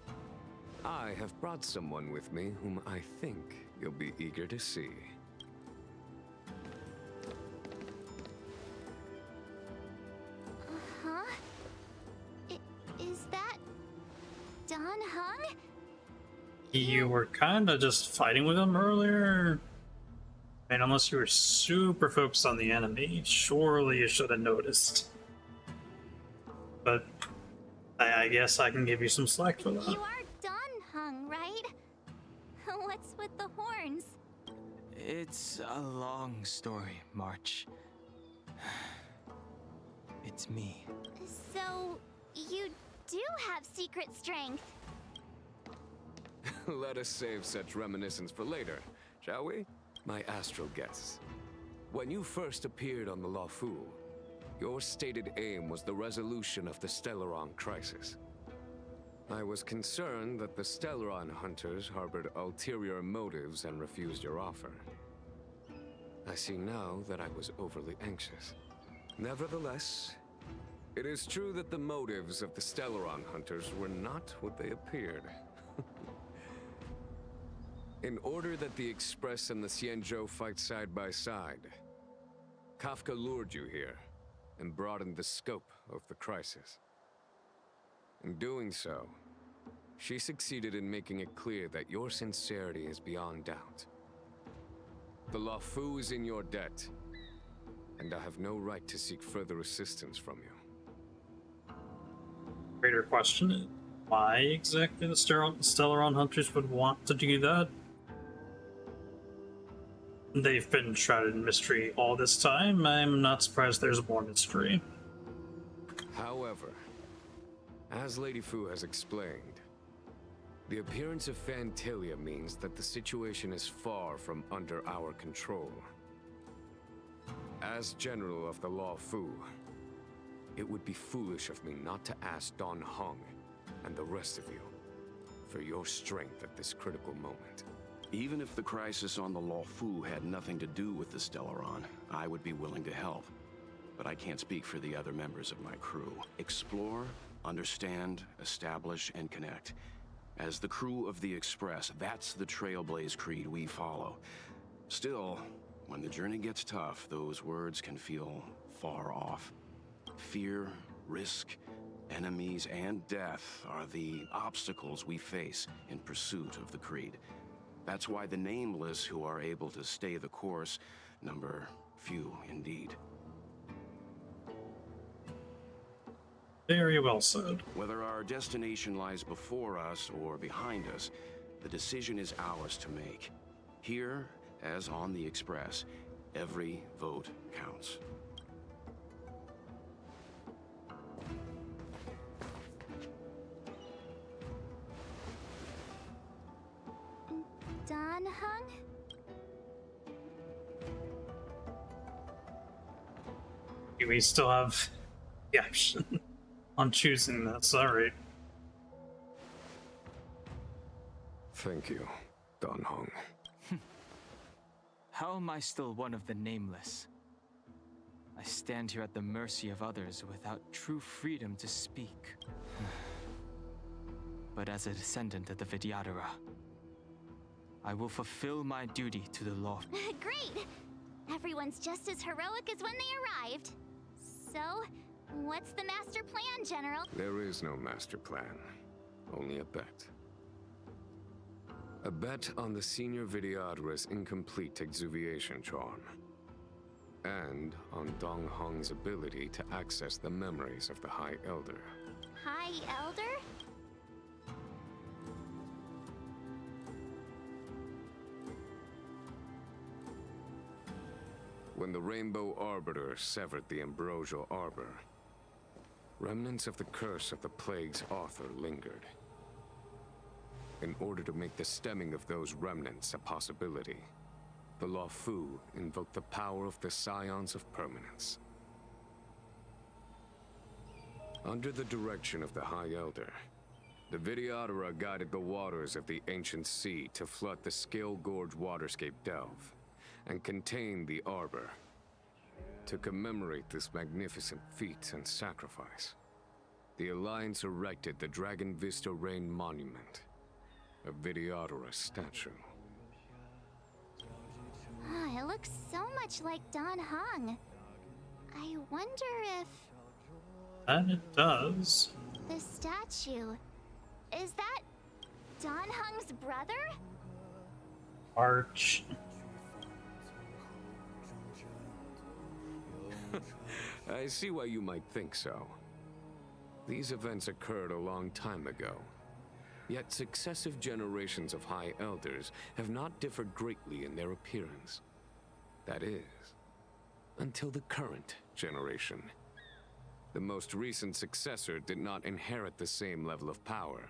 I have brought someone with me whom I think you'll be eager to see. Huh? Is that... Dan Heng? You were kinda just fighting with him earlier. I mean, unless you were super focused on the enemy, surely you should have noticed. But I guess I can give you some slack for that. You are Dan Heng, right? What's with the horns? It's a long story, March. It's me. So, you do have secret strength. Let us save such reminiscence for later, shall we? My astral guests. When you first appeared on the Luofu, your stated aim was the resolution of the Stellaron crisis. I was concerned that the Stellaron hunters harbored ulterior motives and refused your offer. I see now that I was overly anxious. Nevertheless, it is true that the motives of the Stellaron hunters were not what they appeared. In order that the Express and the Xianzhou fight side by side, Kafka lured you here and broadened the scope of the crisis. In doing so, she succeeded in making it clear that your sincerity is beyond doubt. The Luofu is in your debt, and I have no right to seek further assistance from you. Greater question, why exactly the Stellaron hunters would want to do that. They've been shrouded in mystery all this time. I'm not surprised there's more mystery. However, as Lady Fu has explained, the appearance of Phantalia means that the situation is far from under our control. As General of the Law Fu, it would be foolish of me not to ask Don Hong and the rest of you for your strength at this critical moment. Even if the crisis on the Law Fu had nothing to do with the Stellaron, I would be willing to help. But I can't speak for the other members of my crew. Explore, understand, establish, and connect. As the crew of the Express, that's the Trailblaze creed we follow. Still, when the journey gets tough, those words can feel far off. Fear, risk, enemies, and death are the obstacles we face in pursuit of the creed. That's why the nameless who are able to stay the course number few indeed. Very well said. Whether our destination lies before us or behind us, the decision is ours to make. Here, as on the Express, every vote counts. Don Hung? We still have the option on choosing this, alright. Thank you, Don Hong. How am I still one of the nameless? I stand here at the mercy of others without true freedom to speak. But as a descendant of the Vidyadhara, I will fulfill my duty to the law. Great! Everyone's just as heroic as when they arrived. So, what's the master plan, General? There is no master plan, only a bet. A bet on the senior Vidyadhara's incomplete exuviation charm. And on Dong Hong's ability to access the memories of the High Elder. High Elder? When the Rainbow Arbiter severed the Ambrosial Arbor, remnants of the curse of the Plague's author lingered. In order to make the stemming of those remnants a possibility, the Law Fu invoked the power of the Scions of Permanence. Under the direction of the High Elder, the Vidyadhara guided the waters of the ancient sea to flood the Scale Gorge waterscape delve and contain the Arbor. To commemorate this magnificent feat and sacrifice, the Alliance erected the Dragon Vista Rain Monument, a Vidyadhara statue. It looks so much like Don Hong. I wonder if... And it does. The statue... Is that... Don Hong's brother? Arch. I see why you might think so. These events occurred a long time ago. Yet successive generations of High Elders have not differed greatly in their appearance. That is, until the current generation. The most recent successor did not inherit the same level of power,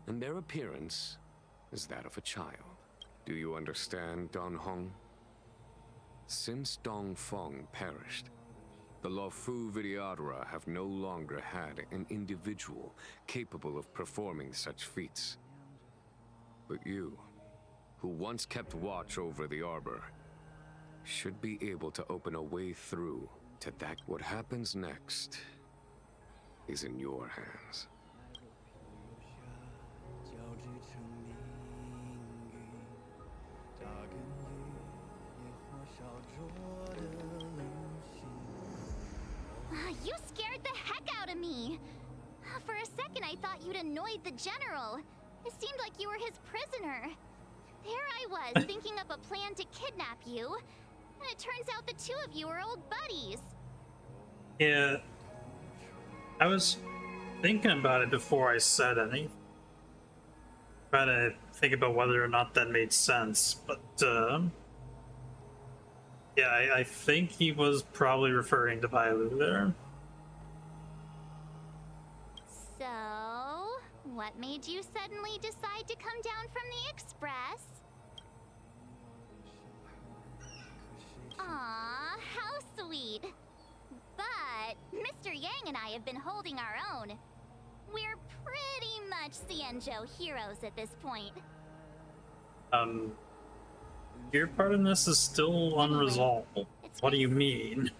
and their appearance is that of a child. Do you understand, Don Hong? Since Dong Feng perished, the Law Fu Vidyadhara have no longer had an individual capable of performing such feats. But you, who once kept watch over the Arbor, should be able to open a way through to that. What happens next is in your hands. You scared the heck out of me! For a second I thought you'd annoyed the General. It seemed like you were his prisoner. There I was, thinking up a plan to kidnap you. And it turns out the two of you are old buddies. Yeah. I was thinking about it before I said anything. Try to think about whether or not that made sense, but yeah, I think he was probably referring to Bailu there. So, what made you suddenly decide to come down from the express? Aw, how sweet. But Mr. Yang and I have been holding our own. We're pretty much Cienjo heroes at this point. Your part in this is still unresolved. What do you mean?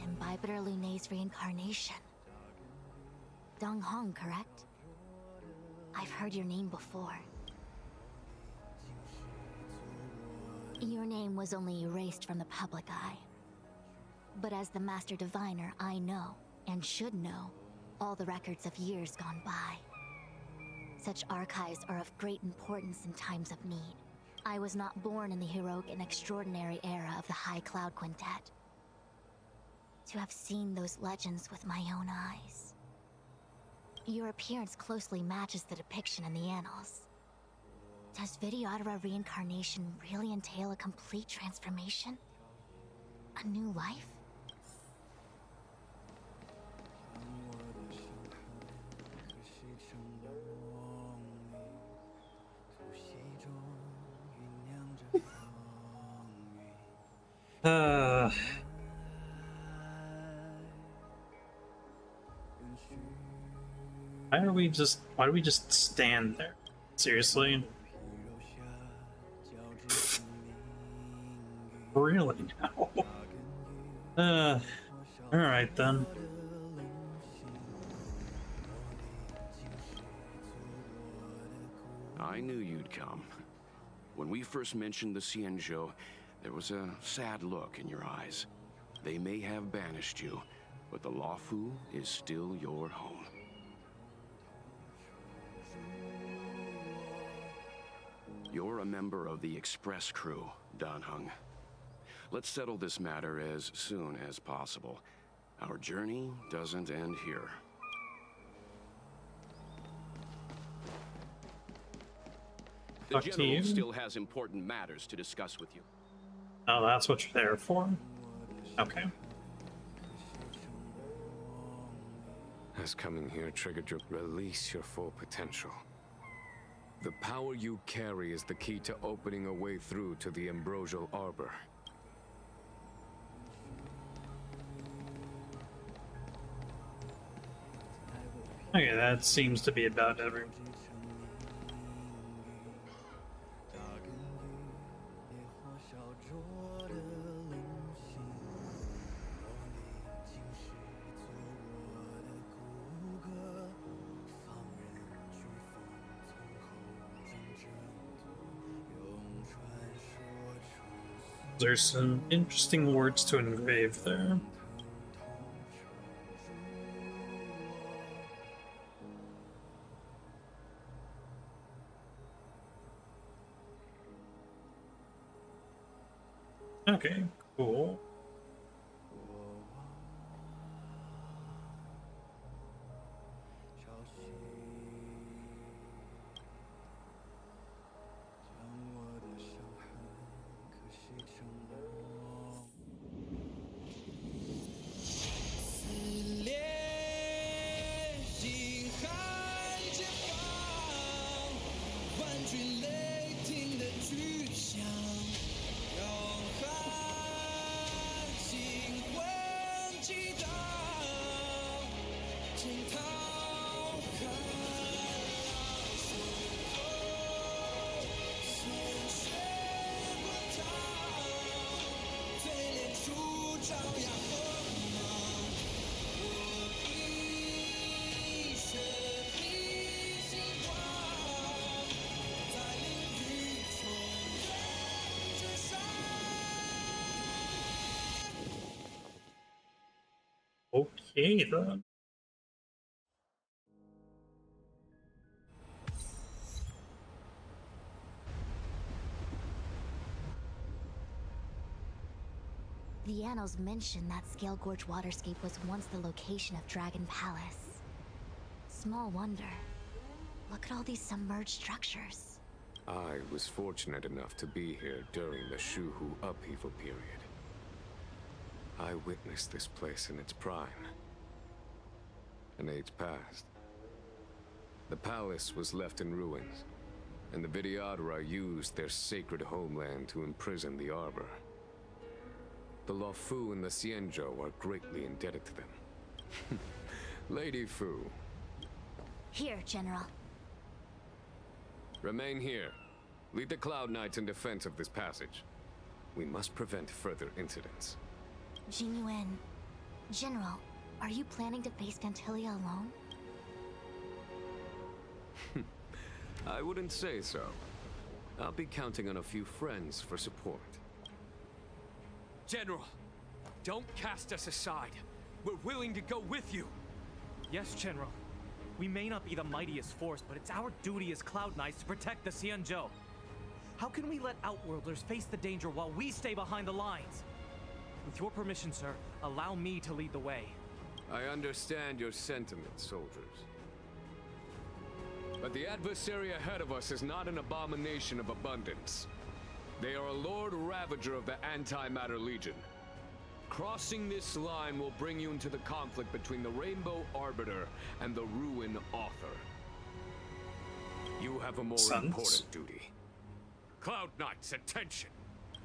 Imbibitor Lune's reincarnation. Dong Hong, correct? I've heard your name before. Your name was only erased from the public eye. But as the Master Diviner, I know, and should know, all the records of years gone by. Such archives are of great importance in times of need. I was not born in the heroic and extraordinary era of the High Cloud Quintet. To have seen those legends with my own eyes. Your appearance closely matches the depiction in the annals. Does Videodora reincarnation really entail a complete transformation? A new life? Why do we just stand there? Seriously? Really now? Alright then. I knew you'd come. When we first mentioned the Cienjo, there was a sad look in your eyes. They may have banished you, but the Luofu is still your home. You're a member of the Express crew, Dan Heng. Let's settle this matter as soon as possible. Our journey doesn't end here. The General still has important matters to discuss with you. Oh, that's what you're there for? Okay. Has coming here triggered your release your full potential? The power you carry is the key to opening a way through to the Ambrosial Arbor. Okay, that seems to be about everyone. There's some interesting words to engrave there. Okay, cool. Okay then. The annals mention that Scale Gorge waterscape was once the location of Dragon Palace. Small wonder. Look at all these submerged structures. I was fortunate enough to be here during the Shuhu upheaval period. I witnessed this place in its prime. An age passed. The palace was left in ruins, and the Vidyadhara used their sacred homeland to imprison the Arbor. The Luofu and the Xianzhou are greatly indebted to them. Lady Fu. Here, General. Remain here. Lead the Cloud Knights in defense of this passage. We must prevent further incidents. Jinyuan. General, are you planning to face Gantilia alone? I wouldn't say so. I'll be counting on a few friends for support. General, don't cast us aside. We're willing to go with you. Yes, General. We may not be the mightiest force, but it's our duty as Cloud Knights to protect the Xianzhou. How can we let Outworlders face the danger while we stay behind the lines? With your permission, sir, allow me to lead the way. I understand your sentiments, soldiers. But the adversary ahead of us is not an abomination of abundance. They are a Lord Ravager of the Antimatter Legion. Crossing this line will bring you into the conflict between the Rainbow Arbiter and the Ruin Author. You have a more important duty. Cloud Knights, attention!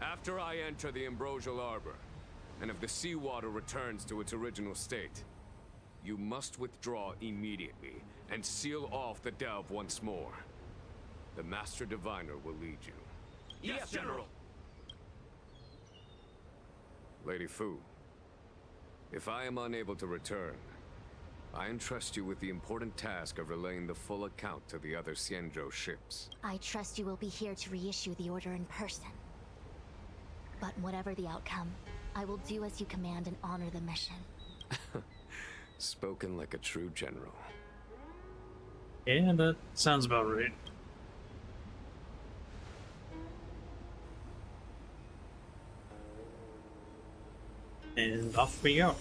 After I enter the Ambrosial Arbor, and if the seawater returns to its original state, you must withdraw immediately and seal off the delve once more. The Master Diviner will lead you. Yes, General! Lady Fu, if I am unable to return, I entrust you with the important task of relaying the full account to the other Xianzhou ships. I trust you will be here to reissue the order in person. But whatever the outcome, I will do as you command and honor the mission. Spoken like a true general. Yeah, that sounds about right. And off we go.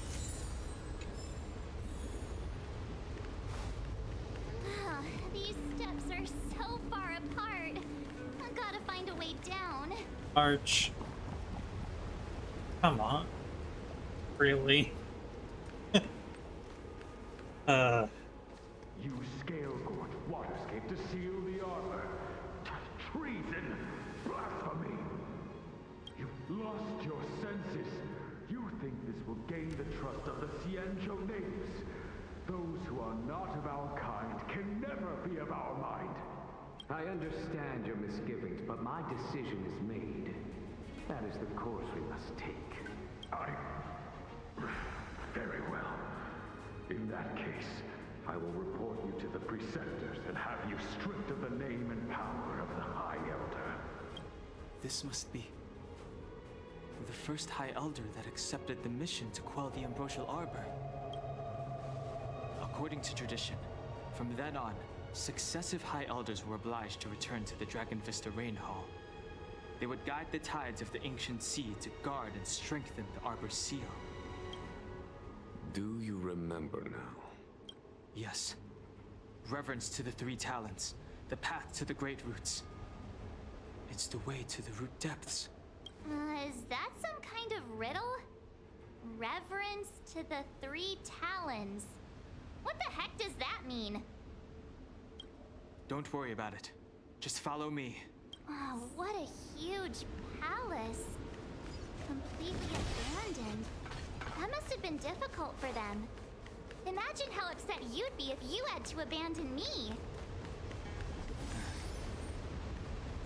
These steps are so far apart. I gotta find a way down. Arch. Come on. Really? Use Scale Gorge waterscape to seal the arbor. Treason! Blasphemy! You've lost your senses. You think this will gain the trust of the Xianzhou natives. Those who are not of our kind can never be of our mind. I understand your misgivings, but my decision is made. That is the course we must take. Very well. In that case, I will report you to the Preceptors and have you stripped of the name and power of the High Elder. This must be the first High Elder that accepted the mission to quell the Ambrosial Arbor. According to tradition, from then on, successive High Elders were obliged to return to the Dragon Vista Rain Hall. They would guide the tides of the ancient sea to guard and strengthen the Arbor's seal. Do you remember now? Yes. Reverence to the three talents, the path to the great roots. It's the way to the root depths. Is that some kind of riddle? Reverence to the three talons. What the heck does that mean? Don't worry about it. Just follow me. Oh, what a huge palace. Completely abandoned. That must have been difficult for them. Imagine how upset you'd be if you had to abandon me.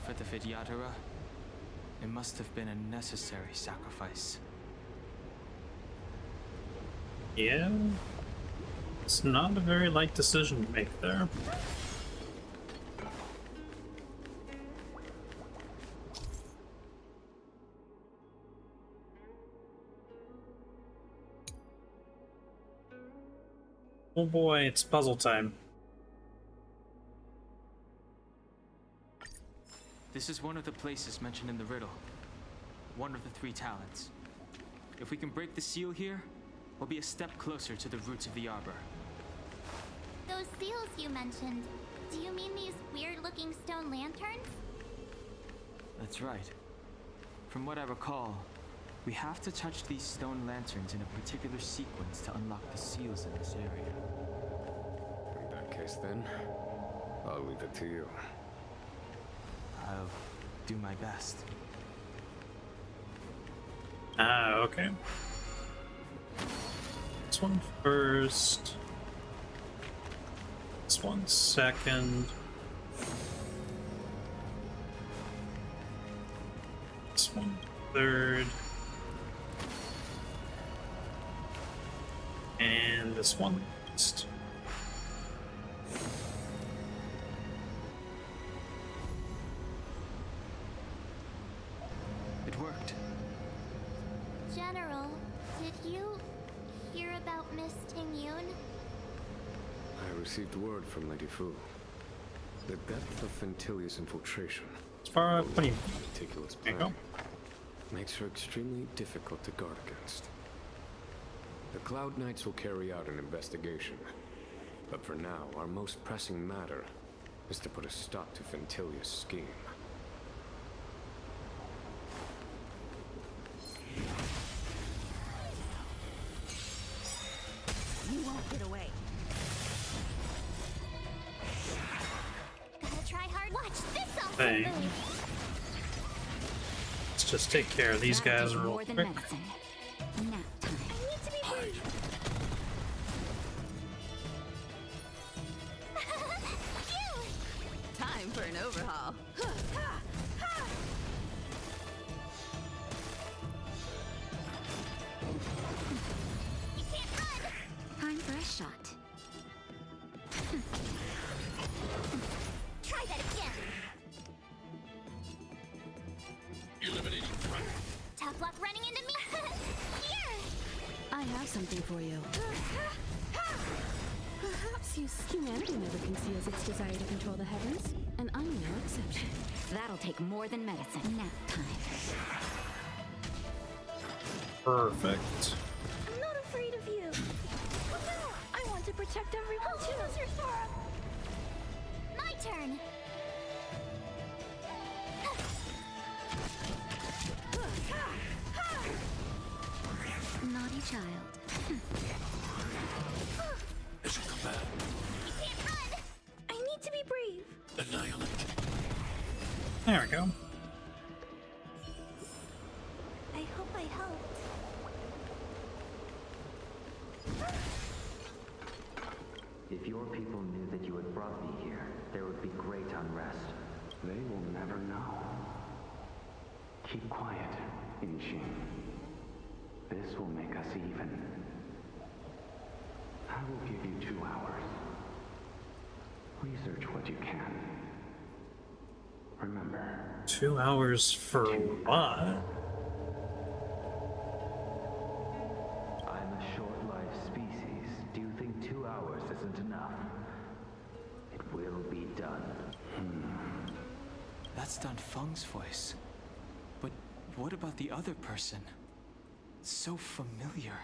For the Vidyadhara, it must have been a necessary sacrifice. Yeah. It's not a very light decision to make there. Oh boy, it's puzzle time. This is one of the places mentioned in the riddle. One of the three talents. If we can break the seal here, we'll be a step closer to the roots of the arbor. Those seals you mentioned, do you mean these weird-looking stone lanterns? That's right. From what I recall, we have to touch these stone lanterns in a particular sequence to unlock the seals in this area. In that case, then, I'll leave it to you. I'll do my best. Okay. This one first. This one second. This one third. And this one last. It worked. General, did you hear about Miss Tingyun? I received word from Lady Fu. The depth of Fentilia's infiltration, As far as what do you meticulous there you planning, makes her extremely difficult to guard against. The Cloud Knights will carry out an investigation. But for now, our most pressing matter is to put a stop to Fentilia's scheme. You won't get away. Gotta try hard. Watch this also Hey. move. Let's just take care of these That'll guys take real more than quick. medicine. Nap time. I need to be brave. Time for an overhaul. You can't run. Time for a shot. Try that again. Tough luck running into me. Here. I have something for you. Perhaps humanity never conceals its desire to control the heavens, and I'm no exception. That'll take more than medicine. Nap time. Perfect. I'm not afraid of you. Oh no! I want to protect everyone too. Your Sora. My turn. Naughty child. You can't run. I need to be brave. There we go. I hope I helped. If your people knew that you had brought me here, there would be great unrest. They will never know. Keep quiet, Inshin. This will make us even. I will give you 2 hours. Research what you can. Remember. 2 hours for what? I'm a short-lived species. Do you think 2 hours isn't enough? It will be done. That's Dan Feng's voice. But what about the other person? It's so familiar.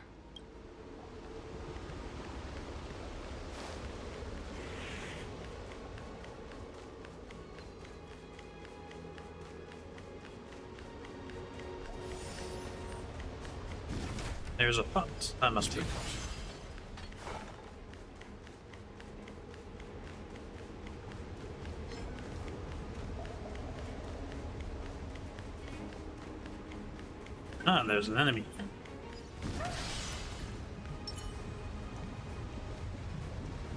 There's a punt. That must be. Ah, there's an enemy.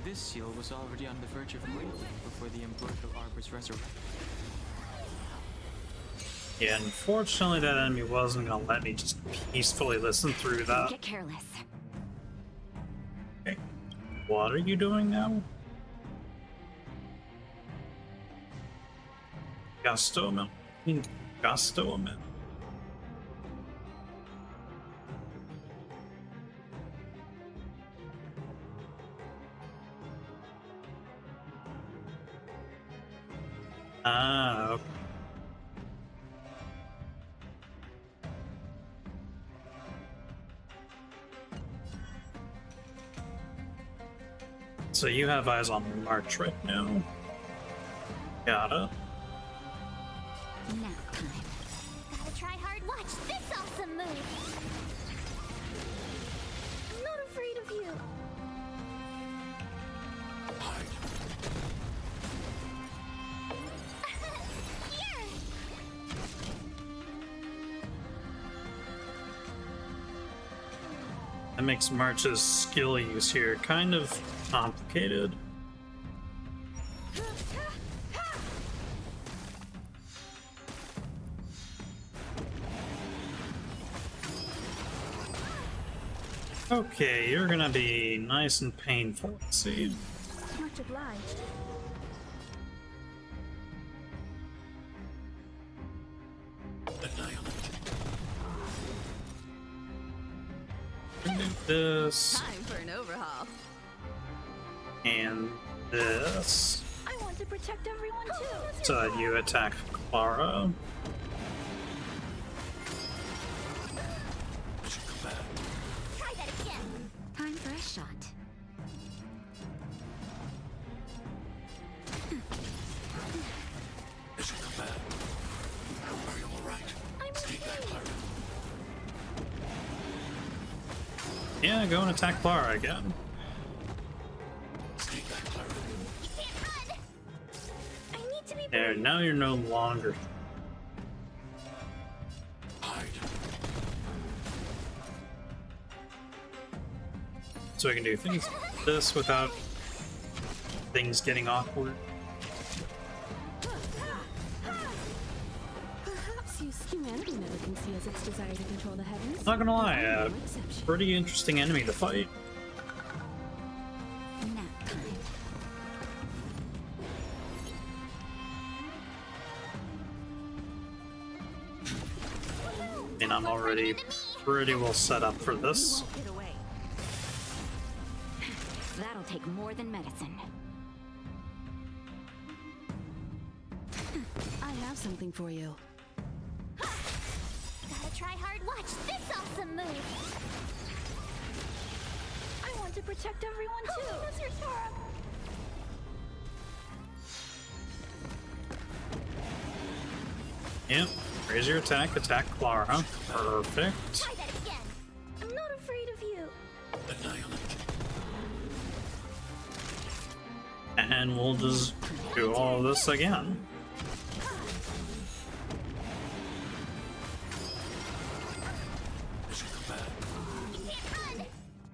This seal was already on the verge of breaking before the umbilical arbor's resurrection. Yeah, unfortunately that enemy wasn't gonna let me just peacefully listen through that. Get careless. Okay. What are you doing now? Gusto a minute. Gusto a minute. Ah, okay. So you have eyes on March right now. Got it. Nap time. Gotta try hard. Watch this awesome move. I'm not afraid of you. Here. That makes March's skill use here kind of complicated. Okay, you're gonna be nice and painful, let's see. Much obliged. Do this Time for an overhaul. and this. I want to protect everyone too. So you attack Clara. Try that again. Time for a shot. Yeah, go and attack Clara again. There, now you're no longer. So I can do things like this without things getting awkward. Perhaps humanity never can see as its desire to control the heavens. Not gonna lie, No exception. pretty interesting enemy to fight. Nap time. And I'm already pretty well set up for this. Get away. That'll take more than medicine. I have something for you. Gotta try hard. Watch this awesome move. I want to protect everyone too. Yep. Raise your attack, attack Clara. Perfect. Try that again. I'm not afraid of you. And we'll just do all this again.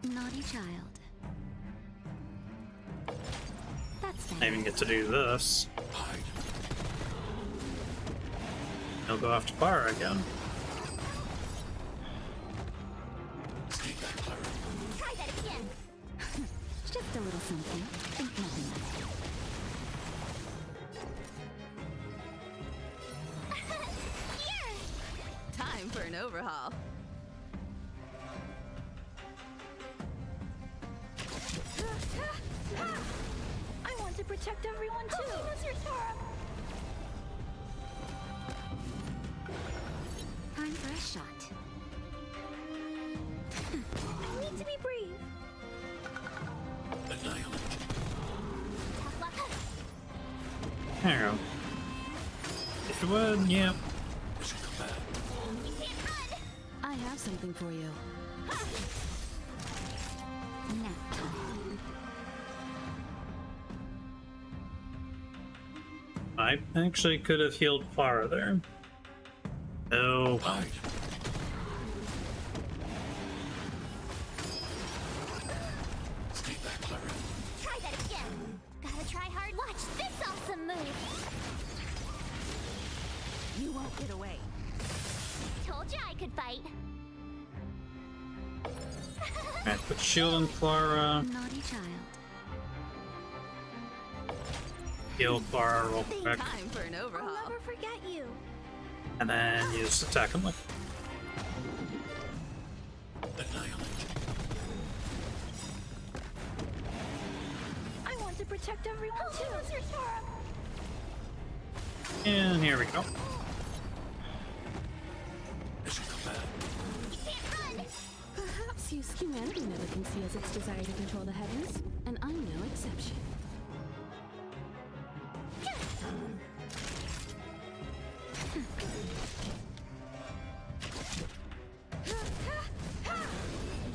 Naughty child. That's I even get to do this. He'll go after Clara again. Try that again. Just a little something. Think nothing of it. Here. Time for an overhaul. I want to protect everyone too. Time for a shot. I need to be brave. There you go. If you would, yeah. I have something for you. Nap time. I actually could have healed Clara there. Oh. Try that again. Gotta try hard. Watch this awesome move. You won't get away. Told you I could fight. Alright, put shield on Clara. Naughty child. Heal Clara real quick. Time for an overhaul. I'll never forget you. And then you just attack him like. I want to protect everyone too. And here we go. Perhaps Perhaps humanity never conceals its desire to control the heavens, and I'm no exception.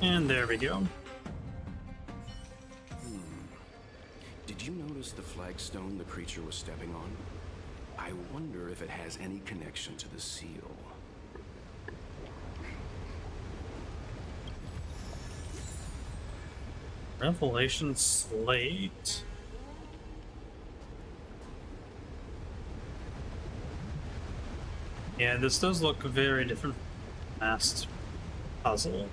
And there we go. Did you notice the flagstone the creature was stepping on? I wonder if it has any connection to the seal. Revelation Slate. Yeah, this does look very different from the last puzzle.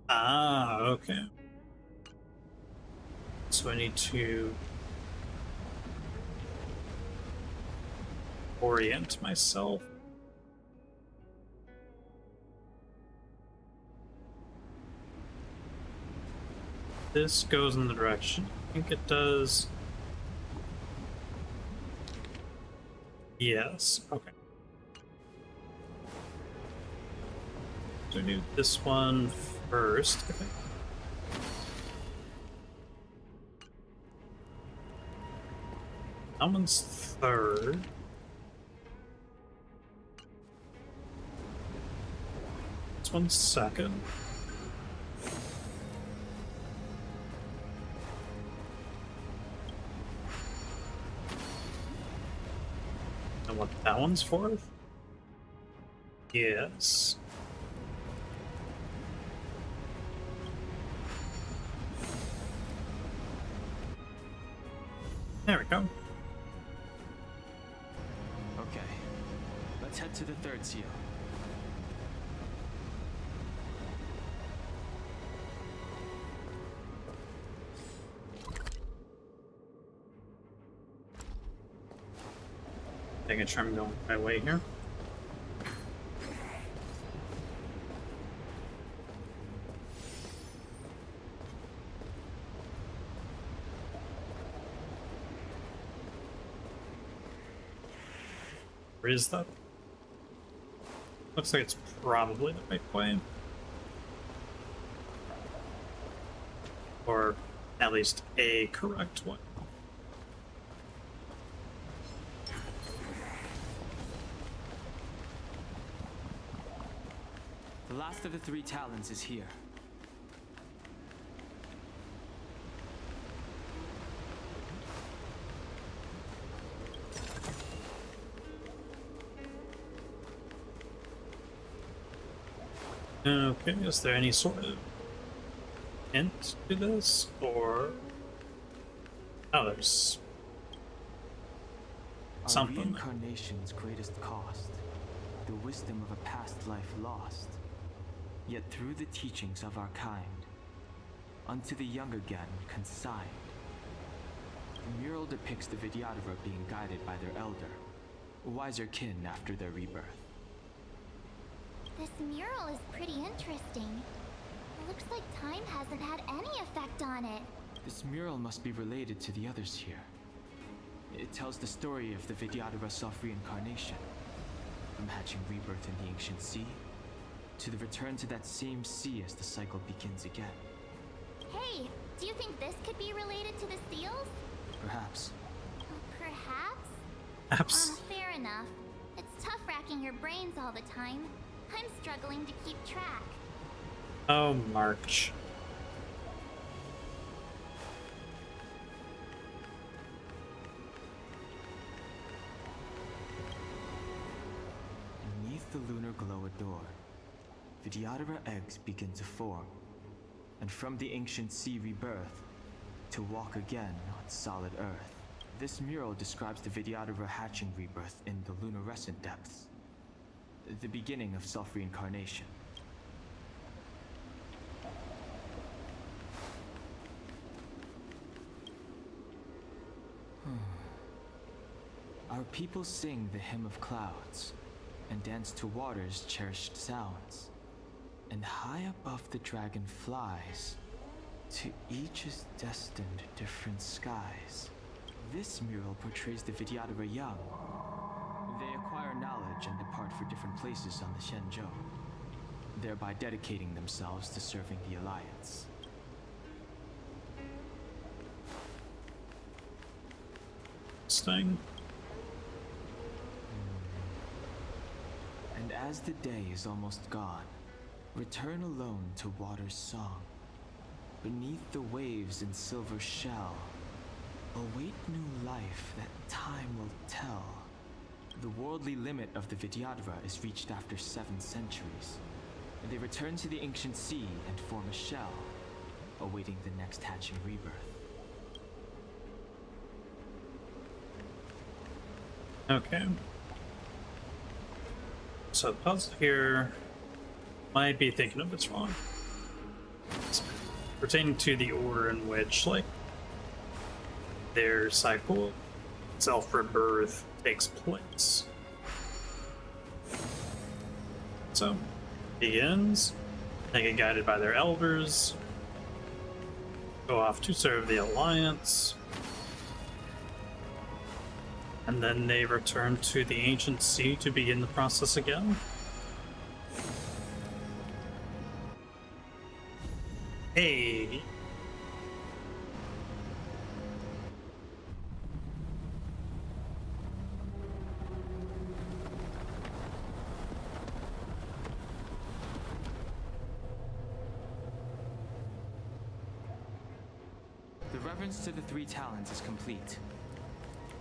Ah, okay. So I need to orient myself. This goes in the direction I think it does. Yes, okay. So do this one first. Okay. That one's third. This one's second. And what, that one's fourth? Yes. There we go. Okay, let's head to the third seal. Making sure I'm going my way here. Where is that? Looks like it's probably the right way. Or at least a correct one. The last of the 3 talons is here. Okay, is there any sort of hint to this, or... Oh, there's... something. Our reincarnation's greatest cost, the wisdom of a past life lost. Yet through the teachings of our kind, unto the young again consigned. The mural depicts the Vidyadhara being guided by their elder, a wiser kin after their rebirth. This mural is pretty interesting. It looks like time hasn't had any effect on it. This mural must be related to the others here. It tells the story of the Vidyadhara self-reincarnation, from hatching rebirth in the ancient sea, to the return to that same sea as the cycle begins again. Hey, do you think this could be related to the seals? Perhaps. Perhaps? Perhaps. Fair enough. It's tough racking your brains all the time. I'm struggling to keep track. Oh, March. Beneath the lunar glow adored, Vidyadhara eggs begin to form, and from the ancient sea rebirth, to walk again on solid earth. This mural describes the Vidyadhara hatching rebirth in the lunarescent depths, the beginning of self-reincarnation. Our people sing the hymn of clouds, and dance to water's cherished sounds. And high above the dragon flies, to each is destined different skies. This mural portrays the Vidyadhara young. They acquire knowledge knowledge and depart for different places on the Xianzhou, thereby dedicating themselves to serving the Alliance. Sting. And as the day is almost gone, return alone to Water's song. Beneath the waves in silver shell, await new life that time will tell. The worldly limit of the Vidyadhara is reached after 7 centuries. They return to the ancient sea and form a shell, awaiting the next hatching rebirth. Okay. So the puzzle here might be thinking of this wrong. It's pertaining to the order in which, like, their cycle of self-rebirth takes place. So, begins, they get guided by their elders, go off to serve the Alliance, and then they return to the ancient sea to begin the process again. Hey! The reverence to the 3 talents is complete.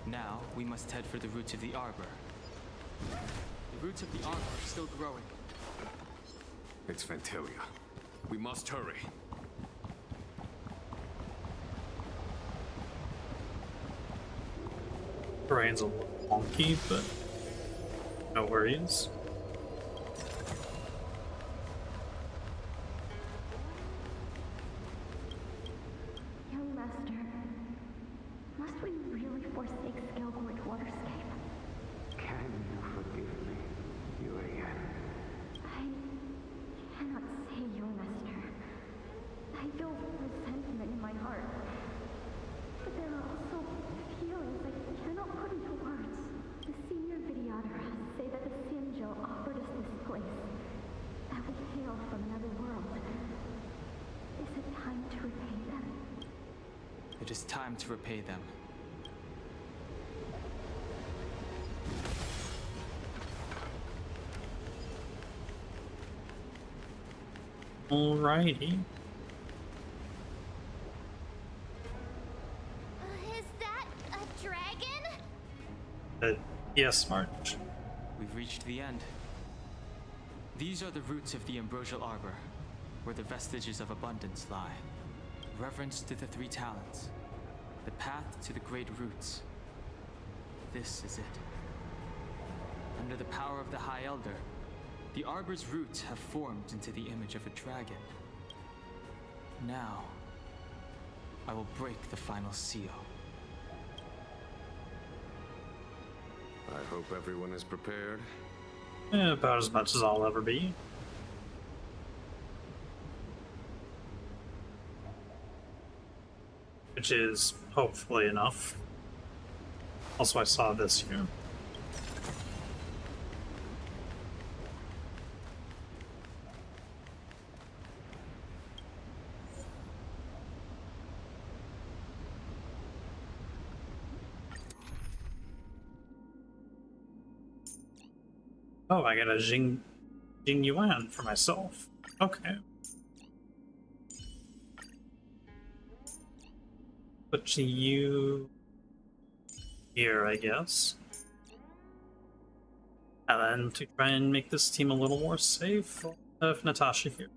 Now, we must head for the roots of the arbor. The roots of the arbor are still growing. It's Ventilia. We must hurry. Terrain's a little wonky, but no worries. Young master, must we really forsake Skelgort Waterscape? Can you forgive me, Yuan? I cannot say, young master. I feel resentment in my heart. But there are also feelings I cannot put into words. The senior Vidyadhara say that the Xianzhou offered us this place, that we hail from another world. Is it time to repay them? It is time to repay them. Alrighty. Is that a dragon? Yes, March. We've reached the end. These are the roots of the ambrosial arbor, where the vestiges of abundance lie. Reverence to the 3 talents. The path to the great roots. This is it. Under the power of the High Elder, the arbor's roots have formed into the image of a dragon. Now, I will break the final seal. I hope everyone is prepared. About as much as I'll ever be. Which is hopefully enough. Also, I saw this here. Oh, I got a Jing Yuan for myself. Okay. Put you here, I guess. And then to try and make this team a little more safe, I'll have Natasha here.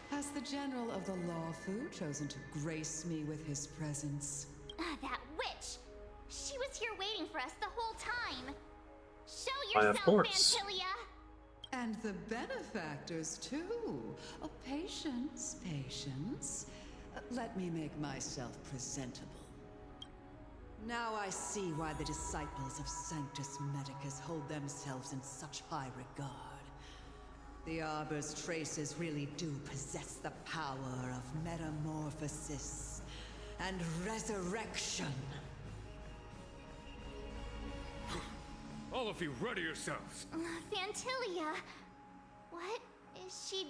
Has the General of the Lawfu chosen to grace me with his presence? That witch! She was here waiting for us the whole time! Show Why, of yourself, course. Vantilia! And the benefactors, too. Oh, patience, patience. Let me make myself presentable. Now I see why the disciples of Sanctus Medicus hold themselves in such high regard. The Arbor's traces really do possess the power of metamorphosis and resurrection. All of you, ready yourselves! Fantilia! What is she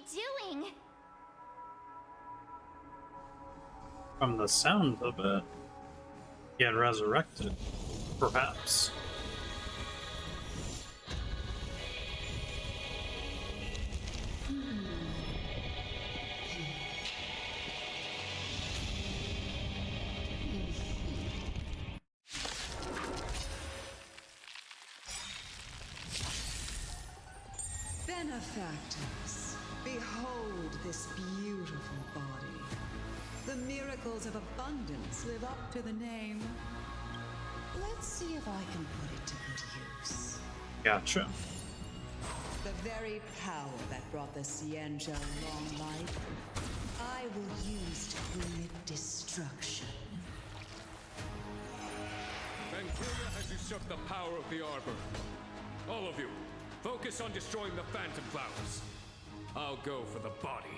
doing? From the sound of it, get resurrected, perhaps. Benefactors, behold this beautiful body. The miracles of abundance live up to the name. Let's see if I can put it to good use. Gotcha. The very power that brought the Cienjo long life, I will use to bring it destruction. Vankilia has usurped the power of the Arbor. All of you, focus on destroying the Phantom Flowers. I'll go for the body.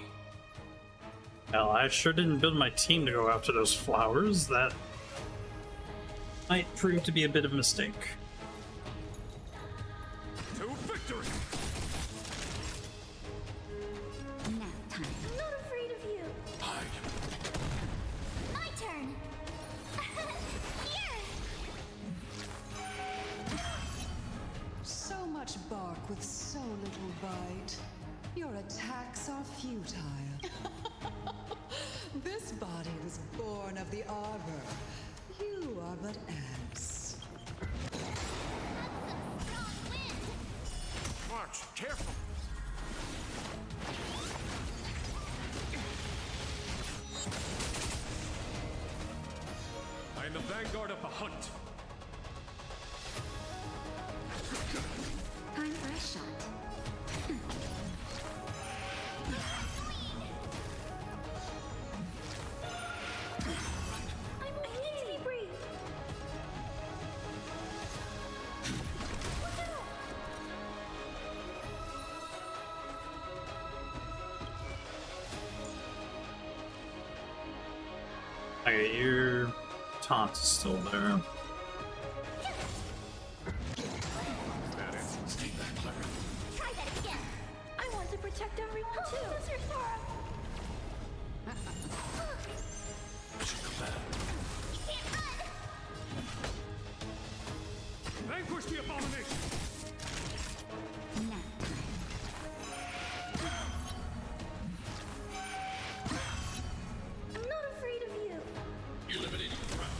Well, I sure didn't build my team to go after those flowers. That might prove to be a bit of a mistake. To victory! Nap time. I'm not afraid of you. Hide. My turn. Here. So much bark with so little bite. Your attacks are futile. This body was born of the Arbor. You are but ants. March, careful! I am the vanguard of the hunt. Time for a shot. Okay, your taunt's still there. Try that again. I want to protect everyone too. Sister Sora. You can't run. Vanquish the abomination! Nap time. I'm not afraid of you. Eliminating threat.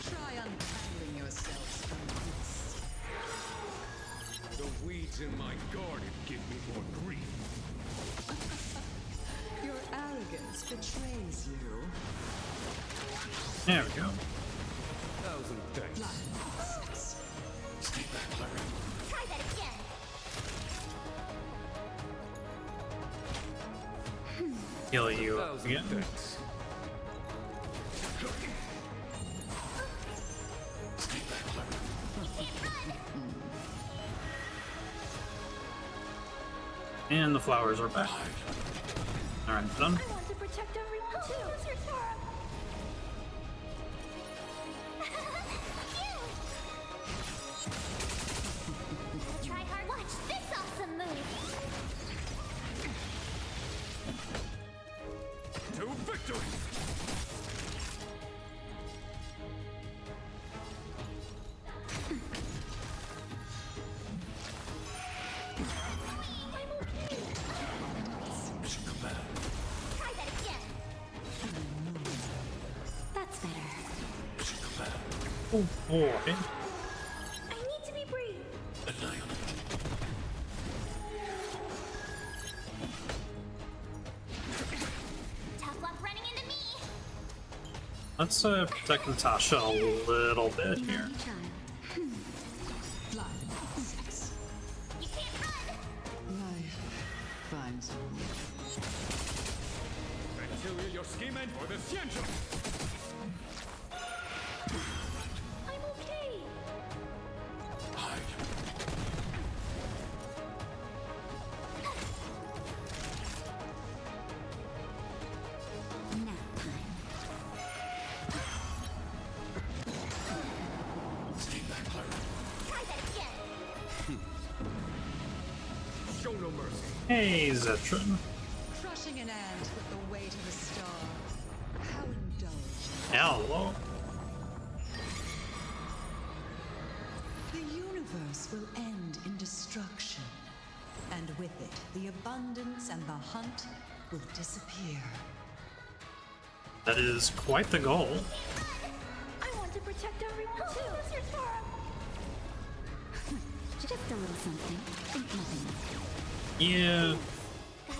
Try untangling yourselves from this. The weeds in my garden give me more grief. Your arrogance betrays you. There we go. Thousand thanks. Stay back, Lara. Try that again. Heal you up again. Thanks. And the flowers are back. Alright, done. I want to protect everyone too. Sister Sora. Try hard. Watch this awesome move. To victory! Try that again. That's better. Oh boy. I need to be brave. Tough luck running into me. Let's protect Natasha a little bit here. Life finds a way. Ventilia, you're scheming for the Xianzhou! I'm okay. Nap time. Stay back, pirate. Try that again. Show no mercy. Hey, Zetron. Crushing an ant with the weight of a star. How indulgent. Hello. The universe will end in destruction. And with it, the abundance and the hunt will disappear. That is quite the goal. I want to protect everyone too. Just a little something. Think nothing of it. Yeah,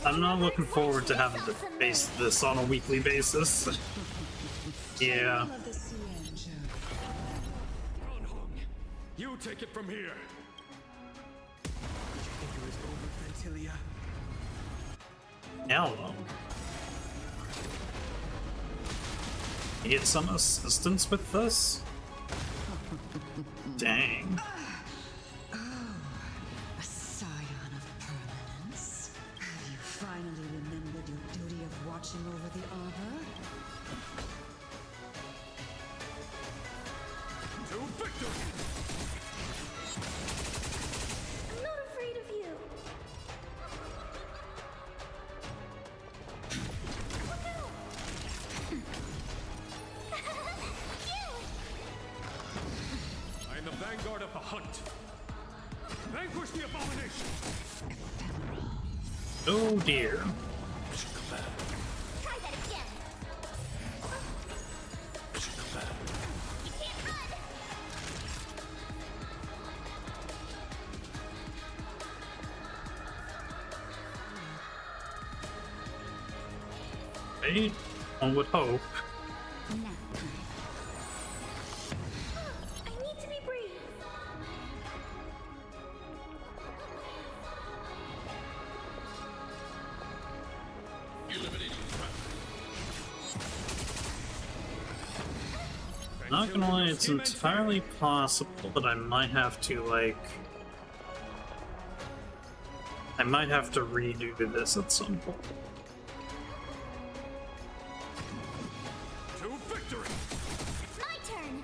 I'm not looking forward to having to face this on a weekly basis. Yeah. Of the Xianzhou. You take it from here. It was over, Ventilia. Hello. Need some assistance with this? Dang. A scion of permanence. Have you finally remembered your duty of watching over the arbor? To victory! I'm not afraid of you. Look out! I am the vanguard of the hunt. Vanquish the abomination! Oh dear. Try that again. You can't run. Right? One would hope. Nap time. I need to be brave. Not gonna lie, it's entirely possible that I might have to, like... I might have to redo this at some point. To victory! My turn.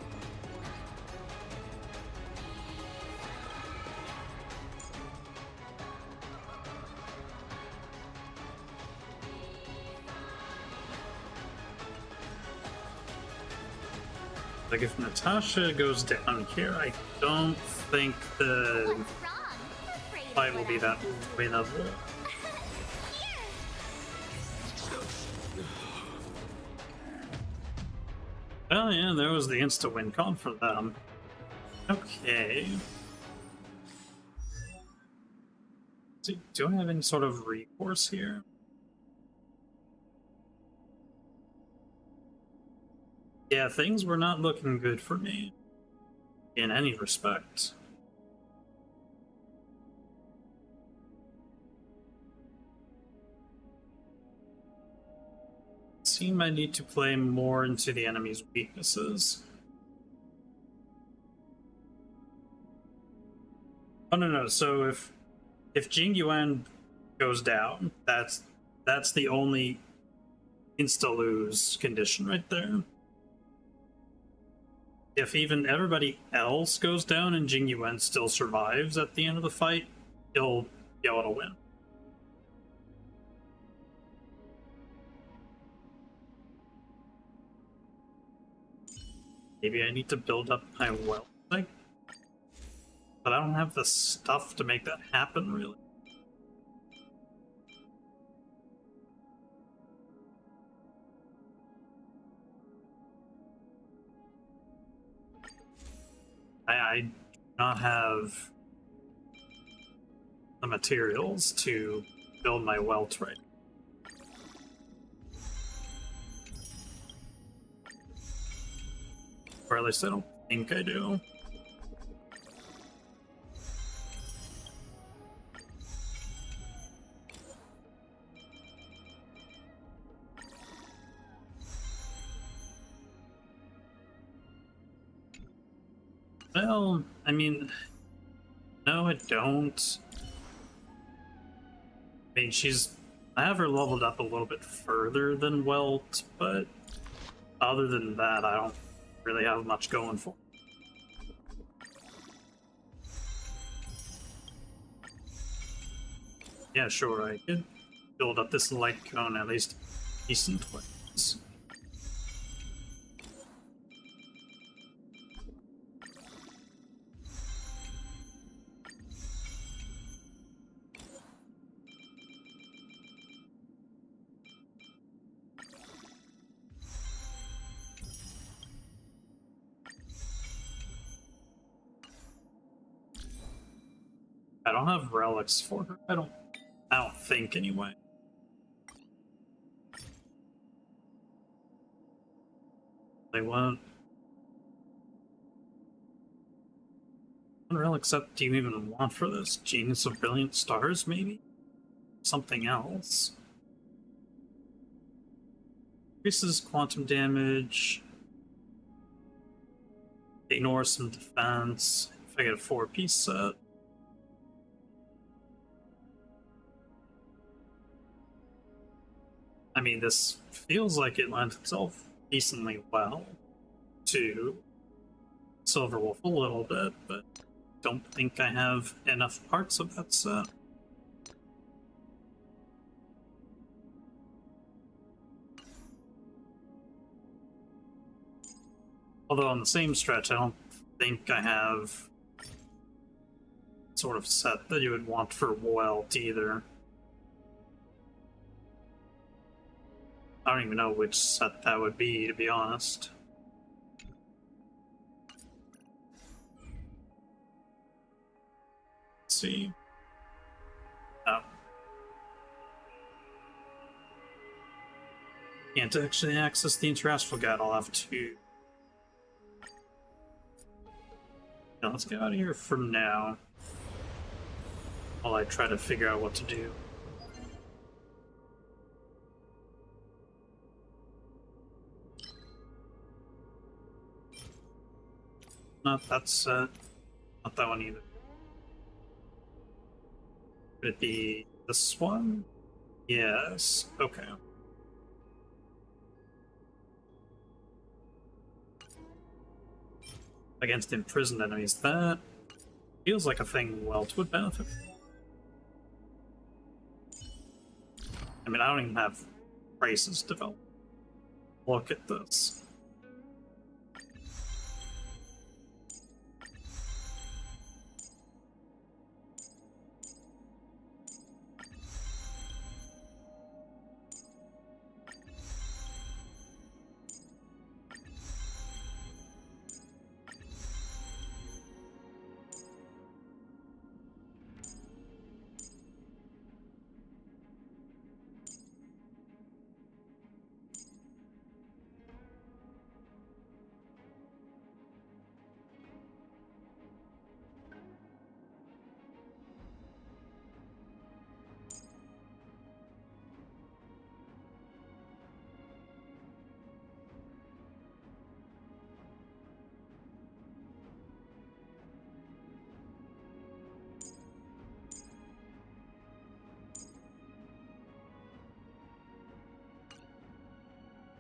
Like, if Natasha goes down here, I don't think the fight will be that winnable. Oh yeah, there was the insta-win con for them. Okay. Do I have any sort of recourse here? Yeah, things were not looking good for me. In any respect. Seem I need to play more into the enemy's weaknesses. Oh no, so if Jing Yuan goes down, that's the only insta-lose condition right there. If even everybody else goes down and Jing Yuan still survives at the end of the fight, he'll be able to win. Maybe I need to build up my wealth, like, but I don't have the stuff to make that happen, really. I do not have the materials to build my wealth right. Or at least I don't think I do. Well, I mean, no, I don't. I mean, I have her leveled up a little bit further than Welt, but other than that, I don't really have much going for her. Yeah, sure, I could build up this light cone at least decent ways. I don't have relics for her. I don't think anyway. They won't. What relics up do you even want for this? Genius of Brilliant Stars, maybe? Something else. Increases quantum damage. Ignores some defense. If I get a 4-piece set. I mean, this feels like it lends itself decently well to Silverwolf a little bit, but don't think I have enough parts of that set. Although on the same stretch, I don't think I have sort of set that you would want for Welt either. I don't even know which set that would be, to be honest. Let's see. Oh. Can't actually access the Interastral Guide, I'll have to... Now, let's get out of here for now. While I try to figure out what to do. Not that set. Not that one either. Could it be this one? Yes. Okay. Against imprisoned enemies. That feels like a thing Welt would benefit from. I mean, I don't even have races developed. Look at this.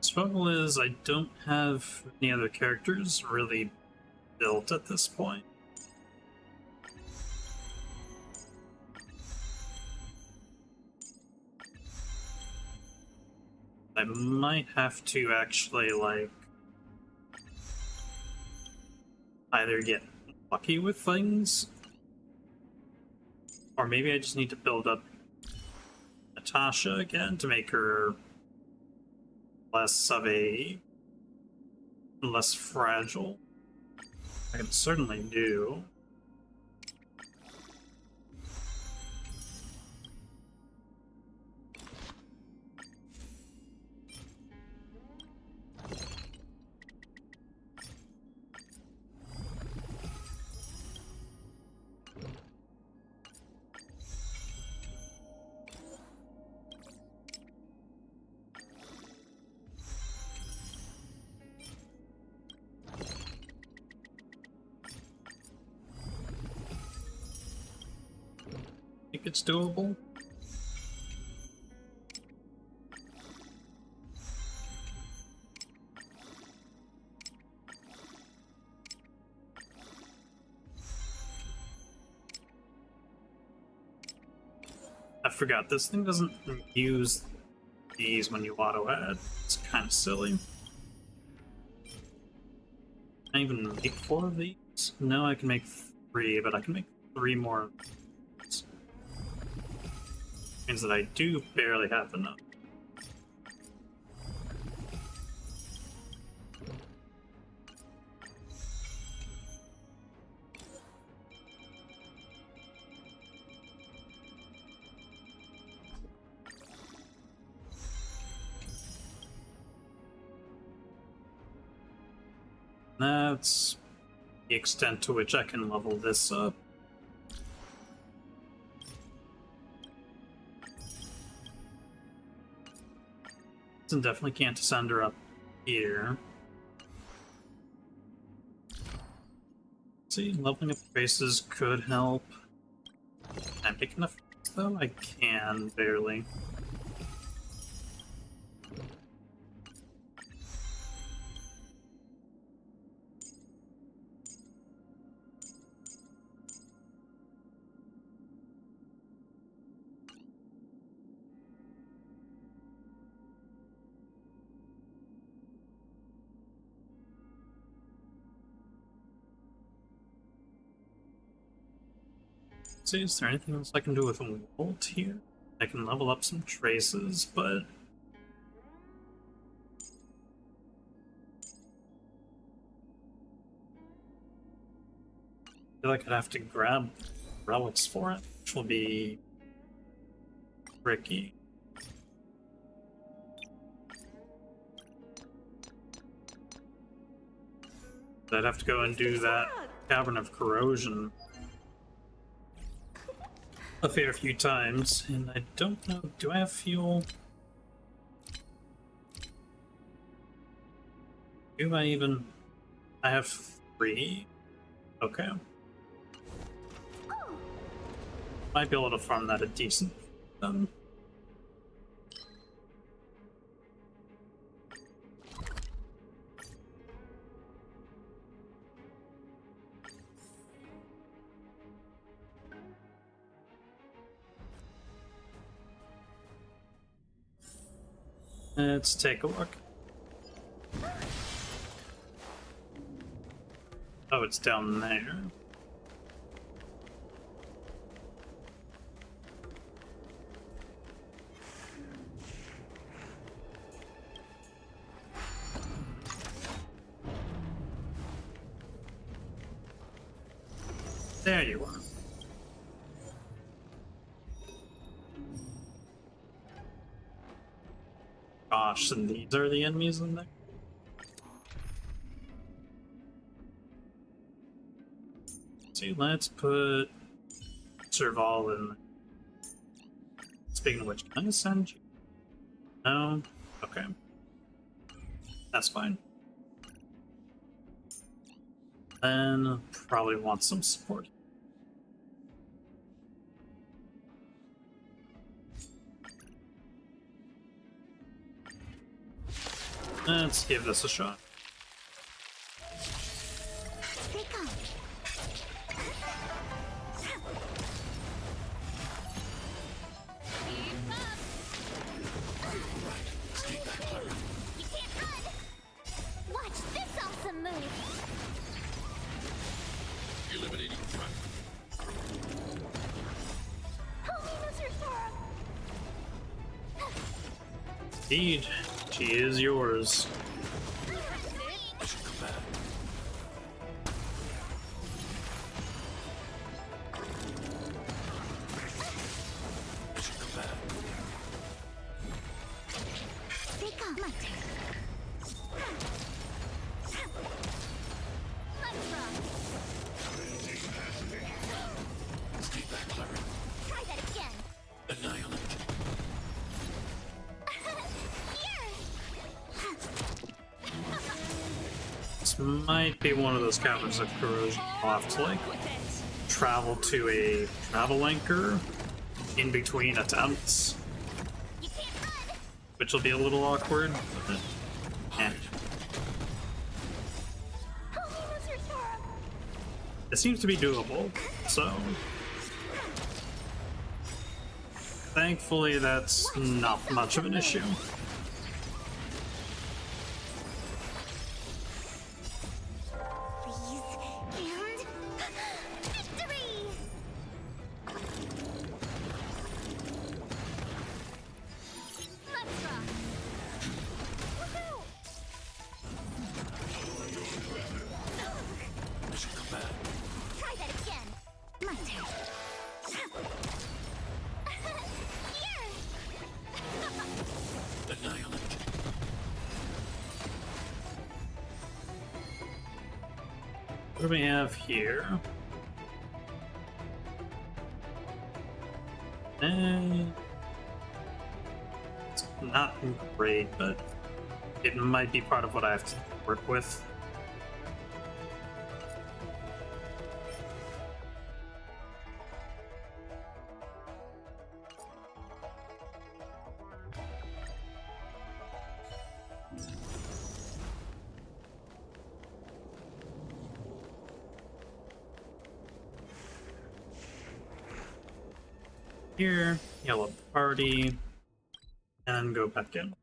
Struggle is I don't have any other characters really built at this point. I might have to actually, like, either get lucky with things, or maybe I just need to build up Natasha again to make her less fragile. I can certainly do. it's doable. I forgot, this thing doesn't use these when you auto-add. It's kind of silly. Can I even make 4 of these? No, I can make 3, but I can make 3 more of these. Means that I do barely have enough. That's the extent to which I can level this up. And definitely can't send her up here. See, leveling up races could help. Can I make enough though? I can, barely. See, is there anything else I can do with a Volt here? I can level up some traces, but I feel like I'd have to grab relics for it, which will be tricky. I'd have to go and do that Cavern of Corrosion a fair few times, and I don't know, do I have fuel? Do I even... I have 3? Okay. Might be able to farm that a decent then. Let's take a look. Oh, it's down there. There you are. Gosh, and these are the enemies in there? See, let's put Serval in there. Speaking of which, can I send you? No? Okay. That's fine. Then probably want some support. Let's give this a shot. Watch this awesome move! Eliminating threat. Help me, Mr. Sora! Indeed, she is yours. Try that again! Annihilate. This might be one of those caverns of corrosion. I'll have to like travel to a travel anchor in between attempts, which will be a little awkward. But, eh. It seems to be doable, so thankfully that's not much of an issue. What do we have here? It's not great, but it might be part of what I have to work with. Here, yellow party, and go back in.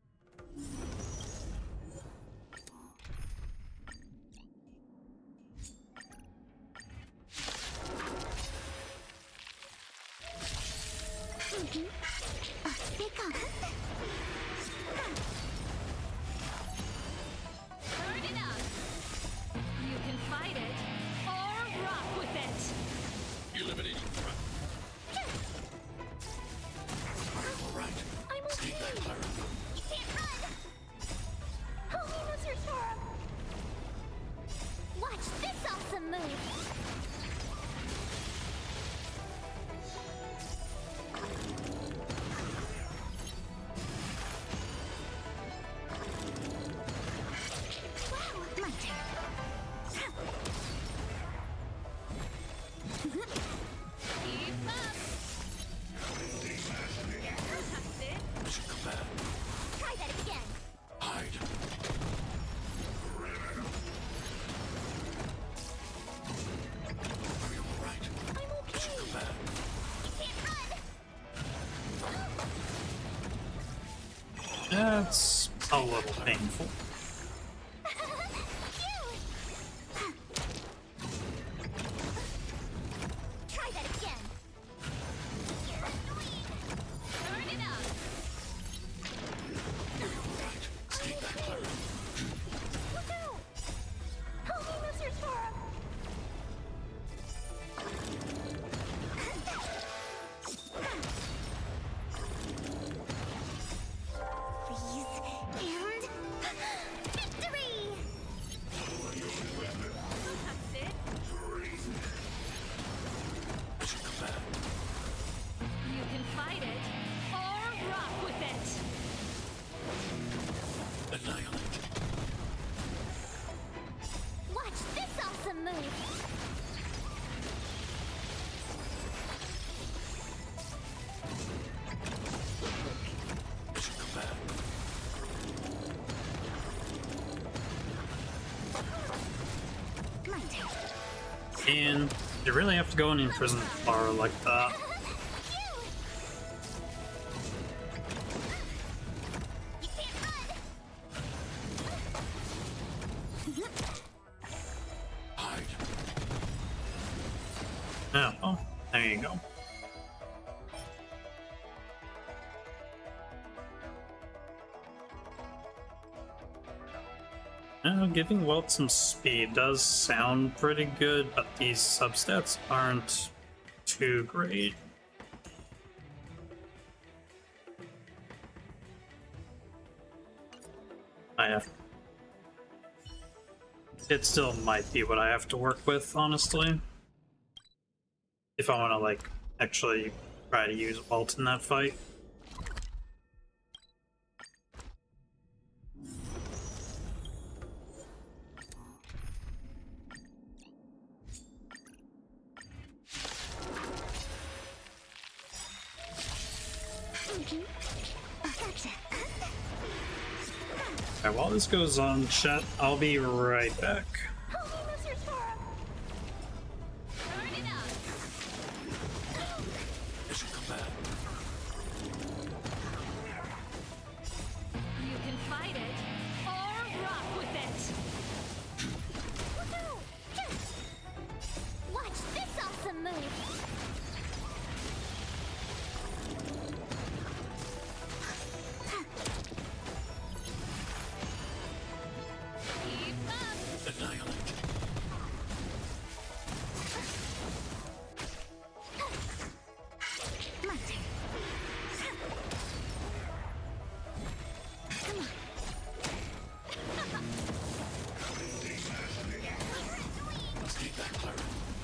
That's a little painful. Try that again. You're annoying. Turn it up. You're right. Stay back, Clara. Look out! Help me, Mr. Sora. And you really have to go and imprison Clara like that. Yeah, oh, there you go. Giving Welt some speed does sound pretty good, but these substats aren't too great. It still might be what I have to work with, honestly. If I want to, like, actually try to use Welt in that fight. Alright, while this goes on, chat, I'll be right back. You can fight it or rock with it. Watch this awesome move!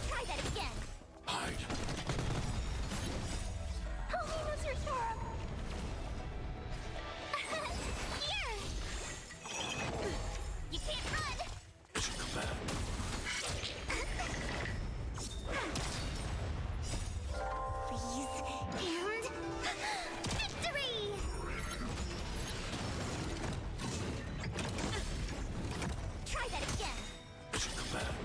Try that again! Hide. Holy Mr. Storm! Here! You can't run! Mission command. Freeze and victory! Try that again! Mission command.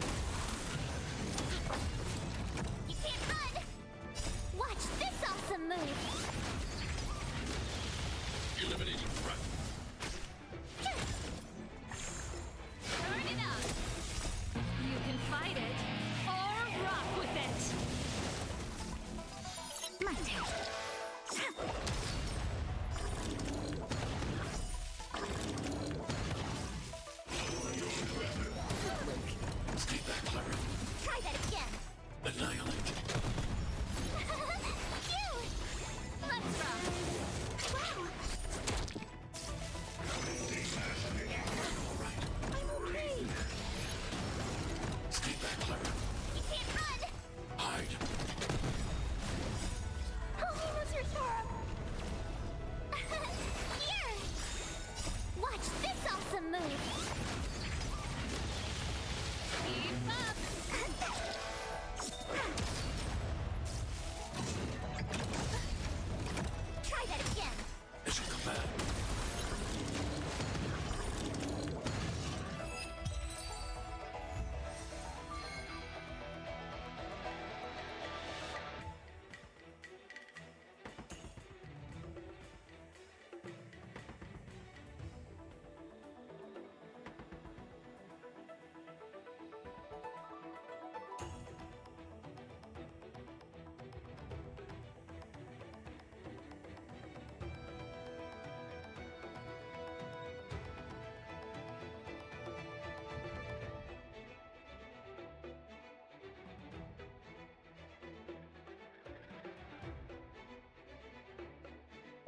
You can't run! Watch this awesome move! Eliminating threat. Turn it up. You can fight it or rock with it. My turn. Stay back, Clara. Try that again! Annihilate. Cute! Let's rock! Wow! I'm okay! Stay back, Clara. You can't run! Hide. Holy Mr. Storm! Here! Watch this awesome move! Keep up. Try that again! Mission command.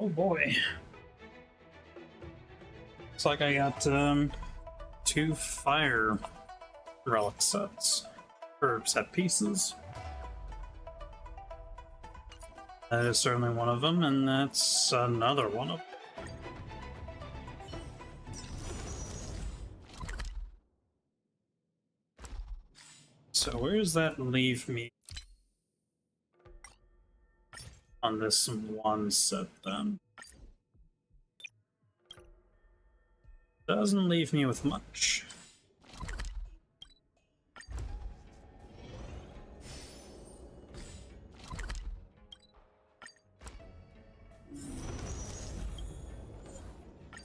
Oh boy. Looks like I got 2 fire relic sets, or set pieces. That is certainly one of them, and that's another one of them. So where does that leave me on this one set then? Doesn't leave me with much.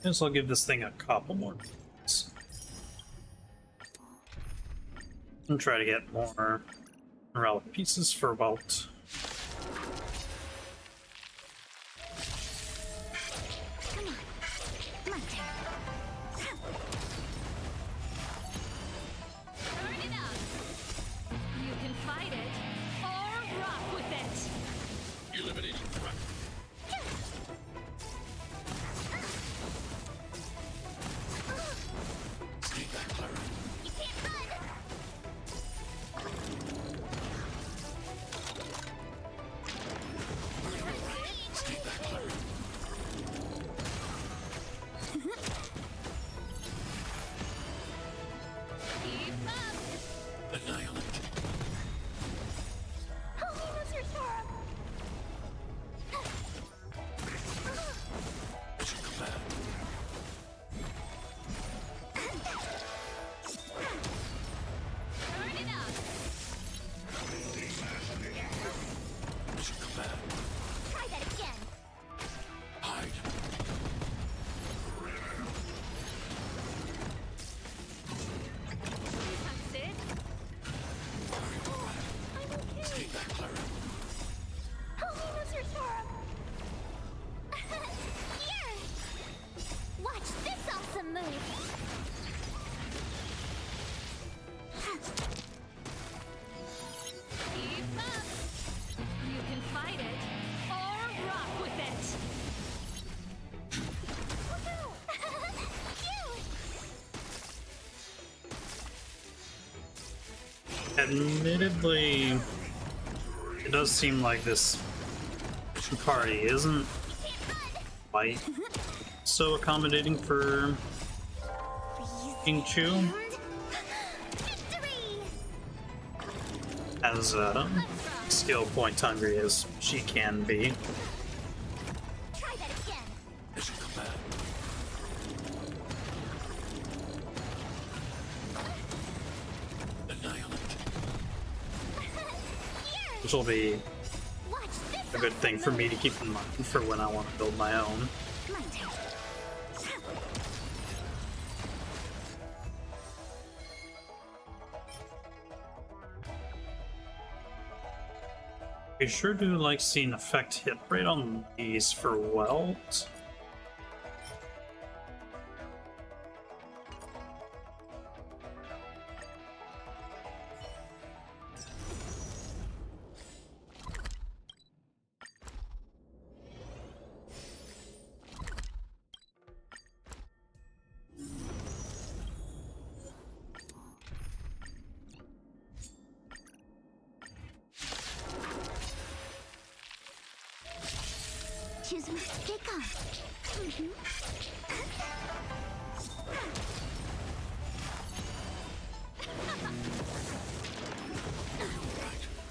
Guess I'll give this thing a couple more minutes. And try to get more relic pieces for about Turn it up. You can fight it or rock with it. Eliminating threat. Stay back, Clara. You can't run! Admittedly, it does seem like this party isn't quite so accommodating for King Chu as skill point hungry as she can be. Try that again. Which will be a good thing for me to keep in mind for when I want to build my own. I sure do like seeing effect hit rate on these for welt. Choose where to pick up.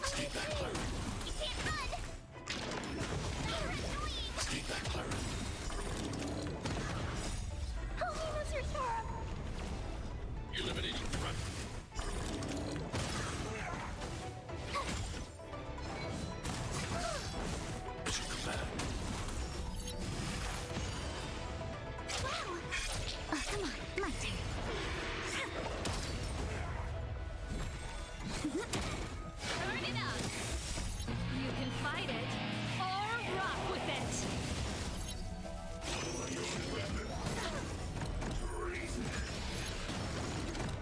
Stay back, Clara. You can't run. Stay back, Clara. Oh, Mr. Sharp. Eliminating front. Mission command. Oh, come on, my turn. Turn it up. You can fight it or rock with it.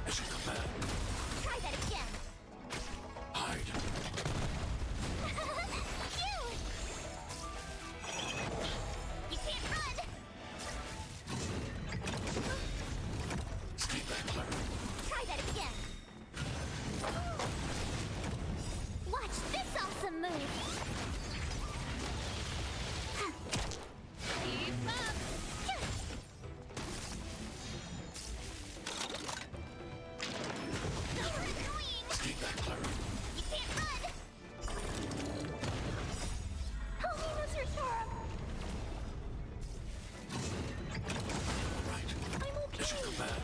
Mission command. Try that again. Hide. You can't run. Stay back, Clara. Try that again. Watch this awesome move. Keep up. Stay back, Clara. You can't run. Help me, Mr. Sharp. All right. I'm okay. Mission command.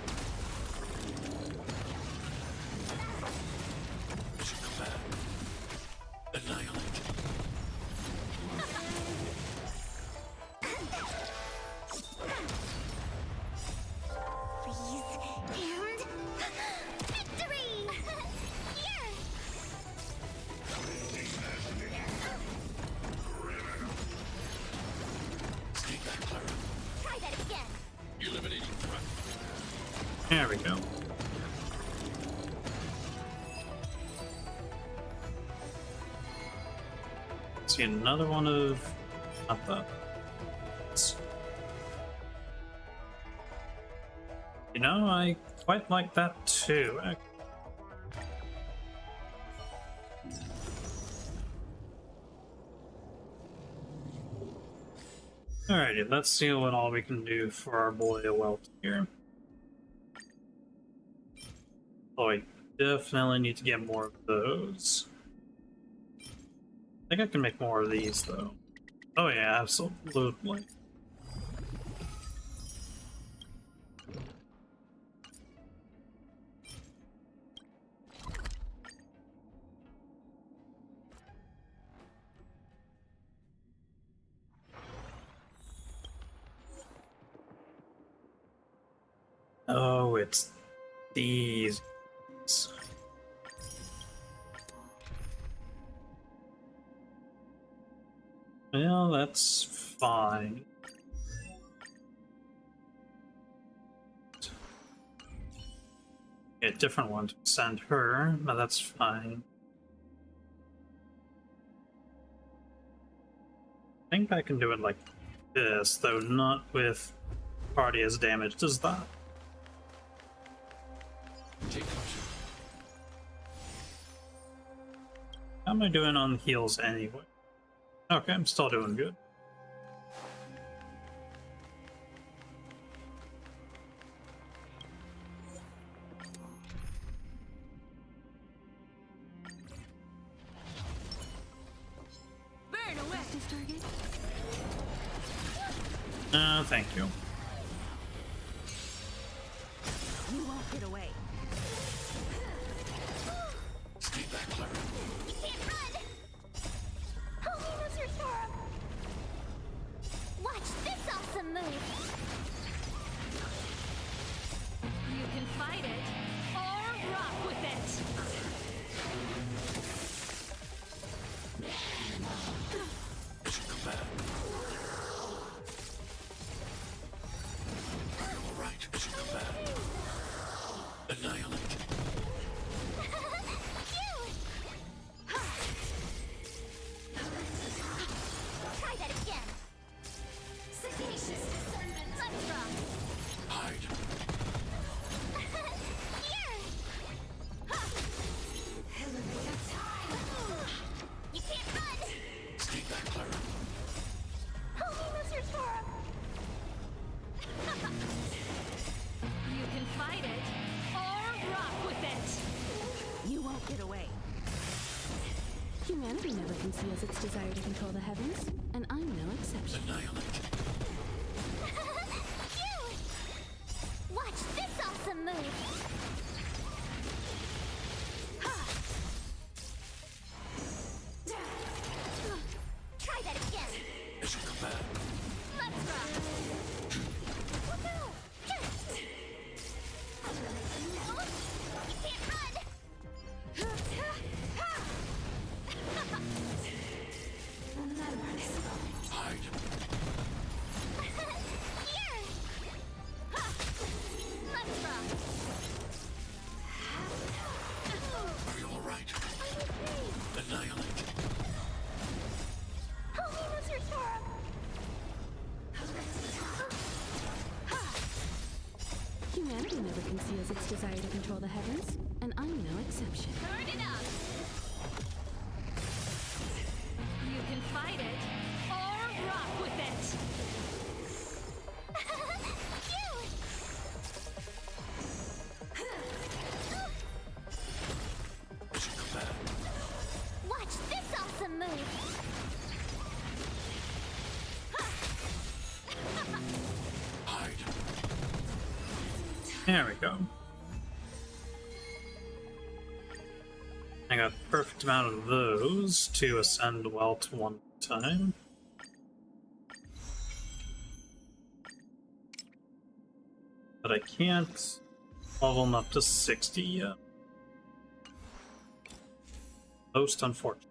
Mission command. Annihilate. Freeze and victory! Here! Stay back, Clara. Try that again. Eliminating front. There we go. See another one of not that. You know, I quite like that too. Alrighty, let's see what all we can do for our boy Welt here. Oh, I definitely need to get more of those. I think I can make more of these though. Oh yeah, absolutely. Oh, it's these. Well, that's fine. Get a different one to send her, but that's fine. I think I can do it like this, though not with party as damaged as that. Take caution. How am I doing on heals anyway? Okay, I'm still doing good. Burn away. Target. Thank you. You won't get away. Stay back, Clara. You can't run! Holy Mr. Storm! Watch this awesome move! You can fight it, or rock with it! Mission combat. Are you alright? Mission combat. Annihilate. Try that again! Sagacious discernment! Let's rock! Hide. Here! Elevator time! You can't run! Stay back, Clara. Holy Mr. Storm! You can fight it, or rock with it! You won't get away. Humanity never conceals its desire to control the heavens, and I'm no exception. Annihilate. Watch this awesome move! Try that again! Mission combat. Let's rock! Look out! You can't run! Hide. Here! Let's rock! Are you alright? I'm okay! Annihilate. Holy Mr. Storm! Humanity never conceals its desire to control the heavens, and I'm no exception. Turn it up! You can fight it, or rock with it! Mission combat. Watch this awesome move! Hide. There we go. I got the perfect amount of those to ascend well to one time. But I can't level them up to 60 yet. Most unfortunate.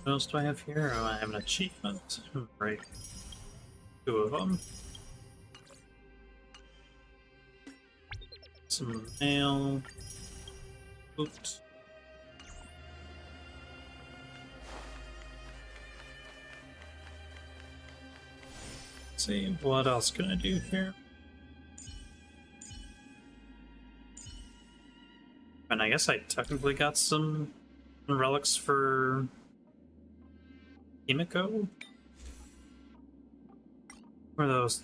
What else do I have here? Oh, I have an achievement. Right. 2 of them. Some mail. Oops. Let's see, what else can I do here? And I guess I technically got some relics for Himiko? Where are those?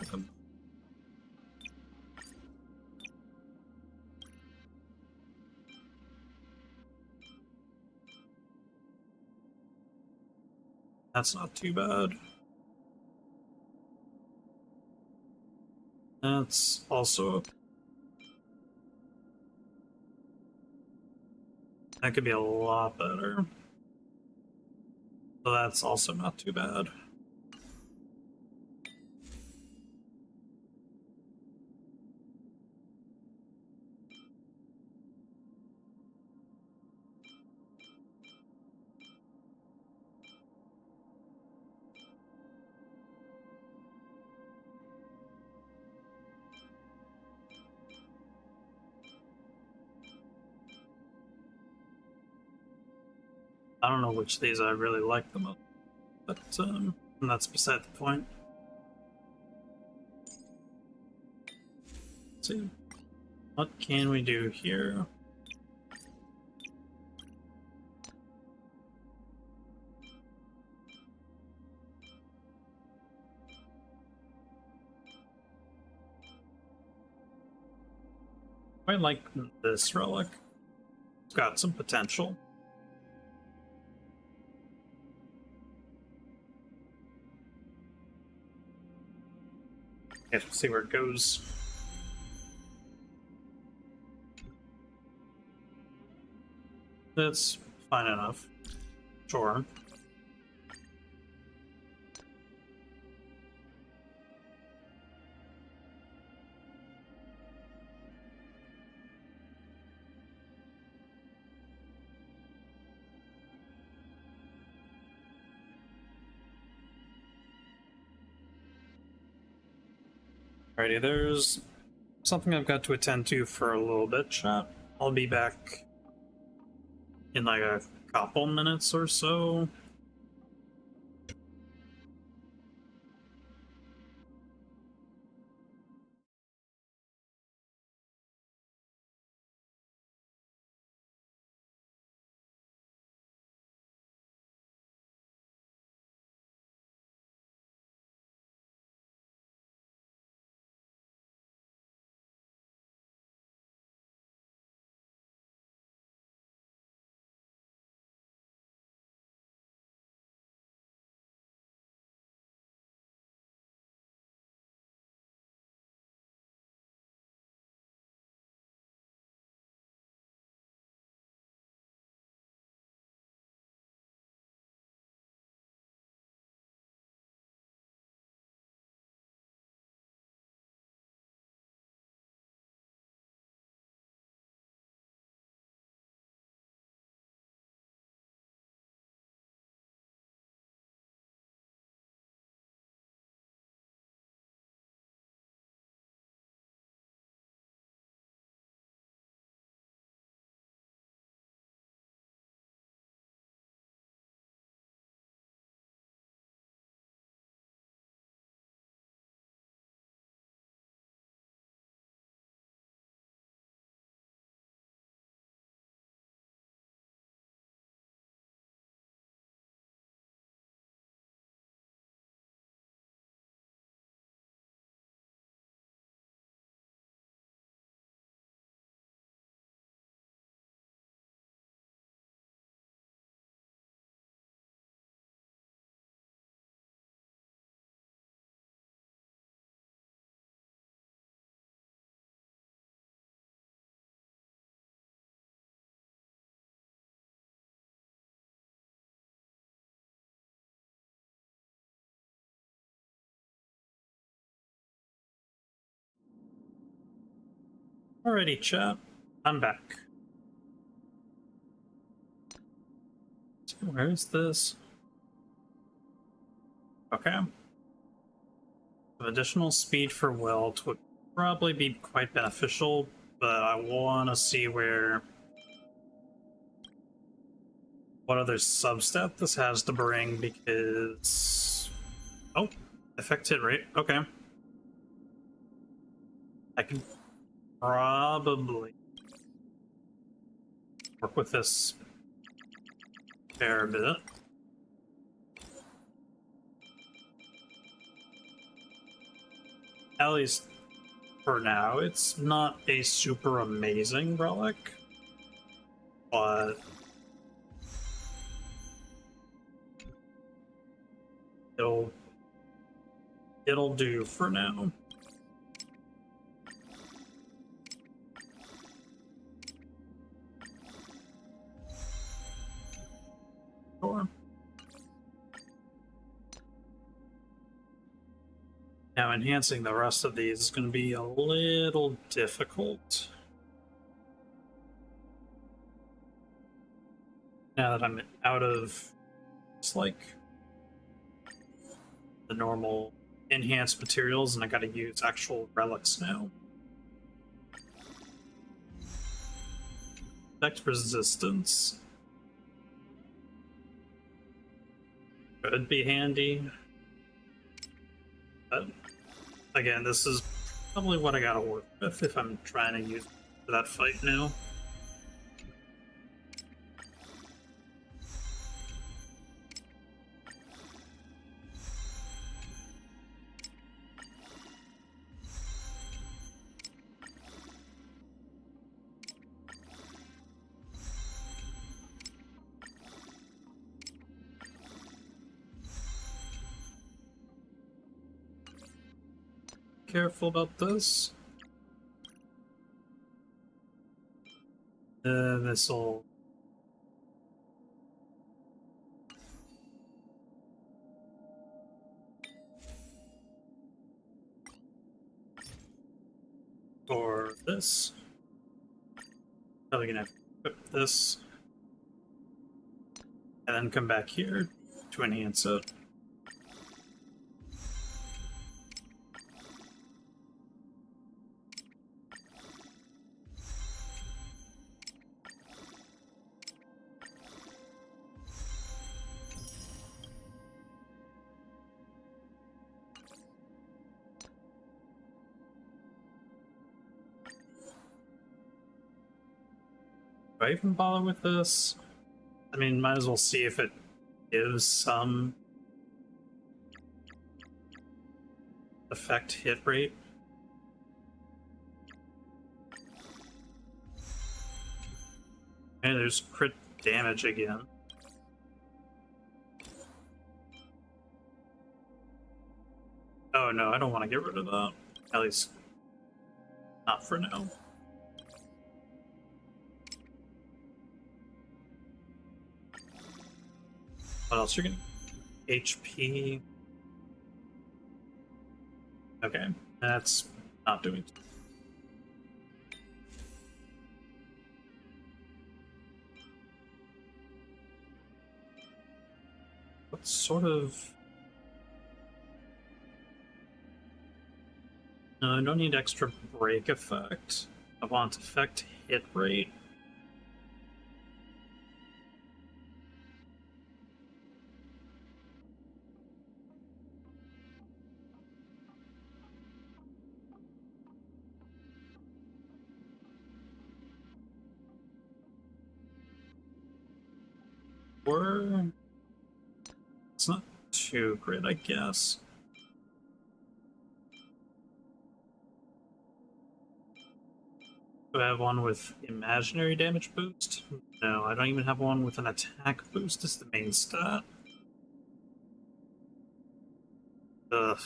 That's not too bad. That's also... That could be a lot better. So that's also not too bad. I don't know which of these I really like the most, but that's beside the point. Let's see, what can we do here? I like this relic. It's got some potential. Let's see where it goes. That's fine enough. Sure. Alrighty, there's something I've got to attend to for a little bit, chat. I'll be back in like a couple minutes or so. Alrighty, chat. I'm back. So where is this? Okay. Additional speed for Welt would probably be quite beneficial, but I want to see what other substat this has to bring, because... Oh, effect hit rate. Okay. I can probably work with this a fair bit. At least for now. It's not a super amazing relic, but it'll do for now. Sure. Now enhancing the rest of these is going to be a little difficult. Now that I'm out of, it's like the normal enhanced materials and I gotta use actual relics now. Effect resistance. Could be handy. But again, this is probably what I gotta work with if I'm trying to use for that fight now. Careful about this. This'll... Or this. Probably gonna have to equip this. And then come back here to enhance it. Do I even bother with this? I mean, might as well see if it gives some effect hit rate. And there's crit damage again. Oh no, I don't want to get rid of that. At least, not for now. What else you're getting? HP. Okay, that's not doing it. What sort of... No, I don't need extra break effect. I want effect hit rate. Or... It's not too great, I guess. Do I have one with imaginary damage boost? No, I don't even have one with an attack boost as the main stat. Ugh.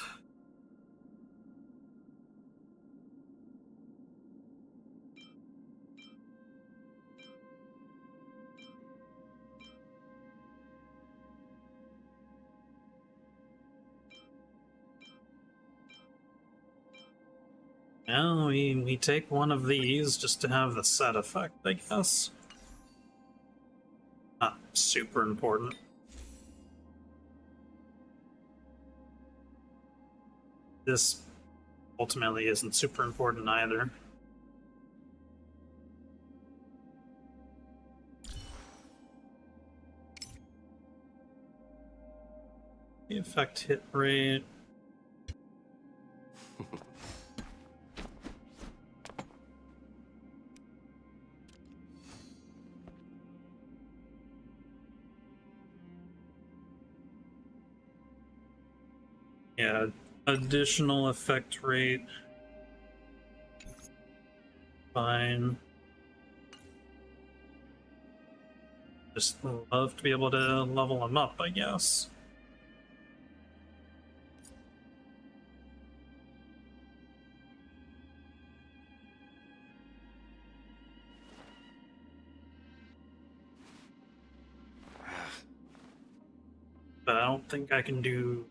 Well, we take one of these just to have the set effect, I guess. Not super important. This ultimately isn't super important either. The effect hit rate. Yeah, additional effect rate. Fine. Just love to be able to level them up, I guess. But I don't think I can do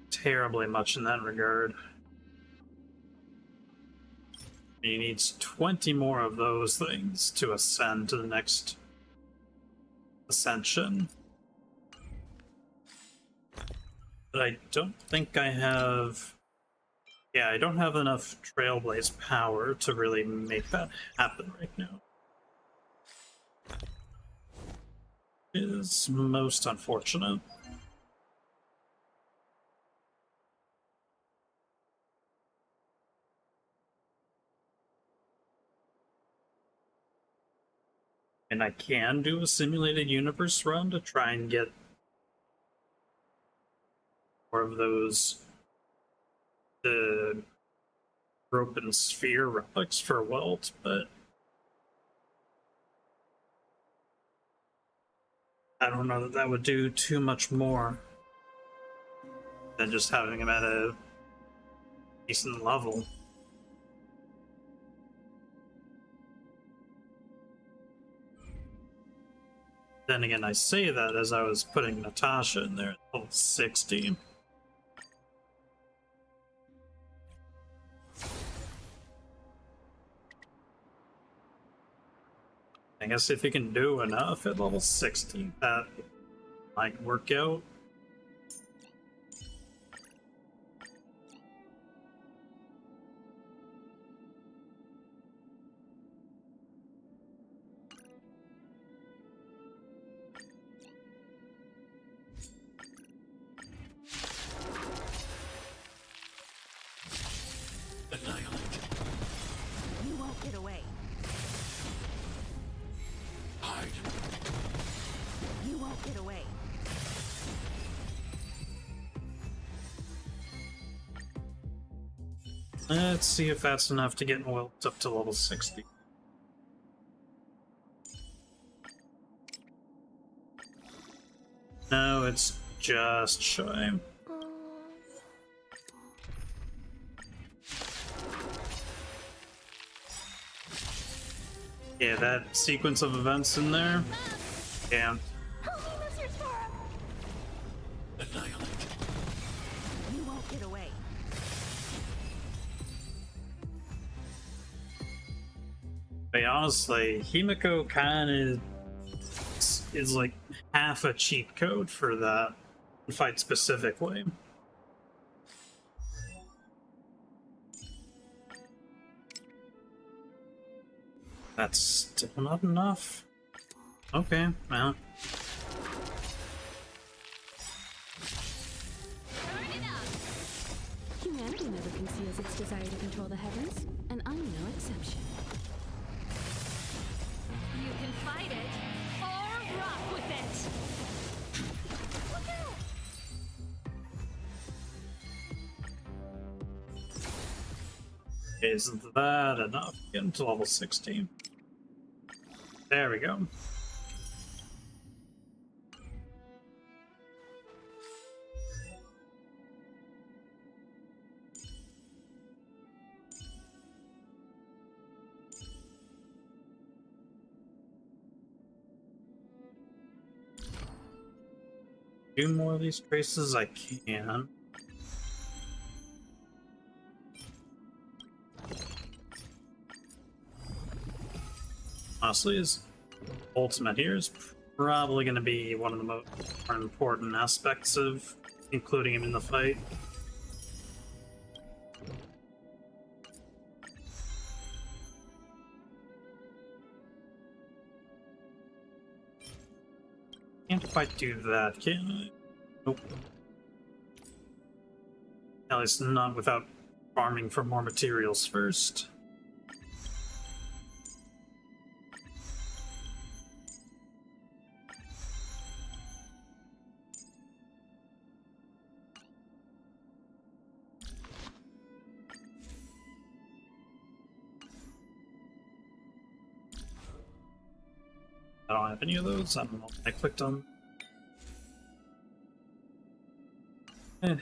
terribly much in that regard. He needs 20 more of those things to ascend to the next ascension. But I don't think I have... Yeah, I don't have enough Trailblaze power to really make that happen right now. It is most unfortunate. And I can do a simulated universe run to try and get more of those the broken sphere relics for Welt, but I don't know that that would do too much more than just having him at a decent level. Then again, I say that as I was putting Natasha in there at level 60. I guess if you can do enough at level 60, that might work out. You won't get away. Hide. You won't get away. Let's see if that's enough to get Wilt up to level 60. No, it's just shy. Yeah, that sequence of events in there. Yeah. You won't get away. But honestly, Himiko kind of is like half a cheat code for that fight specifically. That's still not enough. Okay, well. Humanity never conceals its desire to control the heavens, and I'm no exception. You can fight it, or rock with it! Look out! Isn't that enough? Get into level 16. There we go. Do more of these traces I can. Honestly, his ultimate here is probably going to be one of the more important aspects of including him in the fight. Can't quite do that, can I? Nope. At least not without farming for more materials first. I don't have any of those. I don't know. I clicked on. If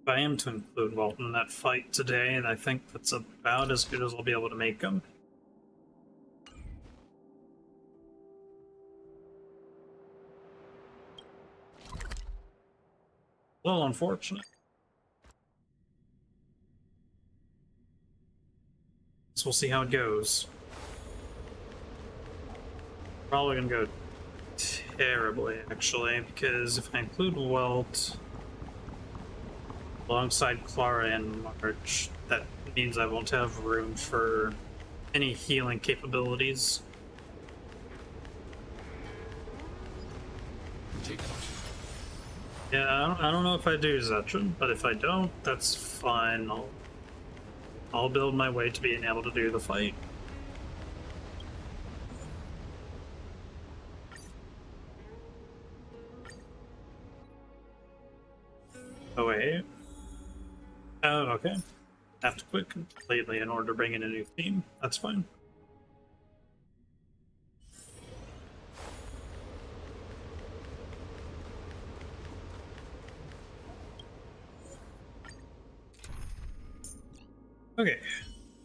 I am to include Walton in that fight today, and I think that's about as good as I'll be able to make him. A little unfortunate. So we'll see how it goes. Probably gonna go terribly, actually, because if I include Welt alongside Clara and March, that means I won't have room for any healing capabilities. Yeah, I don't know if I do, Zetrin, but if I don't, that's fine. I'll build my way to being able to do the fight. Oh wait. Oh, okay. Have to quit completely in order to bring in a new team. That's fine. Okay.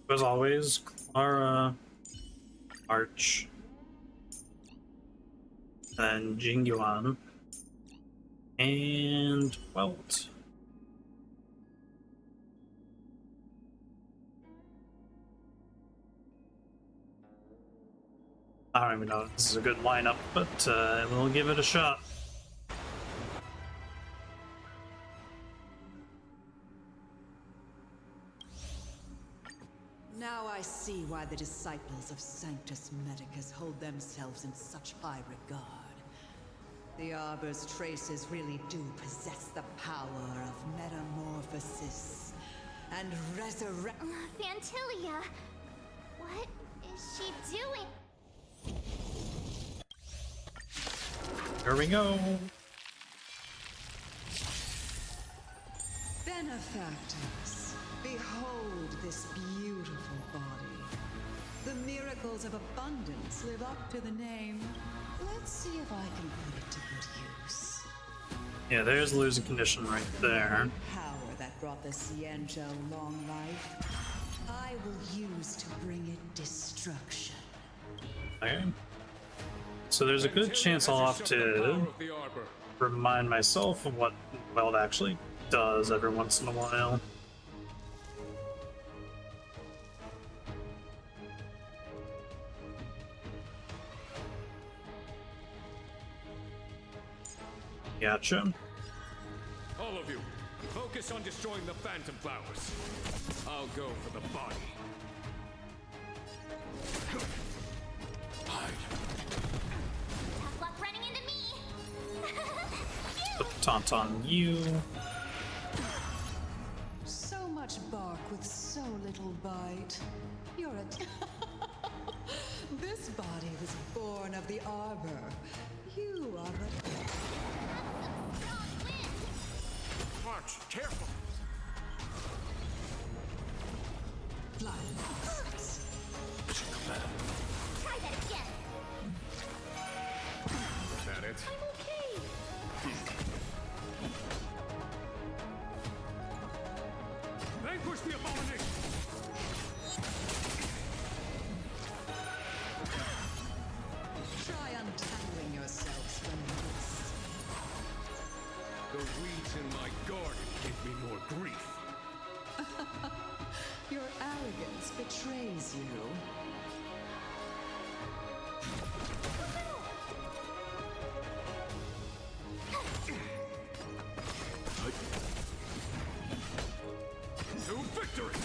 As always, Clara, Arch, then Jingyuan, and Welt. I don't even know if this is a good lineup, but we'll give it a shot. Now I see why the disciples of Sanctus Medicus hold themselves in such high regard. The Arbor's traces really do possess the power of metamorphosis and resurrection. Fantilia, what is she doing? Here we go. Benefactors, behold this beautiful body. The miracles of abundance live up to the name. Let's see if I can put it to good use. Yeah, there's losing condition right there. Power that brought the Cienjo long life, I will use to bring it destruction. Okay. So there's a good chance I'll have to remind myself of what Weld actually does every once in a while. Gotcha. All of you, focus on destroying the Phantom Flowers. I'll go for the body. Tough luck running into me. Put the taunt on you. So much bark with so little bite. You're a... This body was born of the Arbor. You are but... March, careful! Fly. Try that again. Is that it? I'm okay. Vanquish the abomination! Try untangling yourselves from this. The weeds in my garden give me more grief. Your arrogance betrays you. To victory!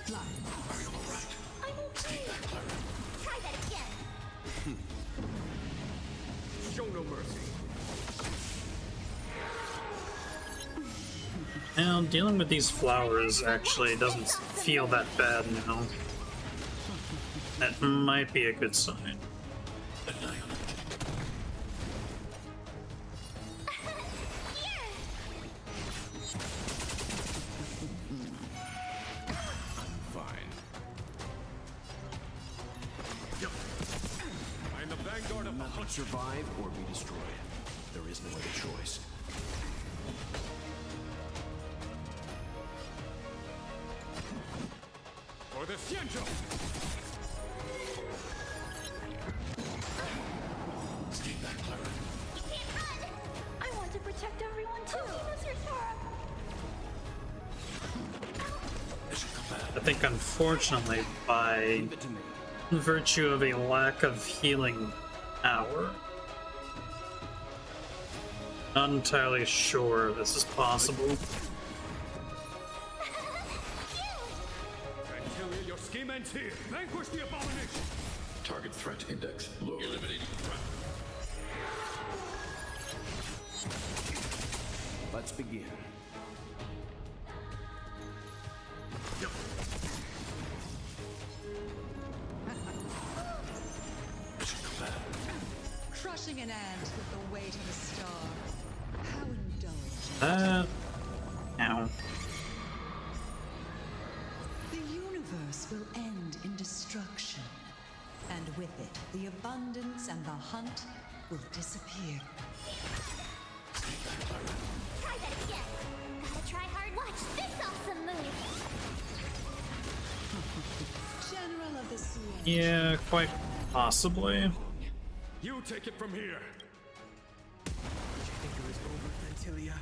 Fly. Are you all right? I'm okay. Try that again. Show no mercy. Now, dealing with these flowers actually doesn't feel that bad now. That might be a good sign. Fine. I am the vanguard of the hunt. Survive or be destroyed. There is no other choice. For the Cienjo! Stay back, Clara. You can't run. I want to protect everyone too. Supersurvior. Mission command. think, unfortunately, by virtue of a lack of healing power. Not entirely sure this is possible. Antilia, your scheme ends here. Vanquish the abomination. Target threat index low. Eliminating threat. Let's begin. Crushing an ant with the weight of a star. How indulgent. Ow. The universe will end in destruction. And with it, the abundance and the hunt will disappear. Try that again. Gotta try hard. Watch this awesome move. General of the Sea. Yeah, quite possibly. You take it from here. I think it was over, Antilia.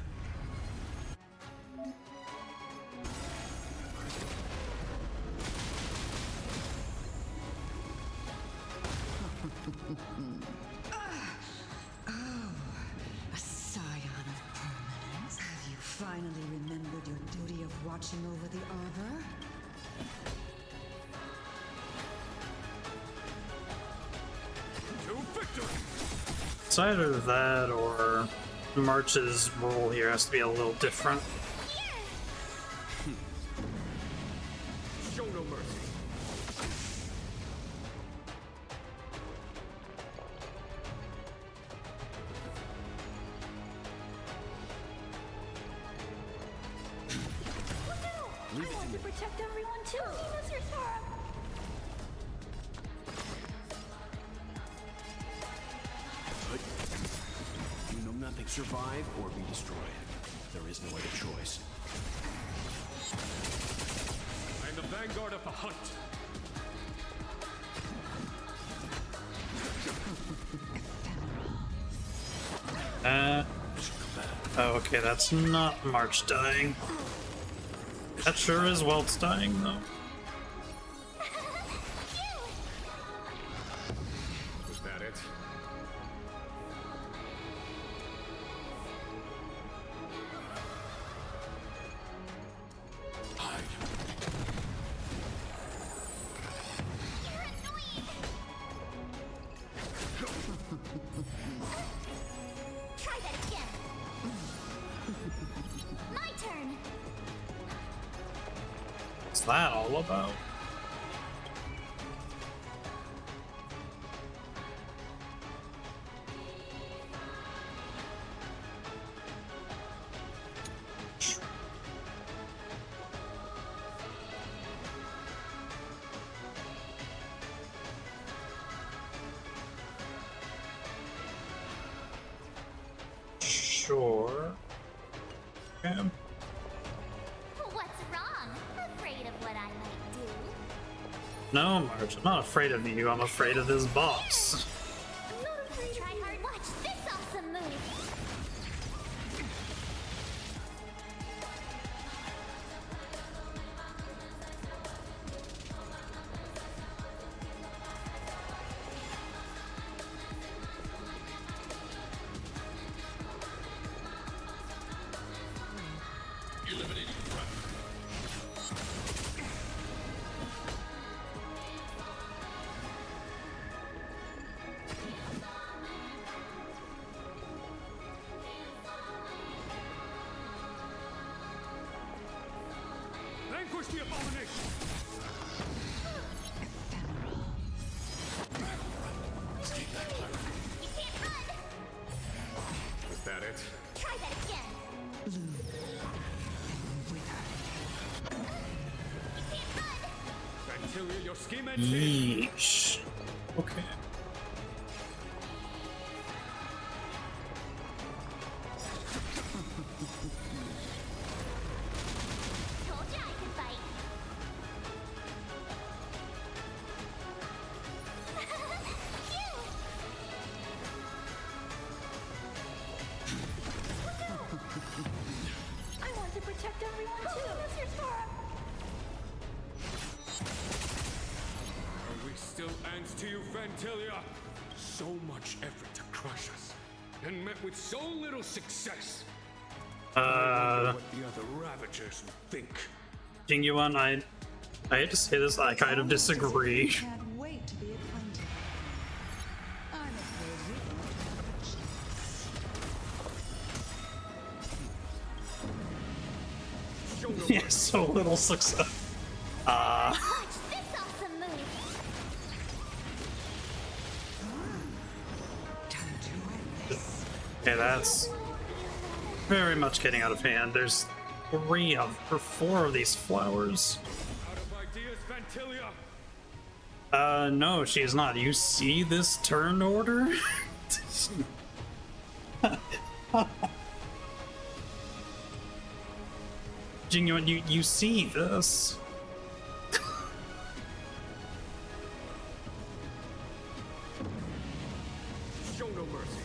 A scion of permanence. Have you finally remembered your duty of watching over the arbor? To victory! It's either that or March's role here has to be a little different. Show no mercy. I want to protect everyone too. Mr. Star. You know nothing. Survive or be destroyed. There is no other choice. I am the vanguard of the hunt. Oh, okay, that's not March dying. That sure is Welt's dying, though. Was that it? Try that again. My turn. What's that all about? Sure. Okay. What's wrong? Afraid of what I might do? No, March, I'm not afraid of you, I'm afraid of this boss. I'm not afraid. Try hard. Watch this awesome move. Eliminating threat. Vanquish the abomination. Was that it? Try that again. Antilia, your scheme ends here. Yeesh. Okay. Told you I could fight. I want to protect everyone too. Mr. Star. still ends to you, Vantilia. So much effort to crush us, and met with so little success. I wonder what the other Ravagers would think. Jingyuan, I hate to say this, I kind of disagree. Can't wait to be acquainted. I'm afraid we won't have a chance. Yeah, so little success. Watch this awesome move. Okay, that's very much getting out of hand. There's 3 or 4 of these flowers. Out of ideas, Vantilia. No, she is not. You see this turn order? Jingyuan, you see this? Show no mercy.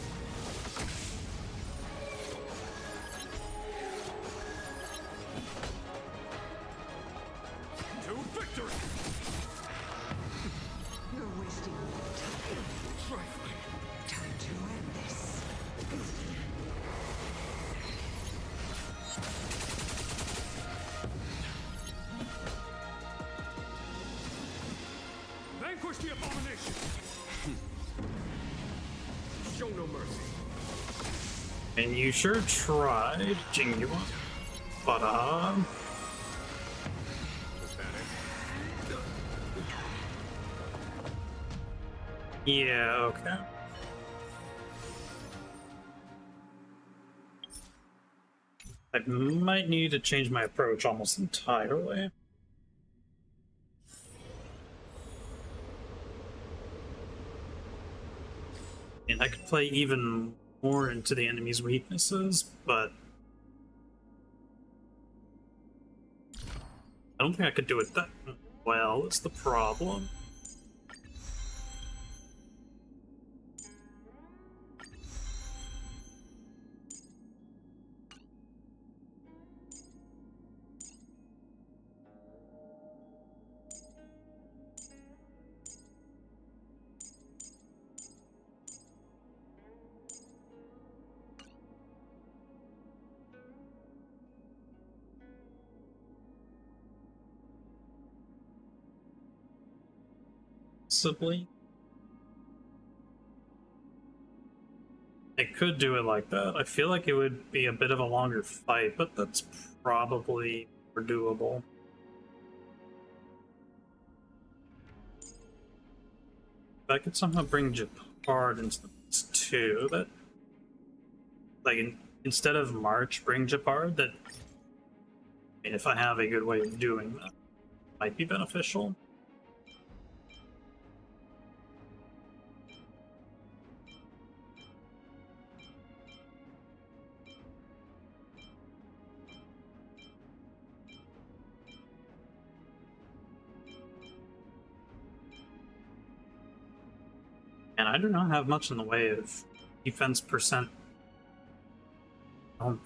To victory. You're wasting more time. Trifling. Time to end this. Vanquish the abomination. Show no mercy. And you sure tried, Jingyuan. But, yeah, okay. I might need to change my approach almost entirely. And I could play even more into the enemy's weaknesses, but I don't think I could do it that well, is the problem. Possibly. I could do it like that. I feel like it would be a bit of a longer fight, but that's probably more doable. If I could somehow bring Japard into the mix too, that like instead of March, bring Japard. That, I mean, if I have a good way of doing that, might be beneficial. And I do not have much in the way of defense percent. And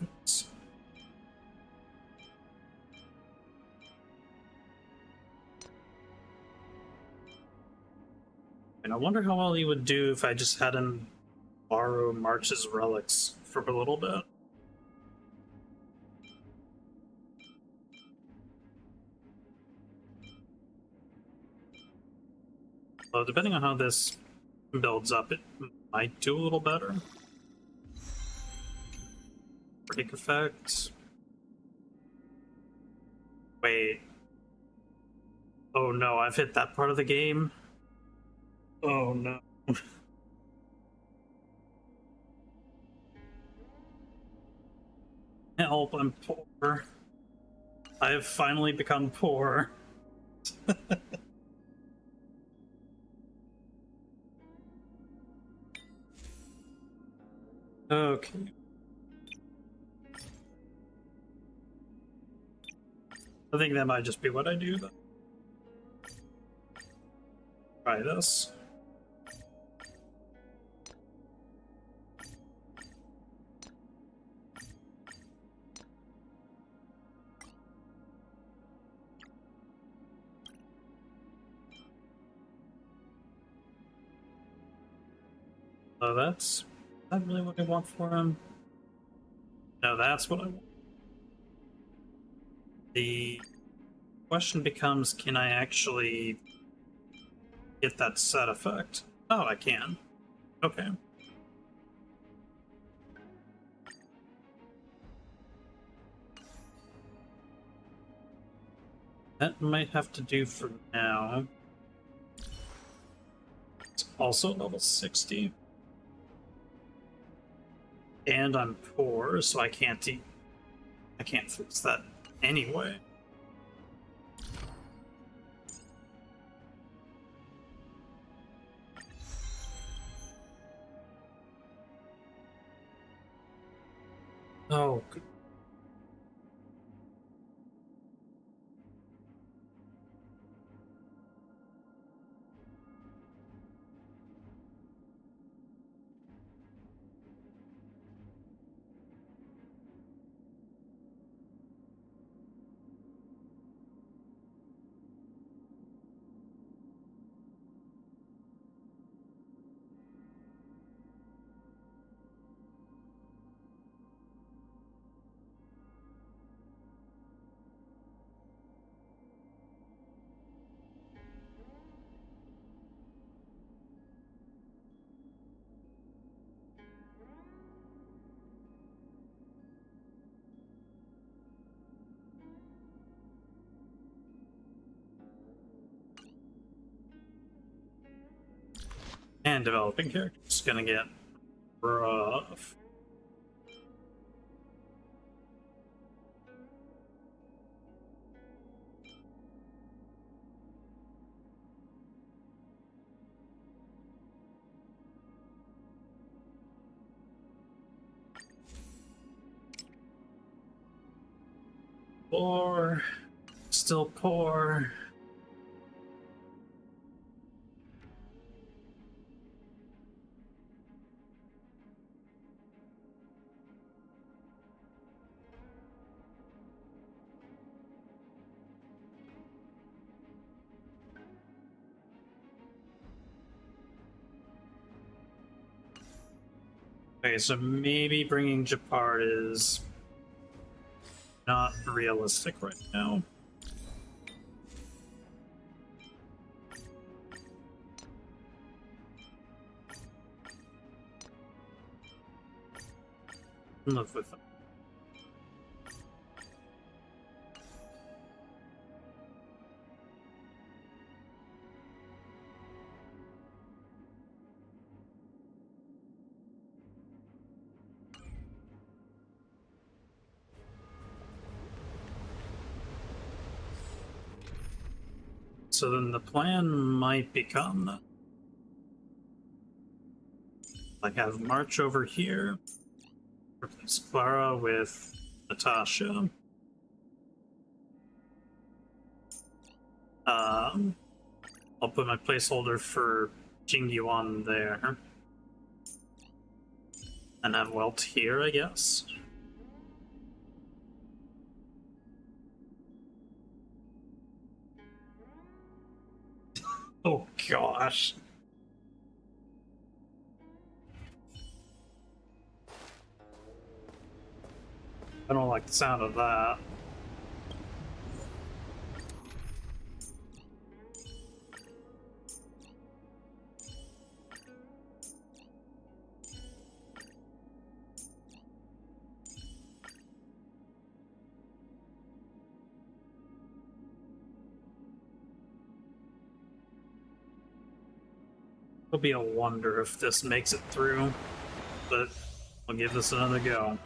I wonder how well he would do if I just had him borrow March's relics for a little bit. Well, depending on how this builds up, it might do a little better. Break effect. Wait. Oh no, I've hit that part of the game. Oh no. Help, I'm poor. I have finally become poor. Okay. I think that might just be what I do then. Try this. So that's not really what I want for him. No, that's what I want. The question becomes, can I actually get that set effect? Oh, I can. Okay. That might have to do for now. It's also level 60. And I'm poor, so I can't fix that anyway. Oh, good. And developing characters gonna get rough. Poor, still poor. Okay, so maybe bringing Japard is not realistic right now. Live with them. So then the plan might become like have March over here, replace Clara with Natasha. I'll put my placeholder for Jingyuan there. And have Welt here, I guess. Oh gosh. I don't like the sound of that. It'll be a wonder if this makes it through, but I'll give this another go.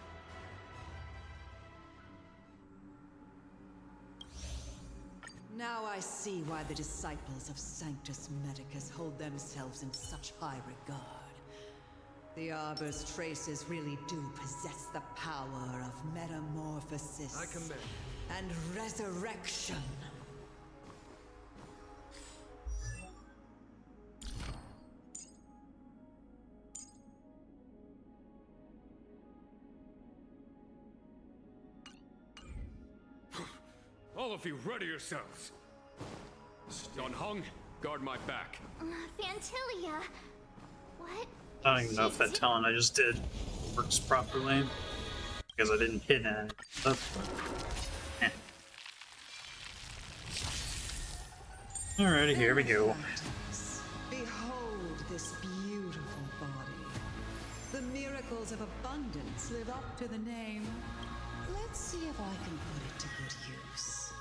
Now I see why the disciples of Sanctus Medicus hold themselves in such high regard. The Arbor's traces really do possess the power of metamorphosis I commend. and resurrection. All of you, ready yourselves. Don Hung, guard my back. Fantilia, what I don't even know if that talent I just did works properly because I didn't hit any stuff. Eh. Alrighty, here we go. Behold this beautiful body. The miracles of abundance live up to the name. Let's see if I can put it to good use.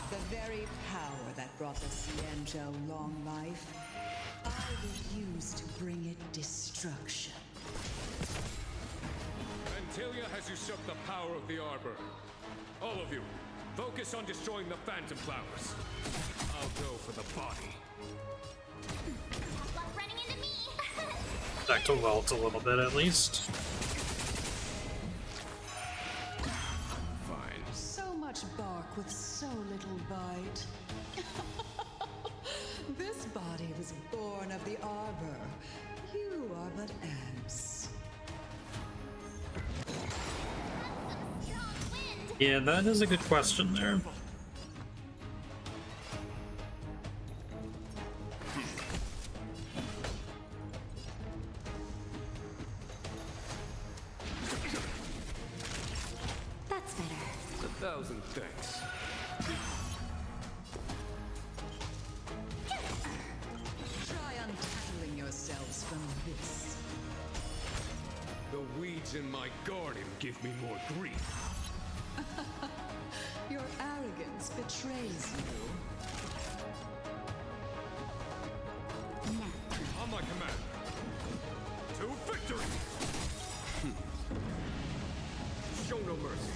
The very power that brought the Xianzhou long life, I will use to bring it destruction. Antilia has usurped the power of the Arbor. All of you, focus on destroying the Phantom Flowers. I'll go for the body. Luck running into me. Back to vault a little bit at least. Fine. So much bark with so little bite. This body was born of the Arbor. You are but ants. Yeah, that is a good question there. That's better. 1,000 thanks. Try untangling yourselves from this. The weeds in my garden give me more grief. Your arrogance betrays you. On my command. To victory! Show no mercy.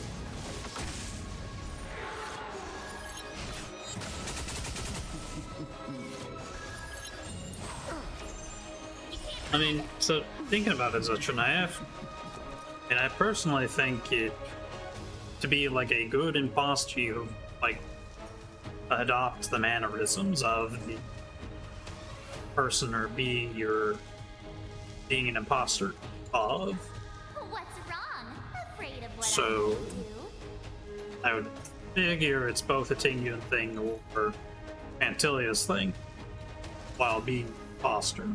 I mean, so thinking about it, Zutron, I personally think it to be like a good imposter, you like adopt the mannerisms of the person or being you're being an imposter of. What's wrong? Afraid of what So I I would figure it's both a Tingyun thing or Antilia's thing while being an imposter.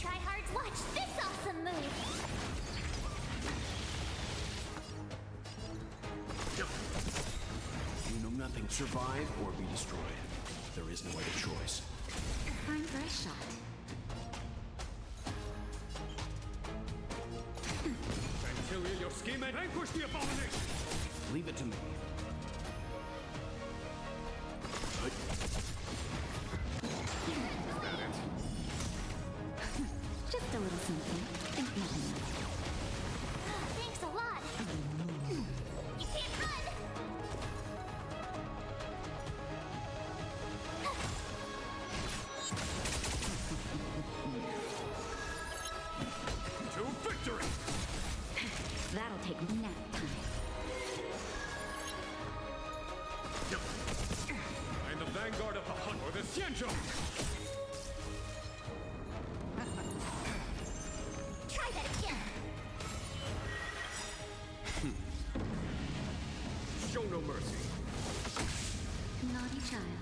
Try hard to watch this awesome move. You know nothing. Survive or be destroyed. There is no other choice. Time for a shot. Antilia, your scheme and vanquish the abomination! Leave it to me. Just a little something. Think nothing of it. Thanks a lot. You can't run. To victory! That'll take nap time. I am the vanguard of the hunt or the Xianzhou! Try that again. Show no mercy. Naughty child.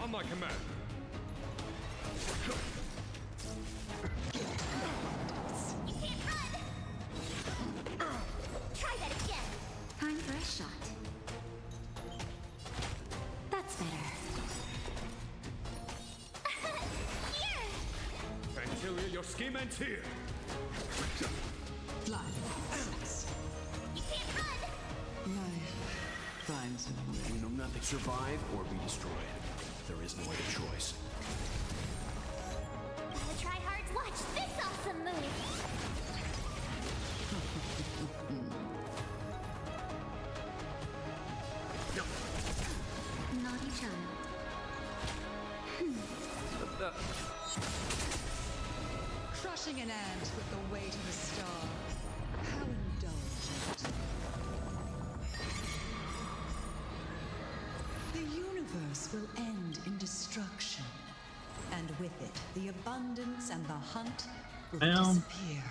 On my command. You can't run. Try that again. Time for a shot. That's better. Antilia, your scheme ends here. Fly. You can't run. Life finds a way. You know nothing. Survive or be destroyed. There is no other choice. Try hard to watch this awesome move. Naughty child. Crushing an ant with the weight of a star. How indulgent. The universe will end in destruction. And with it, the abundance and the hunt will Well, disappear.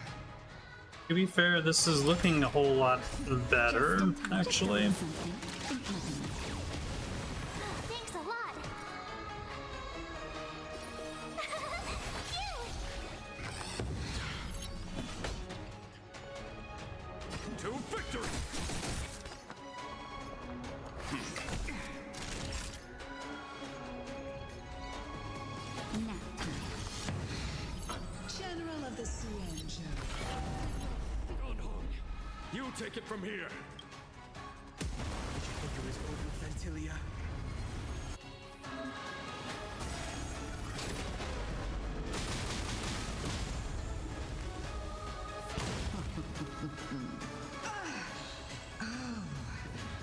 to be fair, this is looking a whole lot better, actually. Thanks a lot. To victory! General of the Cienjo. You take it from here. Did you think it was over, Fantilia?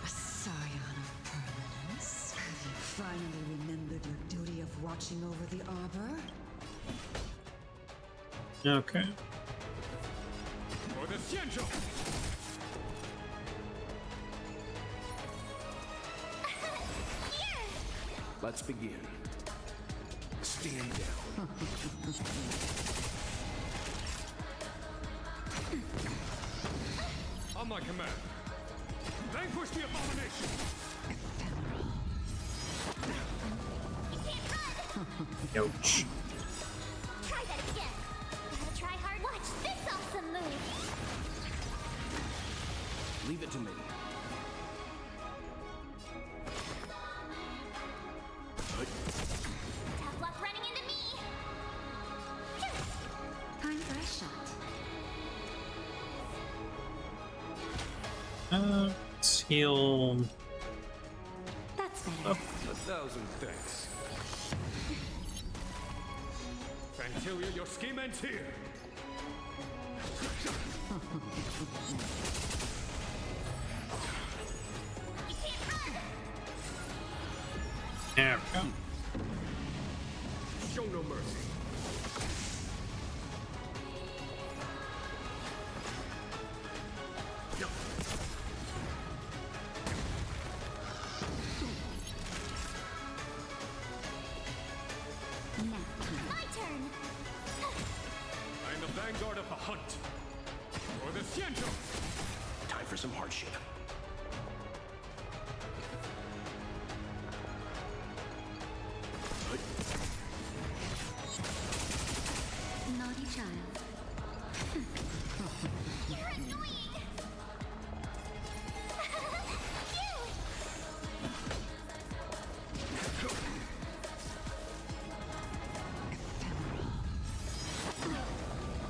A scion of permanence. Have you finally remembered your duty of watching over the arbor? Okay. For the Cienjo! Let's begin. Stand down. On my command. Vanquish the abomination! Ouch. Try that again. Gotta try hard. Watch this awesome move. Leave it to me. Tough luck running into me. Time for a shot. Let's heal. That's better. Up. 1,000 thanks. Fantilia, your scheme ends here. There we go. Show no mercy. My turn. I am the vanguard of the hunt. For the Cienjo! Time for some hardship. Naughty child. You're annoying.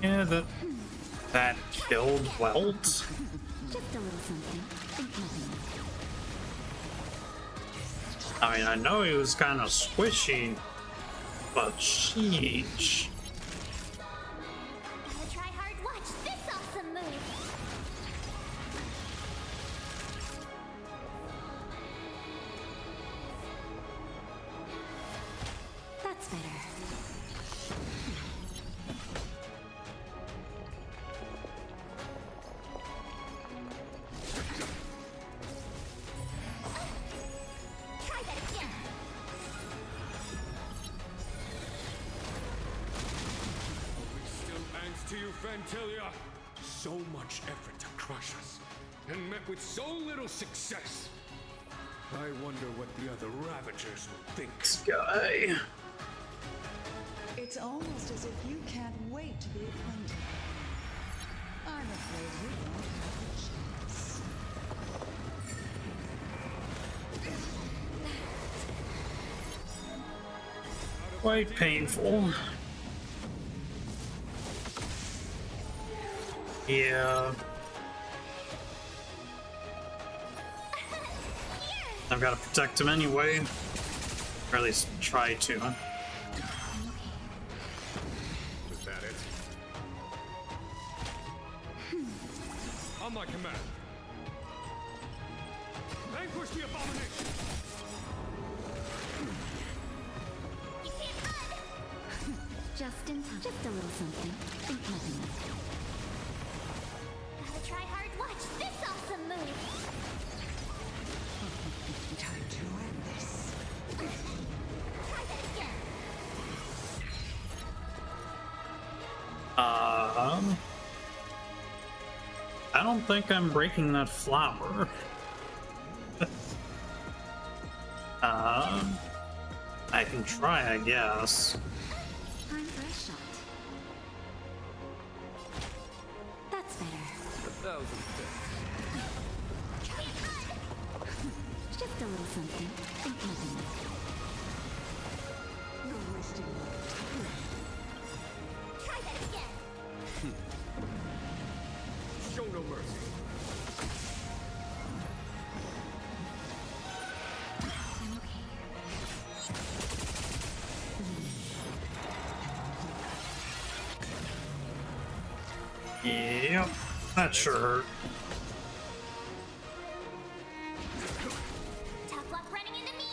Yeah, that killed Welt. Just a little something. Think nothing. I mean, I know he was kind of squishy, but sheesh. Gotta try hard. Watch this awesome move. That's better. Try that again. Still thanks to you, Fantilia. So much effort to crush us, and met with so little success. I wonder what the other Ravagers will think. This guy. It's almost as if you can't wait to be acquainted. I'm afraid you won't have a chance. Quite painful. Yeah. I've got to protect him anyway. Or at least try to. Is that it? On my command. Vanquish the abomination! Just in time. Just a little something. Think nothing of it. Gotta try hard. Watch this awesome move. Time to end this. Try that again. I don't think I'm breaking that flower. I can try, I guess. Time for a shot. That's better. Just a little something. Think nothing. No wasting. Try that again. Show no mercy. Yep, that sure hurt. Tough luck running into me.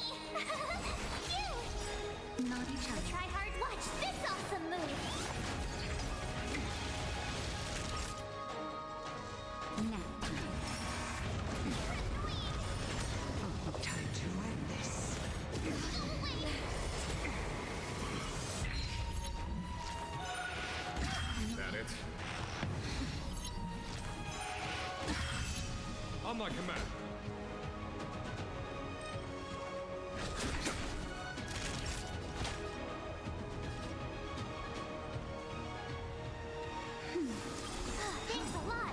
Phew. Naughty child. Try hard. Watch this awesome move. Nap time. Time to end this. Is that it? On my command. Thanks a lot.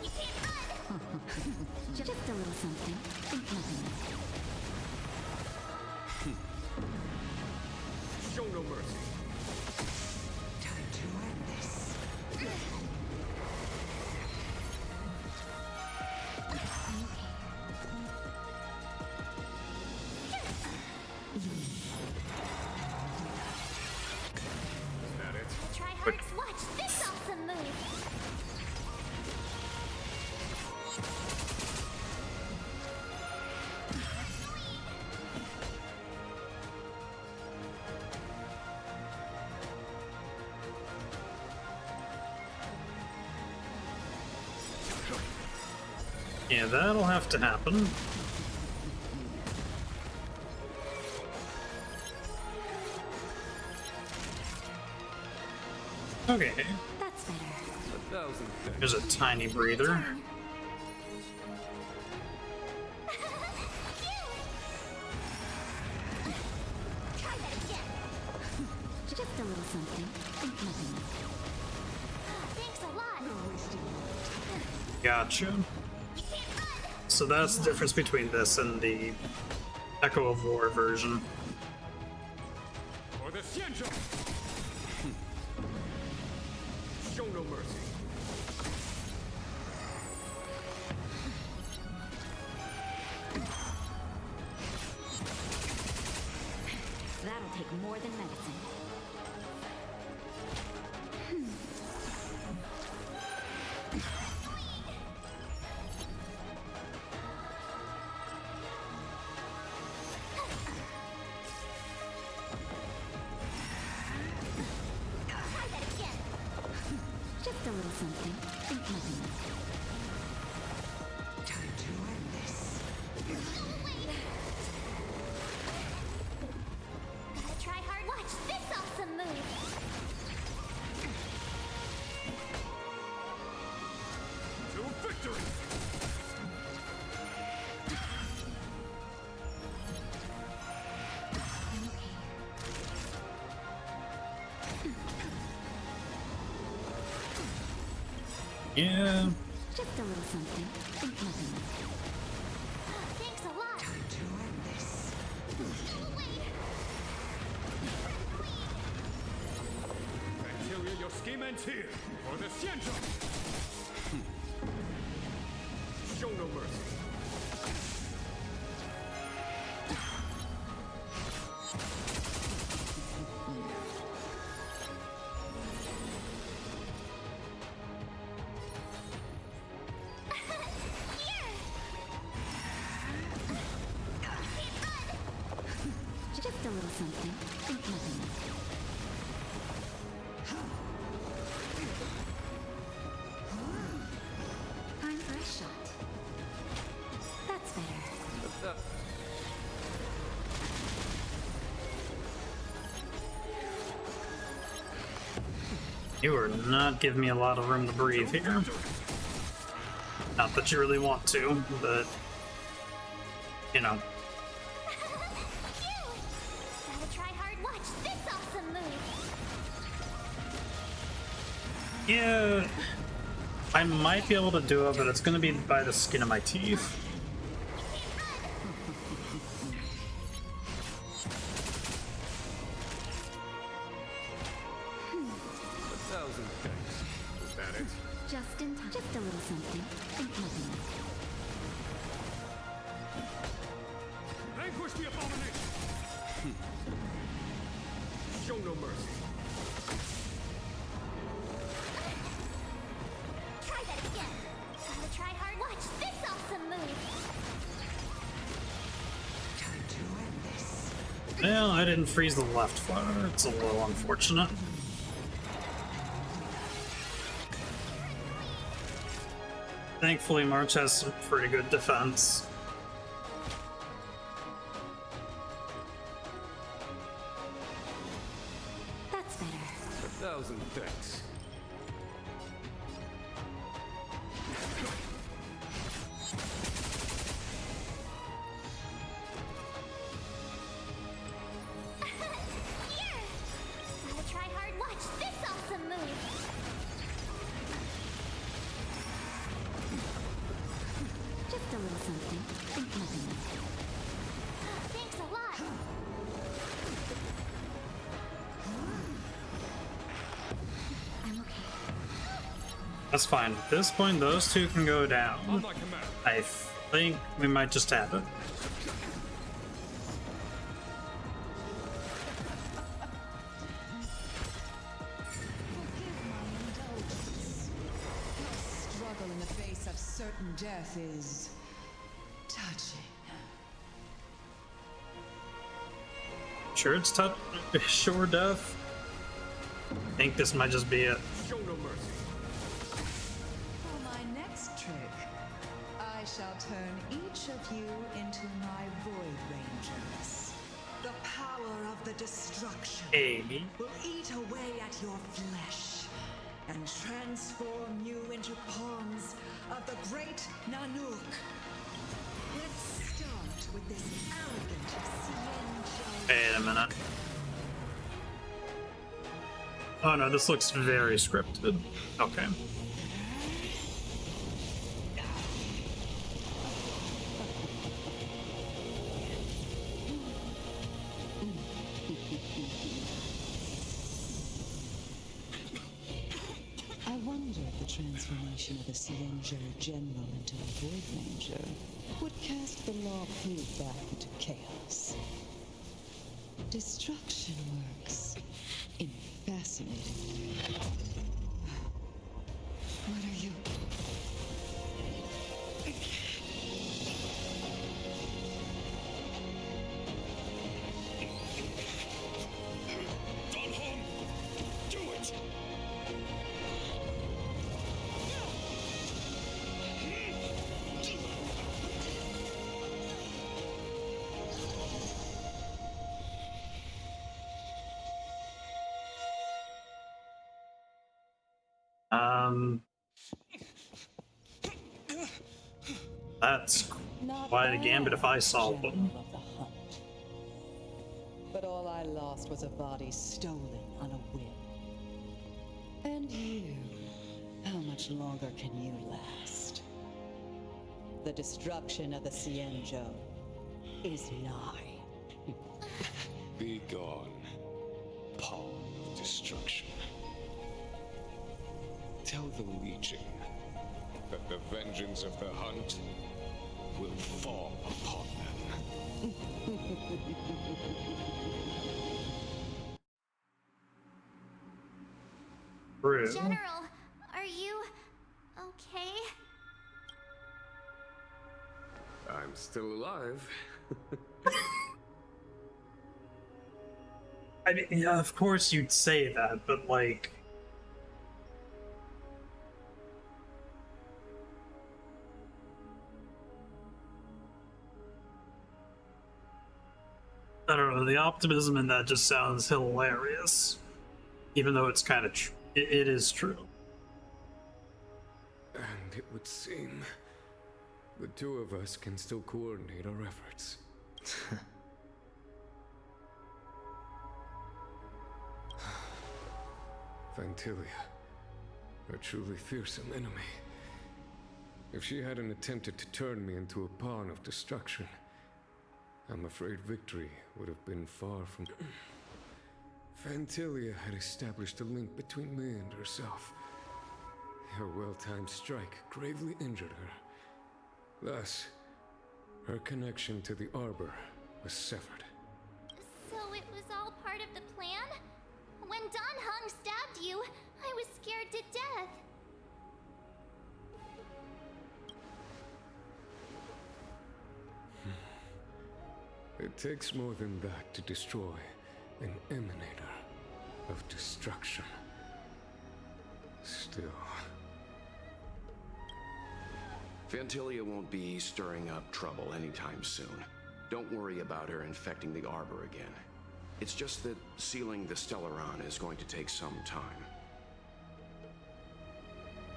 You can't run. Just a little something. Think nothing. Show no mercy. Time to end this. Is that it? Try hard. Watch this awesome move. Yeah, that'll have to happen. Okay, That's better. there's a tiny breather. Try that again. Just a little something. Think nothing. Thanks a lot. Gotcha. So that's the difference between this and the Echo of War version. For the Xianzhou! Show no mercy. That'll take more than medicine. Try that again. Just a little something. Think nothing. Time to end this. Gotta try hard. Watch this awesome move. To victory! Yeah, Just a little something. Think nothing. Thanks a lot. Time to end this. Fantilia, your scheme ends here. For the Xianzhou! Show no mercy. Just a little something. Think nothing. Time for a shot. That's better. You are not giving me a lot of room to breathe here. Not that you really want to, but you know. Gotta try hard. Watch this awesome move. Yeah, I might be able to do it, but it's gonna be by the skin of my teeth. Just in time. Just a little something. Think nothing of it. Vanquish the abomination! Show no mercy. Try that again. Gotta try hard. Watch this awesome move. Time to end this. Well, I didn't freeze the left flower. It's a little unfortunate. Thankfully, March has some pretty good defense. That's better. 1,000 thanks. Here. Gotta try hard. Watch this awesome move. Just a little something. Think nothing of it. Thanks a lot. I'm okay. That's fine. At this point, those two can go down. On my command. I think we might just have it. Struggle in the face of certain death is touching. Sure, it's tough. Sure, death. I think this might just be it. Show no mercy. For my next trick, I shall turn each of you into my Void Rangers. The power of the destruction Hey. will eat away at your flesh and transform you into pawns of the great Nanook. Let's start with this arrogant Sienjo. Wait a minute. Oh no, this looks very scripted. Okay. I wonder if the transformation of a Sienjo general into a Void Ranger would cast the law proof back into chaos. Destruction works in fascinating way. What are you? Don Hong! Do it! That's Not quite a gambit if I saw bad, one. General of the Hunt. But all I lost was a body stolen on a whim. And you, how much longer can you last? The destruction of the Sienjo is nigh. Be gone, pawn of destruction. Tell the Legion that the vengeance of the Hunt will fall upon them. Rude. General, are you okay? I'm still alive. I mean, yeah, of course you'd say that, but like... I don't know, the optimism in that just sounds hilarious. Even though it's kind of It is true. And it would seem the two of us can still coordinate our efforts. Fantilia, a truly fearsome enemy. If she hadn't attempted to turn me into a pawn of destruction, I'm afraid victory would have been far from... Fantilia had established a link between me and herself. Her well-timed strike gravely injured her. Thus, her connection to the Arbor was severed. So it was all part of the plan? When Dan Heng stabbed you, I was scared to death. It takes more than that to destroy an emanator of destruction. Still... Fantilia won't be stirring up trouble anytime soon. Don't worry about her infecting the Arbor again. It's just that sealing the Stellaron is going to take some time.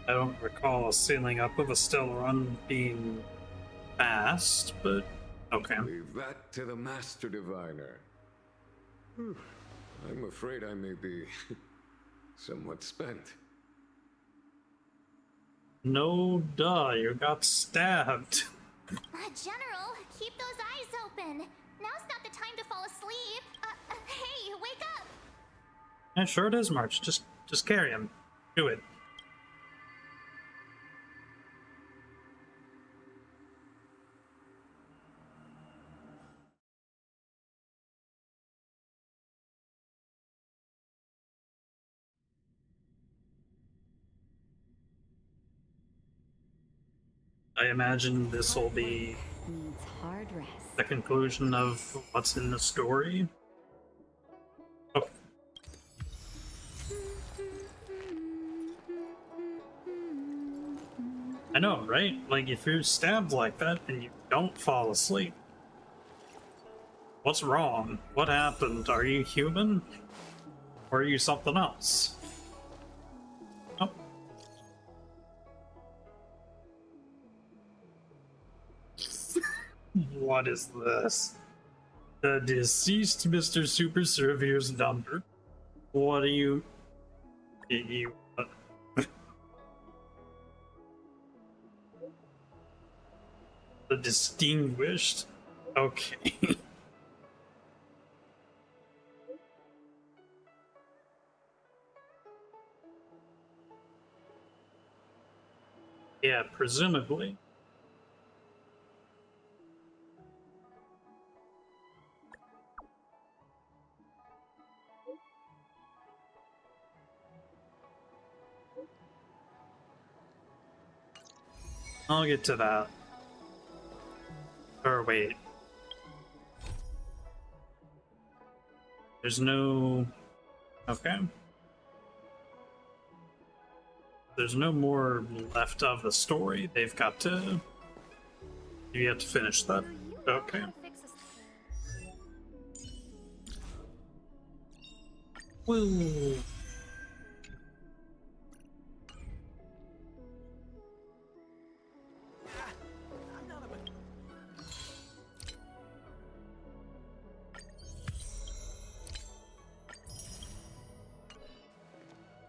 I don't recall a sealing up of a Stellaron being fast, but okay. Leave that to the Master Diviner. I'm afraid I may be somewhat spent. No duh, you got stabbed. General, keep those eyes open. Now's not the time to fall asleep. Hey, wake up! Yeah, sure it is, March. Just carry him. Do it. I imagine this will be Needs hard rest. the conclusion of what's in the story. Oh. I know, right? Like, if you're stabbed like that and you don't fall asleep, what's wrong? What happened? Are you human? Or are you something else? Oh. What is this? The deceased Mr. Supersurvier's number. What are you... The distinguished? Okay. Yeah, presumably. I'll get to that. Or wait. There's no... Okay. There's no more left of the story. They've got to... You have to finish that. Okay. Woo.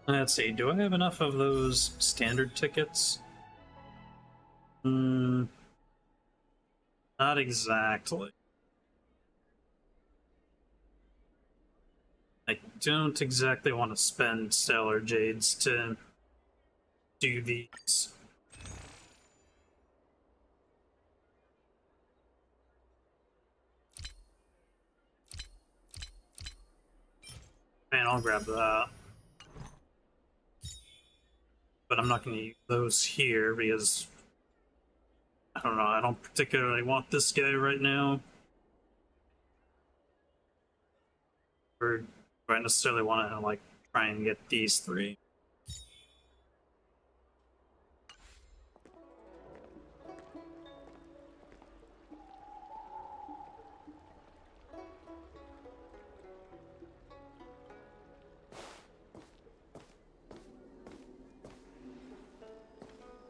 Let's see, do I have enough of those standard tickets? Not exactly. I don't exactly want to spend Stellar Jades to do these. Man, I'll grab that. But I'm not going to use those here because I don't know, I don't particularly want this guy right now. Or do I necessarily want to like try and get these three?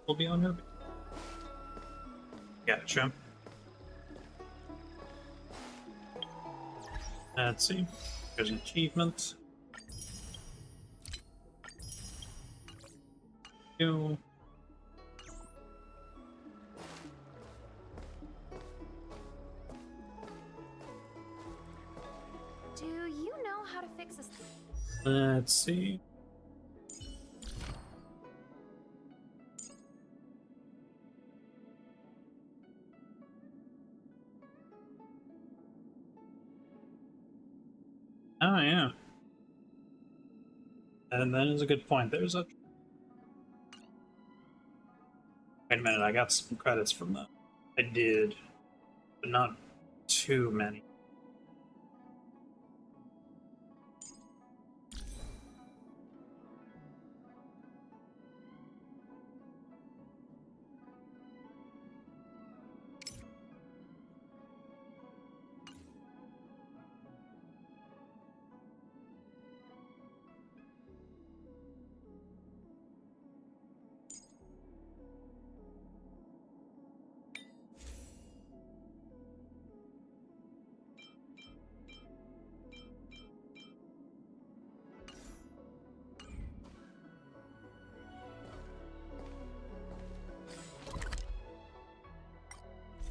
will be on her. Gotcha. Let's see. There's an achievement. Go. Do you know how to fix this? Let's see. Oh, yeah. And that is a good point. There's a... Wait a minute, I got some credits from that. I did, but not too many.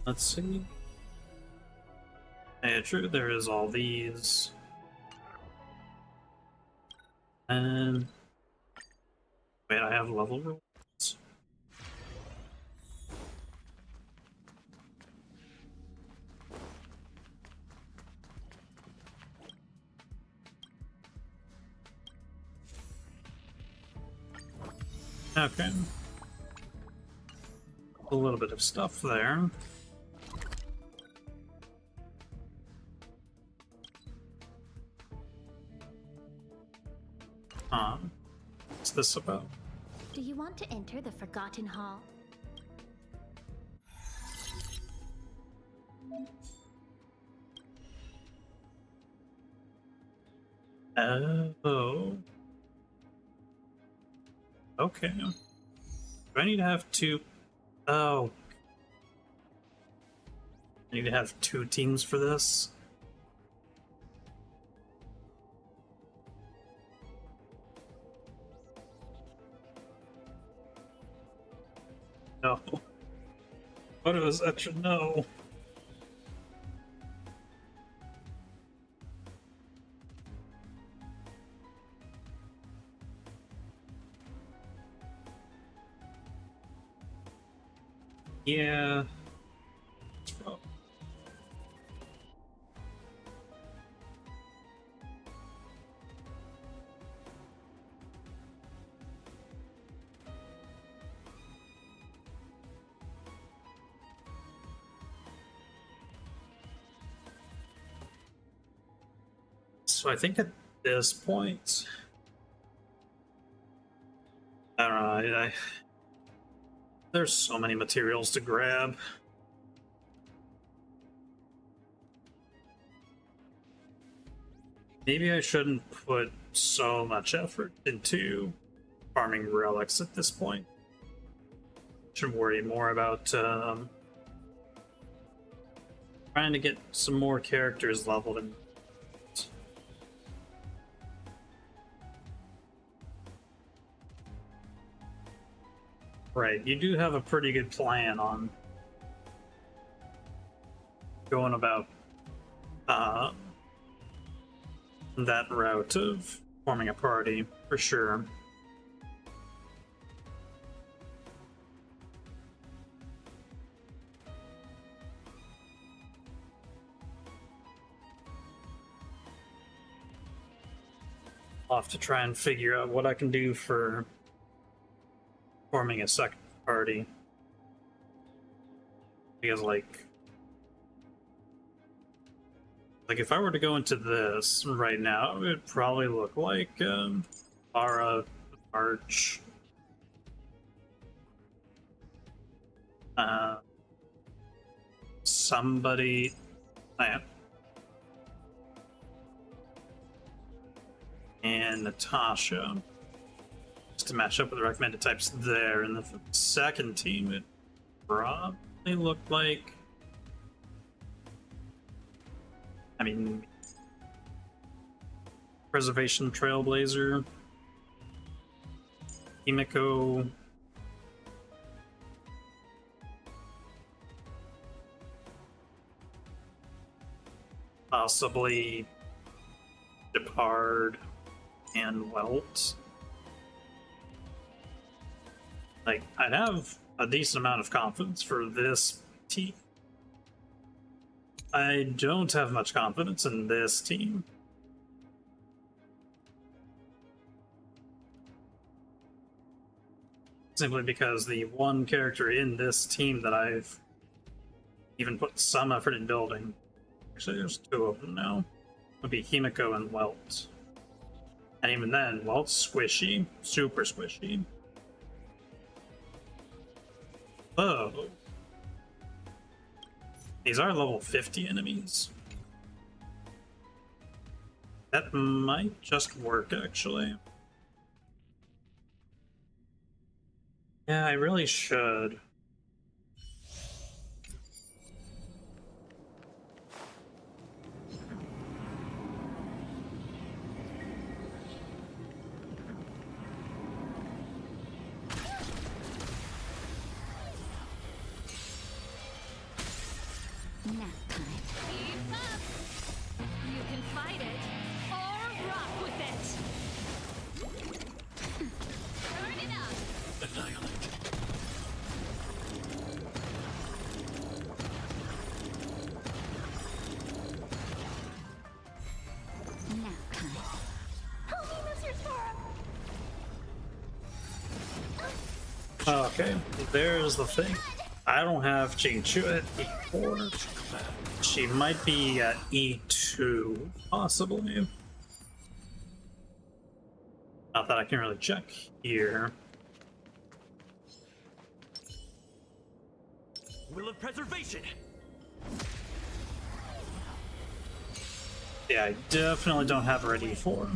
Let's see. Yeah, true, there is all these. And... Wait, I have level rules? Okay. A little bit of stuff there. What's this about? Do you want to enter the Forgotten Hall? Oh. Okay. Do I need to have two? Oh. I need to have 2 teams for this? No. What was extra? No. Yeah. So I think at this point, I don't know, there's so many materials to grab. Maybe I shouldn't put so much effort into farming relics at this point. Should worry more about trying to get some more characters leveled in. Right, you do have a pretty good plan on going about that route of forming a party, for sure. I'll have to try and figure out what I can do for forming a second party. Because like if I were to go into this right now, it would probably look like Lara, Arch, somebody, and Natasha. to match up with the recommended types there. And the second team, it probably looked like, I mean, Preservation Trailblazer, Himiko, possibly Depard and Welt. Like, I'd have a decent amount of confidence for this team. I don't have much confidence in this team. Simply because the one character in this team that I've even put some effort in building, actually there's two of them now, would be Himiko and Welt. And even then, Welt's squishy, super squishy. Oh. These are level 50 enemies. That might just work, actually. Yeah, I really should. Keep up! You can fight it, or rock with it! Turn it up! Annihilate. Okay, there's the thing. I don't have Jingchu at E4. She might be at E2, possibly. Not that I can really check here. Will of Preservation! Yeah, I definitely don't have her at E4.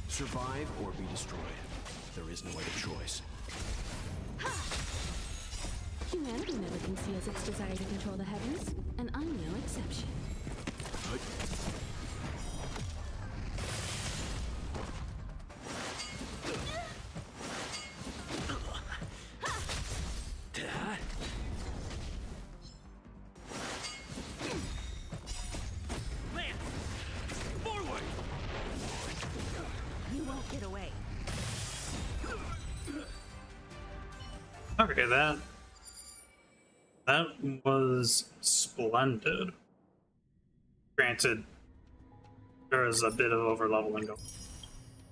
Survive or be destroyed. There is no other choice. Humanity never conceals its desire to control the heavens, and I'm no exception. Okay, that was splendid. Granted, there is a bit of overleveling going on,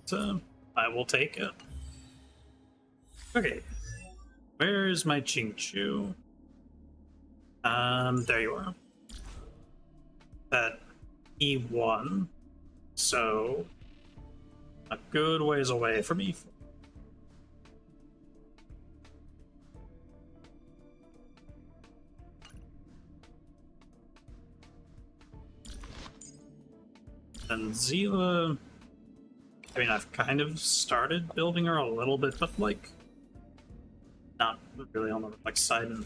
so I will take it. Okay, where is my Jingchu? There you are. At E1, so a good ways away from E4. And Zila, I mean, I've kind of started building her a little bit, but like, not really on the like side. And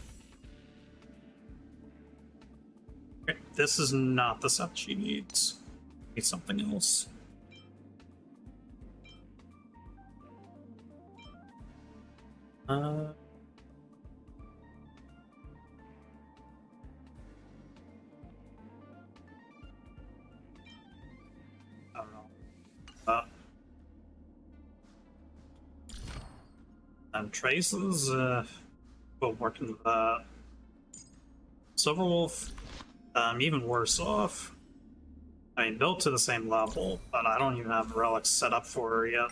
okay, this is not the stuff she needs. Needs something else. And traces, will work into that. Silverwolf, even worse off. I mean, built to the same level, but I don't even have relics set up for her yet.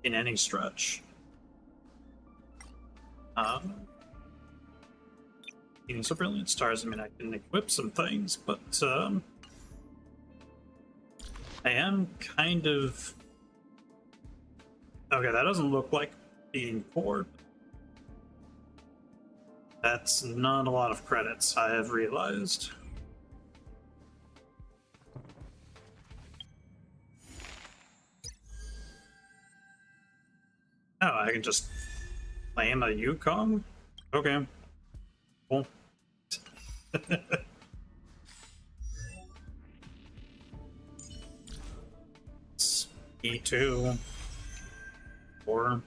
In any stretch. Using some brilliant stars, I mean, I can equip some things, but, I am kind of... Okay, that doesn't look like being poured. That's not a lot of credits, I have realized. Oh, I can just claim a Yukong? Okay. Cool. It's E2. Or...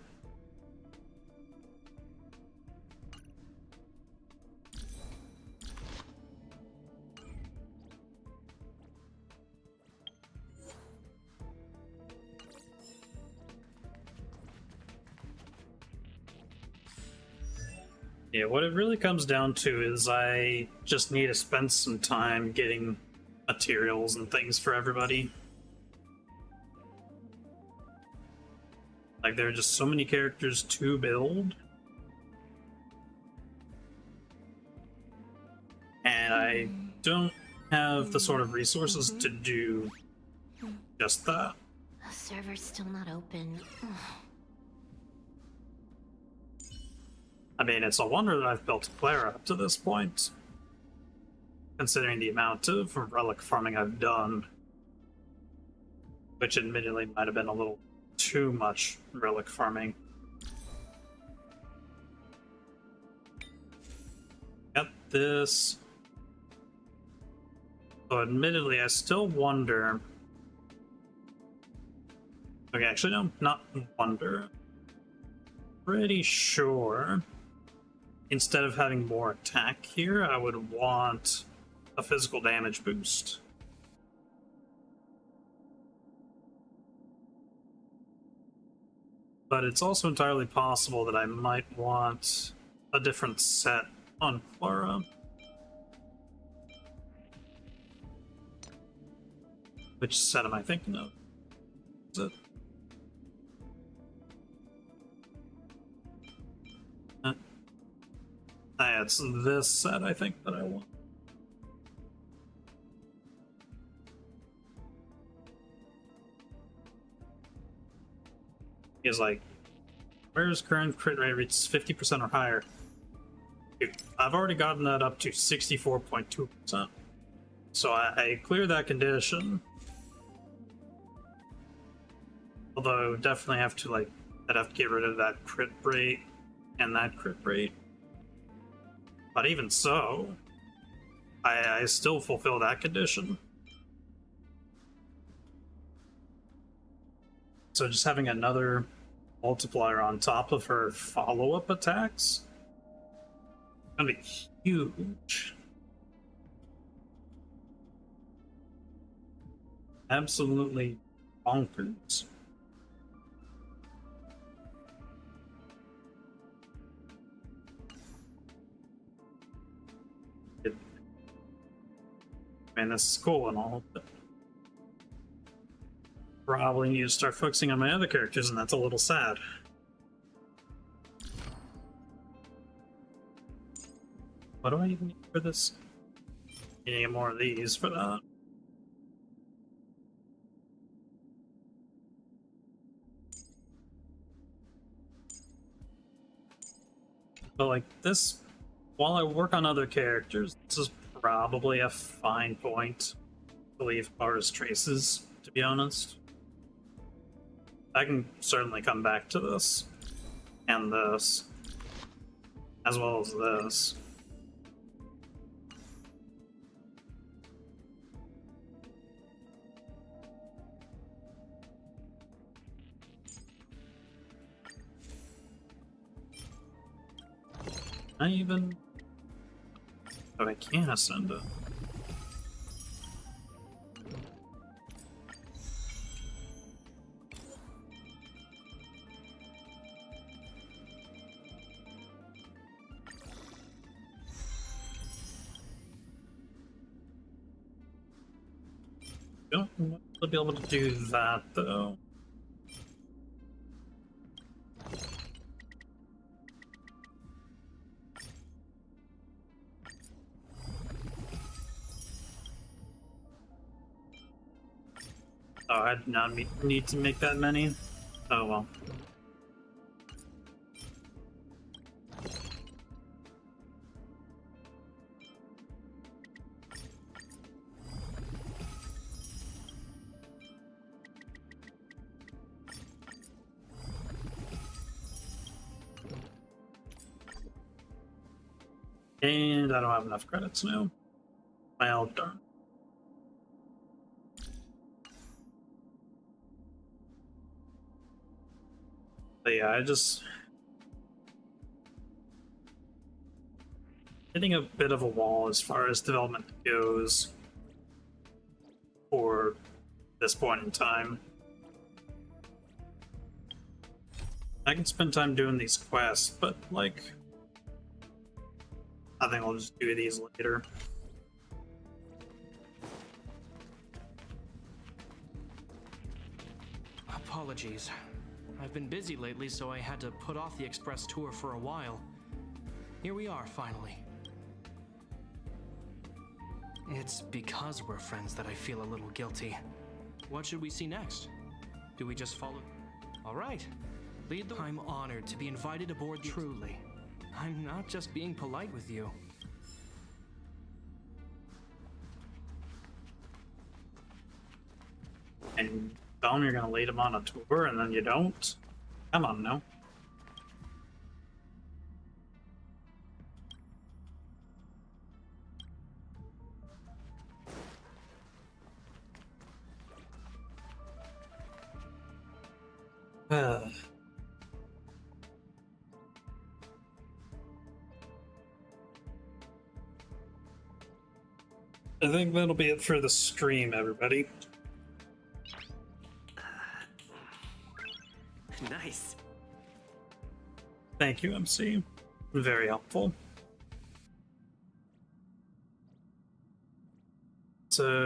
Yeah, what it really comes down to is I just need to spend some time getting materials and things for everybody. Like, there are just so many characters to build. And I don't have the sort of resources to do just that. The server's still not open. I mean, it's a wonder that I've built Clara up to this point, considering the amount of relic farming I've done, which admittedly might have been a little too much relic farming. Got this. So admittedly, I still wonder... Okay, actually no, not wonder. Pretty sure instead of having more attack here, I would want a physical damage boost. But it's also entirely possible that I might want a different set on Clara. Which set am I thinking of? Is it? It's this set, I think, that I want. He's like, where's current crit rate reaches 50% or higher? Dude, I've already gotten that up to 64.2%. So I cleared that condition. Although definitely have to I'd have to get rid of that crit rate and that crit rate. But even so, I still fulfill that condition. So just having another multiplier on top of her follow-up attacks is gonna be huge. Absolutely bonkers. Man, this is cool and all, but probably need to start focusing on my other characters, and that's a little sad. What do I even need for this? I need more of these for that. But like this, while I work on other characters, this is probably a fine point to leave artist traces, to be honest. I can certainly come back to this, and this, as well as this. I even... Oh, I can ascend it. Don't want to be able to do that, though. Oh, I did not need to make that many? Oh well. And I don't have enough credits now. Well, darn. But yeah, I just hitting a bit of a wall as far as development goes for this point in time. I can spend time doing these quests, but like, I think I'll just do these later. Apologies. I've been busy lately, so I had to put off the express tour for a while. Here we are, finally. It's because we're friends that I feel a little guilty. What should we see next? Do we just follow? All right. Lead the... I'm honored to be invited aboard the... Truly. I'm not just being polite with you. And tell him you're gonna lead him on a tour and then you don't? Come on now. I think that'll be it for the stream, everybody. Nice. Thank you, MC. Very helpful. So